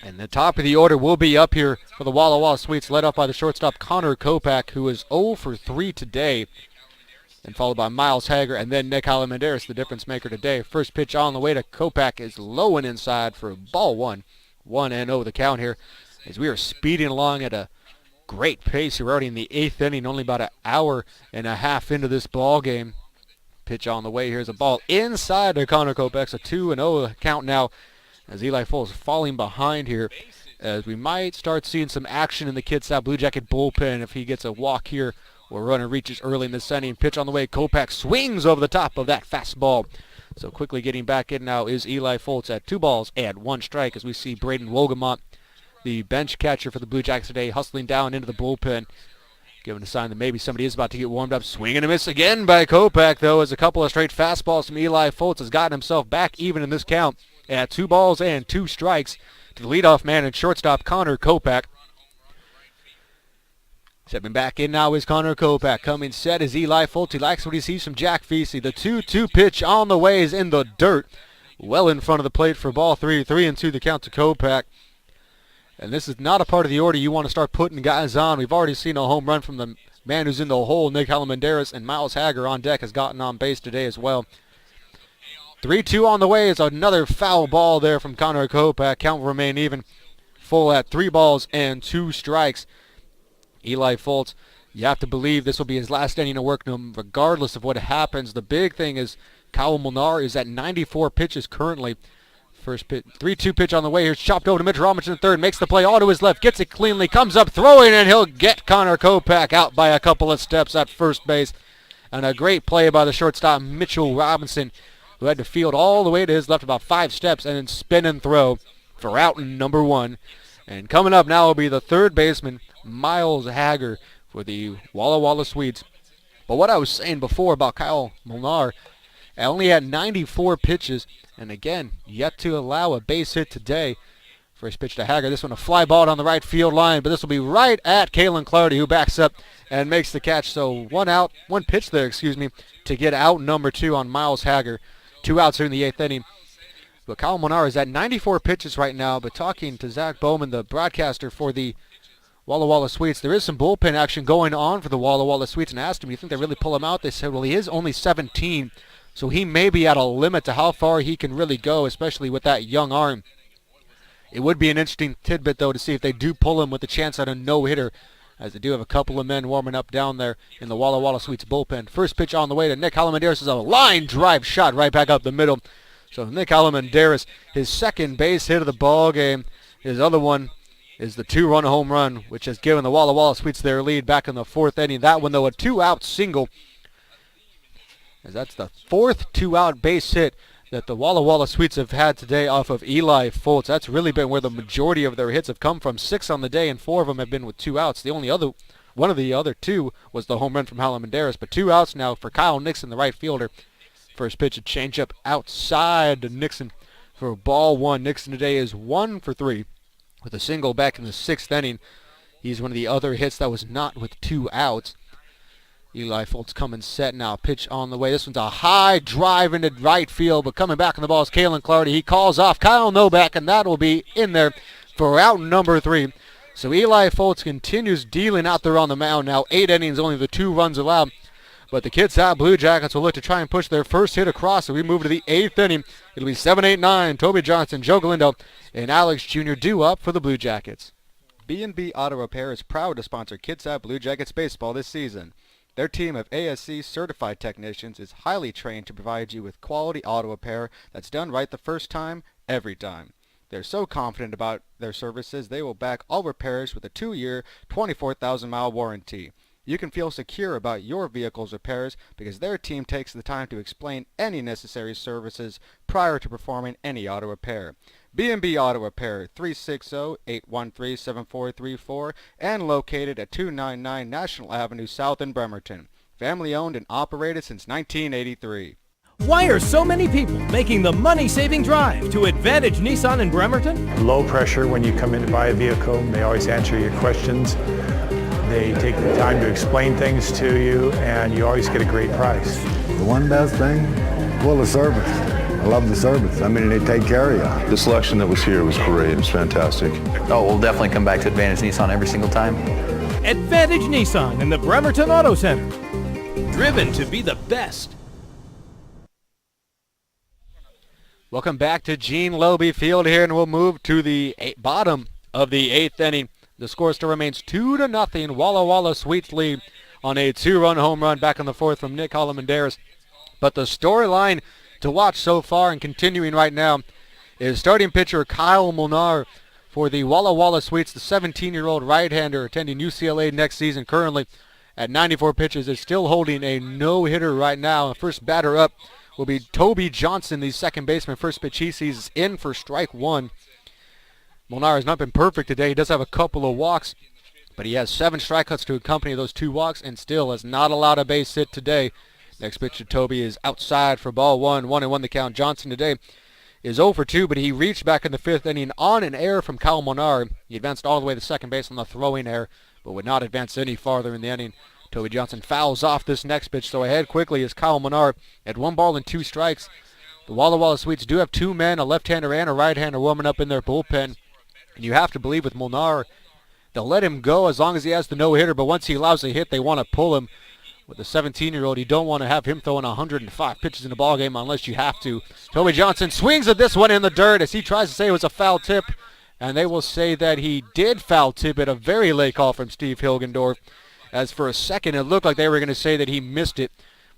And the top of the order will be up here for the Walla Walla Sweets, led up by the shortstop Connor Kopak, who is 0 for 3 today, and followed by Miles Hager and then Nick Alamandaris, the difference maker today. First pitch on the way to Kopak is low and inside for ball 1. 1-0 the count here, as we are speeding along at a great pace. We're already in the 8th inning, only about an hour and a half into this ball game. Pitch on the way. Here's a ball inside to Connor Kopak. A 2-0 count now, as Eli Fultz falling behind here, as we might start seeing some action in the Kitsap Blue Jacket bullpen if he gets a walk here or runner reaches early in this inning. Pitch on the way. Kopak swings over the top of that fastball. So quickly getting back in now is Eli Fultz at 2 balls and 1 strike, as we see Braden Wogemont, the bench catcher for the Blue Jackets today, hustling down into the bullpen, giving a sign that maybe somebody is about to get warmed up. Swing and a miss again by Kopak, though, as a couple of straight fastballs from Eli Fultz has gotten himself back even in this count at 2 balls and 2 strikes to the leadoff man and shortstop Connor Kopak. Stepping back in now is Connor Kopak. Coming set is Eli Fultz. He likes what he sees from Jack Feasey. The 2-2 pitch on the way is in the dirt, well in front of the plate for ball 3. 3-2 the count to Kopak. And this is not a part of the order you want to start putting guys on. We've already seen a home run from the man who's in the hole, Nick Alamandaris, and Miles Hager on deck has gotten on base today as well. 3-2 on the way is another foul ball there from Connor Kopak. Count will remain even, full at 3 balls and 2 strikes. Eli Fultz, you have to believe this will be his last inning of work regardless of what happens. The big thing is Kyle Molnar is at 94 pitches currently. First pitch, 3-2 pitch on the way. Here's chopped over to Mitch Robinson, third. Makes the play all to his left. Gets it cleanly. Comes up throwing, and he'll get Connor Kopak out by a couple of steps at first base. And a great play by the shortstop, Mitchell Robinson, who had to field all the way to his left about 5 steps and then spin and throw for out number 1. And coming up now will be the third baseman, Miles Hager, for the Walla Walla Sweets. But what I was saying before about Kyle Molnar, only had 94 pitches, and again, yet to allow a base hit today. First pitch to Hager. This one a fly ball down the right field line, but this will be right at Kalen Clardy, who backs up and makes the catch. So one pitch there, to get out number 2 on Miles Hager. 2 outs here in the 8th inning. But Kyle Molnar is at 94 pitches right now, but talking to Zach Bowman, the broadcaster for the Walla Walla Sweets, there is some bullpen action going on for the Walla Walla Sweets, and asked him, do you think they really pull him out? They said, well, he is only 17, so he may be at a limit to how far he can really go, especially with that young arm. It would be an interesting tidbit, though, to see if they do pull him with a chance at a no-hitter, as they do have a couple of men warming up down there in the Walla Walla Sweets bullpen. First pitch on the way to Nick Alamandaris is a line drive shot right back up the middle. So Nick Alamandaris, his second base hit of the ball game. His other one is the 2-run home run, which has given the Walla Walla Sweets their lead back in the 4th inning. That one, though, a 2-out single, as that's the 4th 2-out base hit that the Walla Walla Sweets have had today off of Eli Foltz. That's really been where the majority of their hits have come from. 6 on the day, and 4 of them have been with 2 outs. The only other one of the other 2 was the home run from Halamanderas, but 2 outs now for Kyle Nixon, the right fielder. First pitch, a changeup outside to Nixon for ball 1. Nixon today is 1 for 3 with a single back in the 6th inning. He's one of the other hits that was not with 2 outs. Eli Foltz coming set now. Pitch on the way. This one's a high drive into right field, but coming back on the ball is Kalen Clardy. He calls off Kyle Novak, and that will be in there for out number 3. So Eli Foltz continues dealing out there on the mound now. 8 innings, only the 2 runs allowed. But the Kitsap Blue Jackets will look to try and push their first hit across. So we move to the 8th inning. It'll be 7-8-9. Toby Johnson, Joe Galindo, and Alex Jr. due up for the Blue Jackets. B&B Auto Repair is proud to sponsor Kitsap Blue Jackets baseball this season. Their team of ASC certified technicians is highly trained to provide you with quality auto repair that's done right the first time, every time. They're so confident about their services, they will back all repairs with a 2-year, 24,000-mile warranty. You can feel secure about your vehicle's repairs because their team takes the time to explain any necessary services prior to performing any auto repair. B&B Auto Repair, 360-813-7434, and located at 299 National Avenue South in Bremerton. Family owned and operated since 1983. Why are so many people making the money-saving drive to Advantage Nissan in Bremerton? Low pressure when you come in to buy a vehicle. They always answer your questions. They take the time to explain things to you, and you always get a great price. The one best thing? Well, the service. I love the service. I mean, they take care of you. The selection that was here was great. It was fantastic. Oh, we'll definitely come back to Advantage Nissan every single time. Advantage Nissan in the Bremerton Auto Center. Driven to be the best. Welcome back to Gene Lobe Field here, and we'll move to the bottom of the 8th inning. The score still remains 2-0. Walla Walla Sweets lead on a 2-run home run back in the 4th from Nick Halamanderas. But the storyline to watch so far and continuing right now is starting pitcher Kyle Molnar for the Walla Walla Sweets, the 17-year-old right-hander attending UCLA next season, currently at 94 pitches, is still holding a no-hitter right now. The first batter up will be Toby Johnson, the second baseman. First pitch he sees is in for strike 1. Molnar has not been perfect today. He does have a couple of walks, but he has 7 strikeouts to accompany those 2 walks and still has not allowed a base hit today. Next pitch to Toby is outside for ball 1. 1-1 the count. Johnson today is 0 for 2, but he reached back in the 5th inning on an error from Kyle Molnar. He advanced all the way to second base on the throwing error, but would not advance any farther in the inning. Toby Johnson fouls off this next pitch, so ahead quickly is Kyle Molnar at 1 ball and 2 strikes. The Walla Walla Sweets do have 2 men, a left-hander and a right-hander, warming up in their bullpen. And you have to believe with Molnar, they'll let him go as long as he has the no-hitter, but once he allows a hit, they want to pull him. With a 17-year-old, you don't want to have him throwing 105 pitches in a ball game unless you have to. Toby Johnson swings at this one in the dirt as he tries to say it was a foul tip, and they will say that he did foul tip it. A very late call from Steve Hilgendorf, as for a second it looked like they were going to say that he missed it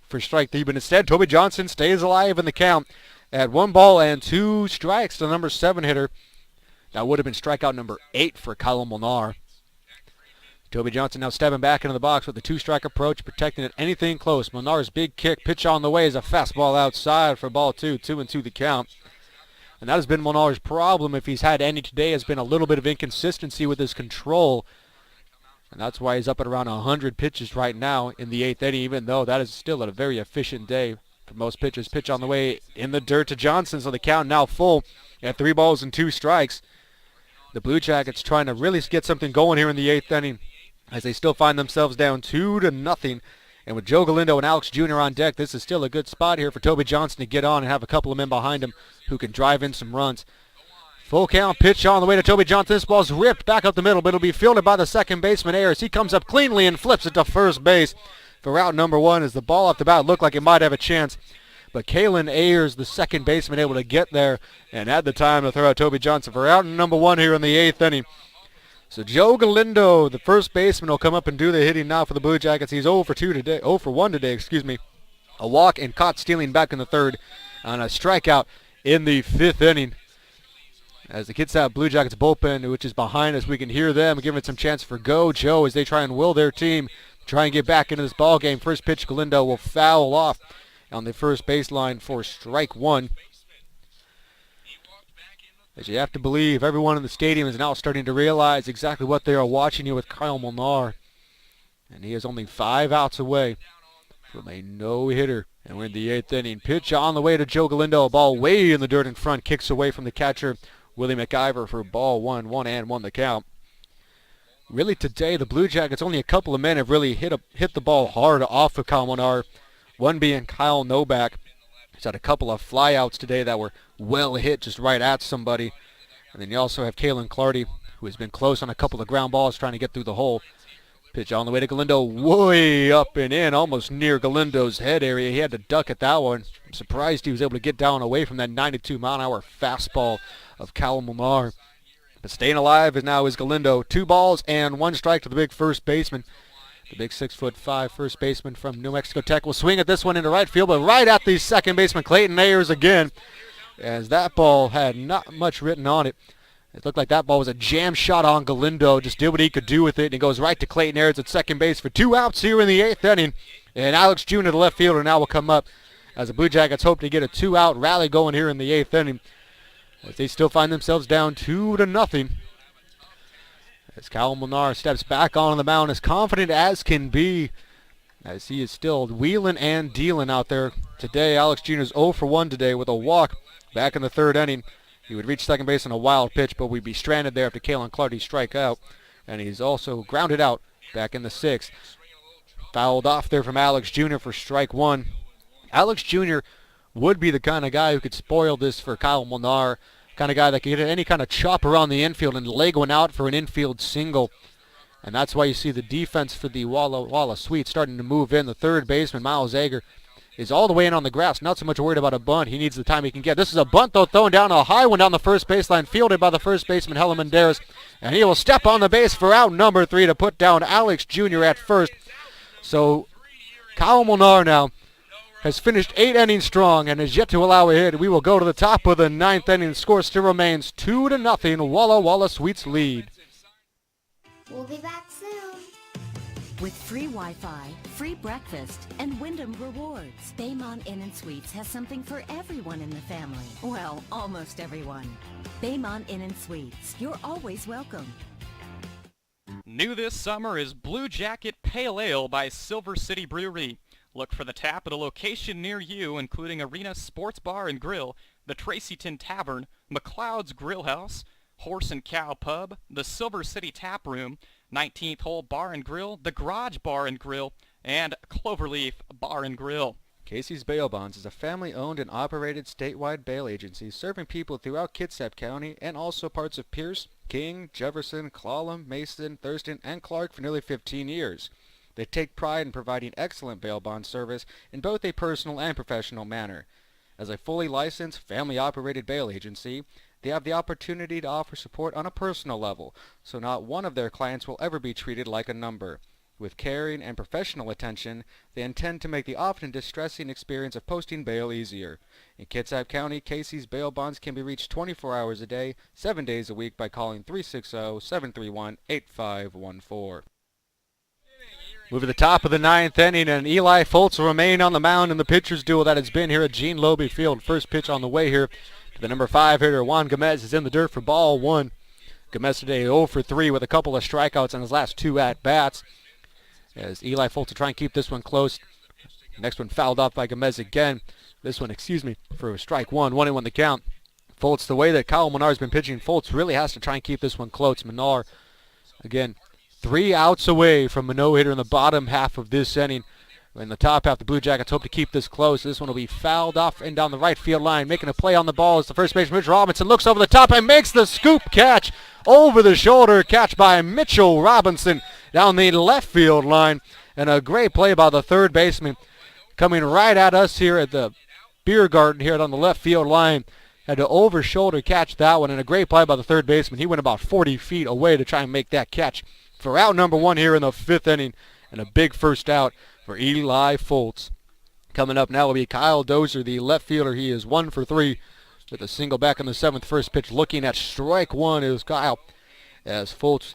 for strike 3, but instead Toby Johnson stays alive in the count at 1 ball and 2 strikes to the number 7 hitter. That would have been strikeout number 8 for Kyle Molnar. Toby Johnson now stepping back into the box with a 2-strike approach, protecting it anything close. Molnar's big kick, pitch on the way is a fastball outside for ball 2, 2-2 the count. And that has been Molnar's problem, if he's had any today, has been a little bit of inconsistency with his control. And that's why he's up at around 100 pitches right now in the 8th inning, even though that is still a very efficient day for most pitchers. Pitch on the way in the dirt to Johnson, so the count now full at 3 balls and 2 strikes. The Blue Jackets trying to really get something going here in the 8th inning, as they still find themselves down 2-0. And with Joe Galindo and Alex Jr. on deck, this is still a good spot here for Toby Johnson to get on and have a couple of men behind him who can drive in some runs. Full count, pitch on the way to Toby Johnson. This ball's ripped back up the middle, but it'll be fielded by the second baseman, Ayers. He comes up cleanly and flips it to first base for out number 1, as the ball off the bat looked like it might have a chance. But Kalen Ayers, the second baseman, able to get there and had the time to throw out Toby Johnson for out number 1 here in the 8th inning. So Joe Galindo, the first baseman, will come up and do the hitting now for the Blue Jackets. He's 0 for 1 today, A walk and caught stealing back in the 3rd on a strikeout in the 5th inning. As the Kitsap Blue Jackets bullpen, which is behind us, we can hear them giving some chance for go Joe as they try and will their team try and get back into this ball game. First pitch, Galindo will foul off on the first baseline for strike 1. As you have to believe, everyone in the stadium is now starting to realize exactly what they are watching here with Kyle Molnar. And he is only 5 outs away from a no-hitter. And we're in the 8th inning. Pitch on the way to Joe Galindo. A ball way in the dirt in front. Kicks away from the catcher, Willie McIver, for ball 1. 1-1 the count. Really today, the Blue Jackets, only a couple of men have really hit the ball hard off of Kyle Molnar. One being Kyle Novak. He's had a couple of flyouts today that were well hit just right at somebody. And then you also have Kalen Clardy, who has been close on a couple of ground balls trying to get through the hole. Pitch on the way to Galindo, way up and in, almost near Galindo's head area. He had to duck at that one. I'm surprised he was able to get down away from that 92-mile-an-hour fastball of Kyle Molnar. But staying alive is now Galindo. 2 balls and 1 strike to the big first baseman. The big 6'5" first baseman from New Mexico Tech will swing at this one into right field, but right at the second baseman, Clayton Ayers again, as that ball had not much written on it. It looked like that ball was a jam shot on Galindo, just did what he could do with it, and it goes right to Clayton Ayers at second base for 2 outs here in the 8th inning. And Alex Jr., the left fielder, now will come up as the Blue Jackets hope to get a 2-out rally going here in the 8th inning, as they still find themselves down 2-0. As Kyle Molnar steps back on the mound, as confident as can be, as he is still wheeling and dealing out there. Today, Alex Jr. is 0 for 1 today with a walk back in the 3rd inning. He would reach second base on a wild pitch, but we'd be stranded there after Kalen Clardy strike out. And he's also grounded out back in the 6th. Fouled off there from Alex Jr. for strike 1. Alex Jr. would be the kind of guy who could spoil this for Kyle Molnar. Kind of guy that could get any kind of chop around the infield and leg one out for an infield single. And that's why you see the defense for the Walla Sweet starting to move in. The 3rd baseman, Miles Ager, is all the way in on the grass. Not so much worried about a bunt. He needs the time he can get. This is a bunt, though, thrown down a high one down the first baseline, fielded by the first baseman, Helen Menderes. And he will step on the base for out number 3 to put down Alex Jr. at first. So Kyle Molnar now has finished 8 innings strong and is yet to allow a hit. We will go to the top of the 9th inning. The score still remains 2-0. Walla Sweets lead. We'll be back soon. With free Wi-Fi, free breakfast, and Wyndham Rewards, Baymont Inn & Suites has something for everyone in the family. Well, almost everyone. Baymont Inn & Suites. You're always welcome. New this summer is Blue Jacket Pale Ale by Silver City Brewery. Look for the tap at a location near you, including Arena Sports Bar and Grill, the Tracyton Tavern, McLeod's Grill House, Horse and Cow Pub, the Silver City Tap Room, 19th Hole Bar and Grill, the Garage Bar and Grill, and Cloverleaf Bar and Grill. Casey's Bail Bonds is a family-owned and operated statewide bail agency serving people throughout Kitsap County and also parts of Pierce, King, Jefferson, Clallam, Mason, Thurston, and Clark for nearly 15 years. They take pride in providing excellent bail bond service in both a personal and professional manner. As a fully licensed, family-operated bail agency, they have the opportunity to offer support on a personal level, so not one of their clients will ever be treated like a number. With caring and professional attention, they intend to make the often distressing experience of posting bail easier. In Kitsap County, Casey's Bail Bonds can be reached 24 hours a day, 7 days a week by calling 360-731-8514. Move to the top of the 9th inning, and Eli Foltz will remain on the mound in the pitcher's duel that has been here at Gene Lobe Field. First pitch on the way here to the number 5 hitter, Juan Gomez, is in the dirt for ball 1. Gomez today 0 for 3 with a couple of strikeouts on his last 2 at-bats. As Eli Foltz will try and keep this one close. Next one fouled off by Gomez again. This one, for strike 1. 1-1 the count. Foltz, the way that Kyle Molnar has been pitching, Foltz really has to try and keep this one close. Molnar, again, 3 outs away from a no-hitter in the bottom half of this inning. In the top half, the Blue Jackets hope to keep this close. This one will be fouled off and down the right field line. Making a play on the ball is the first baseman, Mitch Robinson. Looks over the top and makes the scoop catch. Over the shoulder catch by Mitchell Robinson down the left field line. And a great play by the third baseman coming right at us here at the beer garden here on the left field line. Had to over shoulder catch that one, and a great play by the third baseman. He went about 40 feet away to try and make that catch for out number 1 here in the 5th inning, and a big first out for Eli Foltz. Coming up now will be Kyle Dozier, the left fielder. He is 1 for 3 with a single back in the 7th. First pitch looking at strike 1 is Kyle, as Foltz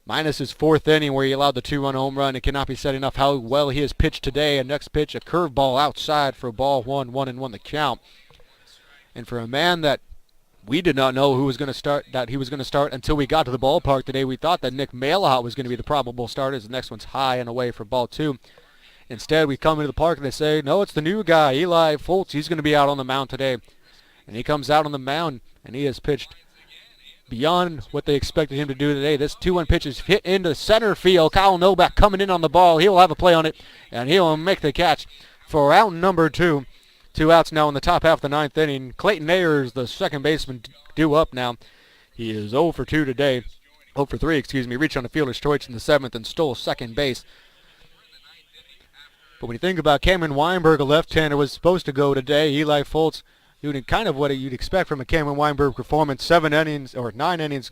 minus his 4th inning where he allowed the 2-run home run. It cannot be said enough how well he has pitched today. And next pitch, a curveball outside for ball 1, 1-1 the count. And for a man that We did not know who was going to start, that he was going to start until we got to the ballpark today. We thought that Nick Malahot was going to be the probable starter. The next one's high and away for ball 2. Instead, we come into the park and they say, no, it's the new guy, Eli Foltz. He's going to be out on the mound today. And he comes out on the mound, and he has pitched beyond what they expected him to do today. This 2-1 pitch is hit into center field. Kyle Novak coming in on the ball. He'll have a play on it, and he'll make the catch for out number 2. 2 outs now in the top half of the 9th inning. Clayton Ayers, the second baseman, due up now. He is 0 for 2 today. 0 for 3, excuse me. Reached on a fielder's choice in the 7th and stole second base. But when you think about Cameron Weinberg, a left-hander, was supposed to go today. Eli Foltz doing kind of what you'd expect from a Cameron Weinberg performance. 7 innings, or 9 innings,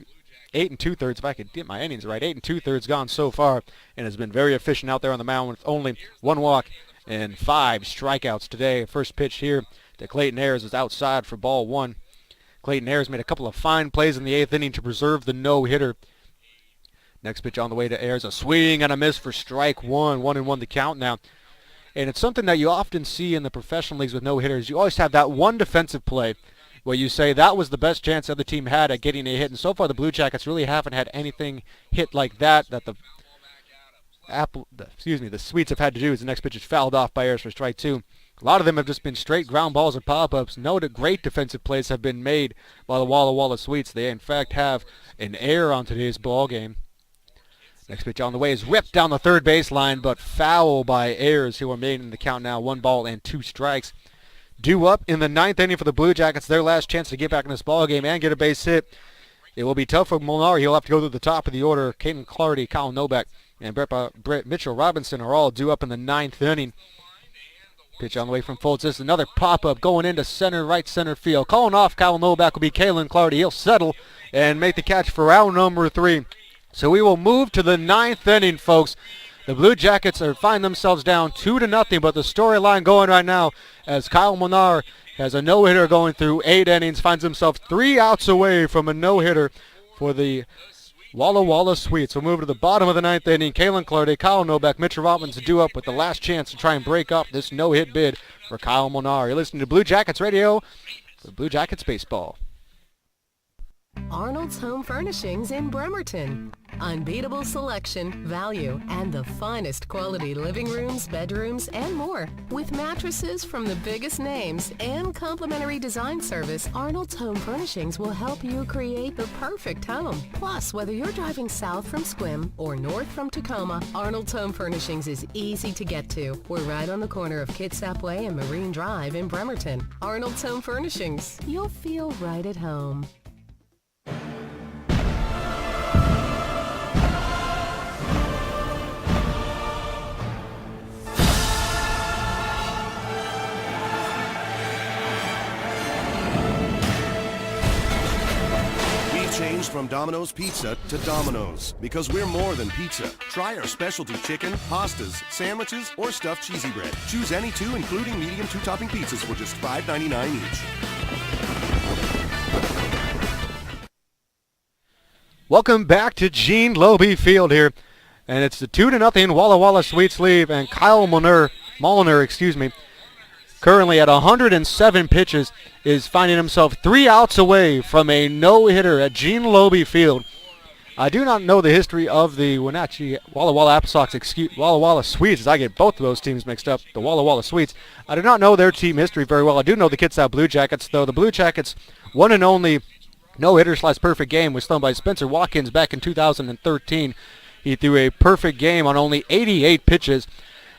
8 2/3, if I could get my innings right. 8 2/3 gone so far, and has been very efficient out there on the mound with only 1 walk and 5 strikeouts today. First pitch here to Clayton Ayers is outside for ball 1. Clayton Ayers made a couple of fine plays in the 8th inning to preserve the no-hitter. Next pitch on the way to Ayers, a swing and a miss for strike 1. 1-1 the count now. And it's something that you often see in the professional leagues with no-hitters. You always have that one defensive play where you say that was the best chance the other team had at getting a hit. And so far the Blue Jackets really haven't had anything hit like that the Sweets have had to do. As the next pitch is fouled off by Ayers for strike 2. A lot of them have just been straight ground balls or pop-ups. No great defensive plays have been made by the Walla Walla Sweets. They in fact have an error on today's ball game. Next pitch on the way is ripped down the third baseline, but foul by Ayers, who are made in the count now. 1 ball and 2 strikes. Due up in the 9th inning for the Blue Jackets, their last chance to get back in this ball game and get a base hit. It will be tough for Molnar. He'll have to go through the top of the order. Caden Clardy, Kyle Novak, and Brett Mitchell Robinson are all due up in the 9th inning. Pitch on the way from Foltz. This is another pop-up going into right center field. Calling off Kyle Novak will be Kalen Clardy. He'll settle and make the catch for out number 3. So we will move to the 9th inning, folks. The Blue Jackets find themselves down 2-0, but the storyline going right now as Kyle Molnar has a no-hitter going through 8 innings, finds himself 3 outs away from a no-hitter for the Walla Walla Sweets. We'll move to the bottom of the 9th inning. Kalen Clardy, Kyle Novak, Mitchell Robinson due up with the last chance to try and break up this no-hit bid for Kyle Molnar. You're listening to Blue Jackets Radio for Blue Jackets Baseball. Arnold's Home Furnishings in Bremerton. Unbeatable selection, value, and the finest quality living rooms, bedrooms, and more. With mattresses from the biggest names and complimentary design service, Arnold's Home Furnishings will help you create the perfect home. Plus, whether you're driving south from Sequim or north from Tacoma, Arnold's Home Furnishings is easy to get to. We're right on the corner of Kitsap Way and Marine Drive in Bremerton. Arnold's Home Furnishings. You'll feel right at home. Changed from Domino's Pizza to Domino's because we're more than pizza. Try our specialty chicken, pastas, sandwiches, or stuffed cheesy bread. Choose any 2, including medium 2-topping pizzas for just $5.99 each. Welcome back to Gene Lobe Field here, and it's the 2-0 Walla Walla Sweets lead, and Kyle Molnar, currently at 107 pitches, is finding himself 3 outs away from a no-hitter at Gene Lobe Field. I do not know the history of the Wenatchee Walla Walla Apple Sox, Walla Walla Sweets, as I get both of those teams mixed up, the Walla Walla Sweets. I do not know their team history very well. I do know the Kitsap Blue Jackets, though. The Blue Jackets' one and only no-hitter/perfect game was thrown by Spencer Watkins back in 2013. He threw a perfect game on only 88 pitches.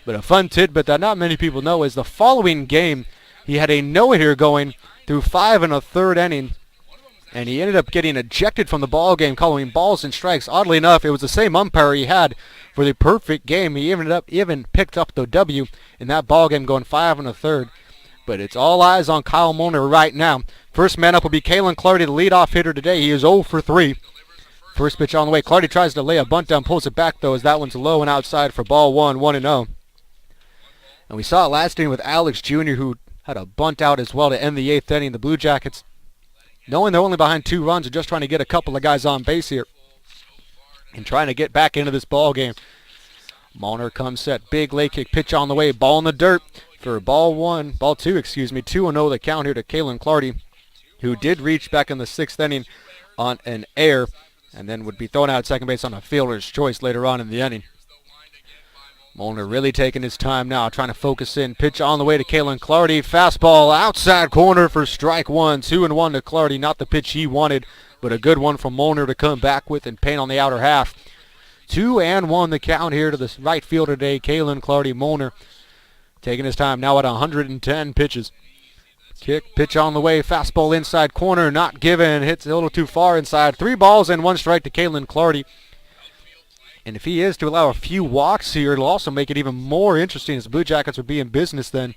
But a fun tidbit that not many people know is the following game, he had a no-hitter going through 5 1/3 innings, and he ended up getting ejected from the ball game, calling balls and strikes. Oddly enough, it was the same umpire he had for the perfect game. He even picked up the W in that ball game, going 5 1/3. But it's all eyes on Kyle Molnar right now. First man up will be Kalen Clardy, the leadoff hitter today. He is 0 for 3. First pitch on the way. Clardy tries to lay a bunt down, pulls it back though, as that one's low and outside for ball 1, 1-0. And we saw it last inning with Alex Jr., who had a bunt out as well to end the 8th inning. The Blue Jackets, knowing they're only behind 2 runs, are just trying to get a couple of guys on base here and trying to get back into this ball game. Molnar comes set. Big leg kick pitch on the way. Ball in the dirt for ball 2, 2-0 the count here to Kalen Clardy. who did reach back in the 6th inning on an error and then would be thrown out at second base on a fielder's choice later on in the inning. Molnar really taking his time now, trying to focus in. Pitch on the way to Kalen Clardy. Fastball outside corner for strike one. 2-1 to Clardy. Not the pitch he wanted, but a good one from Molnar to come back with and paint on the outer half. 2-1 the count here to the right fielder today, Kalen Clardy. Molnar taking his time now at 110 pitches. Pitch on the way. Fastball inside corner. Not given. Hits a little too far inside. 3 balls and 1 strike to Kalen Clardy. And if he is to allow a few walks here, it'll also make it even more interesting as the Blue Jackets would be in business then.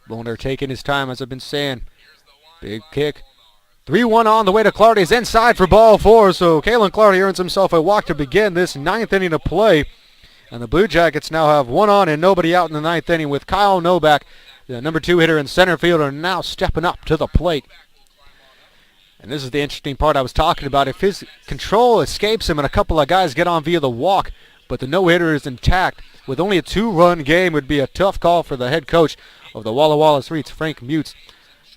Molnar taking his time, as I've been saying. Big kick. 3-1 on the way to Clardy. Is inside for ball 4, so Kalen Clardy earns himself a walk to begin this 9th inning of play. And the Blue Jackets now have 1 on and nobody out in the 9th inning with Kyle Novak, the number 2 hitter in center fielder, now stepping up to the plate. And this is the interesting part I was talking about. If his control escapes him and a couple of guys get on via the walk, but the no-hitter is intact, with only a 2-run game, would be a tough call for the head coach of the Walla Walla Streets, Frank Mutz,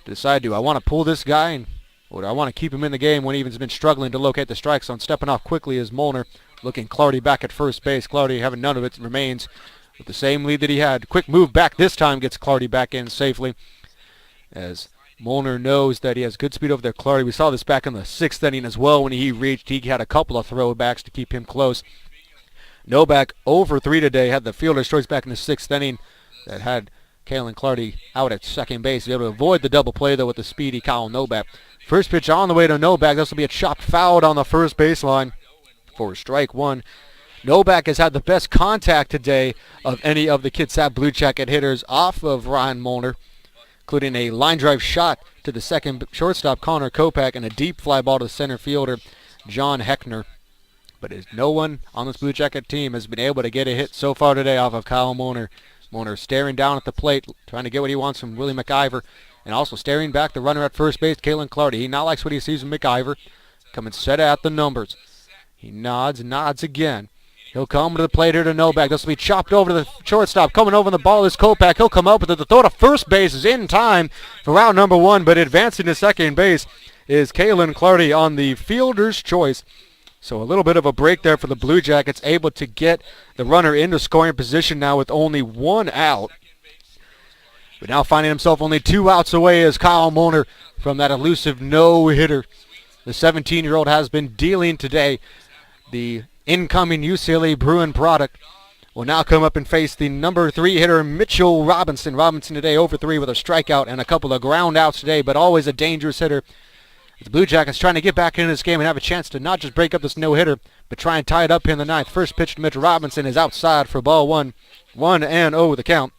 to decide, do I want to pull this guy or do I want to keep him in the game when he's been struggling to locate the strike zone? Stepping off quickly is Molnar, looking Clardy back at first base. Clardy having none of it, remains with the same lead that he had. Quick move back this time gets Clardy back in safely, as Molnar knows that he has good speed over there. Clardy, we saw this back in the 6th inning as well when he reached. He had a couple of throwbacks to keep him close. Novak over 3 today, had the fielder's choice back in the 6th inning that had Kalen Clardy out at second base. He was able to avoid the double play, though, with the speedy Kyle Novak. First pitch on the way to Novak. This will be a chopped foul on the first baseline for strike 1. Novak has had the best contact today of any of the Kitsap Blue Jacket hitters off of Ryan Molnar, including a line drive shot to the second shortstop, Connor Kopak, and a deep fly ball to the center fielder, John Heckner. But no one on this Blue Jacket team has been able to get a hit so far today off of Kyle Molnar. Molnar staring down at the plate, trying to get what he wants from Willie McIver, and also staring back the runner at first base, Kalen Clardy. He now likes what he sees from McIver. Coming set at the numbers. He nods again. He'll come to the plate here to Novak. This will be chopped over to the shortstop. Coming over the ball is Kopak. He'll come up with it. The throw to first base is in time for out number 1, but advancing to second base is Kalen Clardy on the fielder's choice. So a little bit of a break there for the Blue Jackets, able to get the runner into scoring position now with only 1 out. But now finding himself only 2 outs away is Kyle Molnar from that elusive no-hitter. The 17-year-old has been dealing today. The incoming UCLA Bruin product will now come up and face the number 3 hitter, Mitchell Robinson. Robinson today over 3 with a strikeout and a couple of ground outs today, but always a dangerous hitter. The Blue Jackets trying to get back into this game and have a chance to not just break up this no-hitter, but try and tie it up here in the 9th. First pitch to Mitchell Robinson is outside for ball 1. 1-0 the count.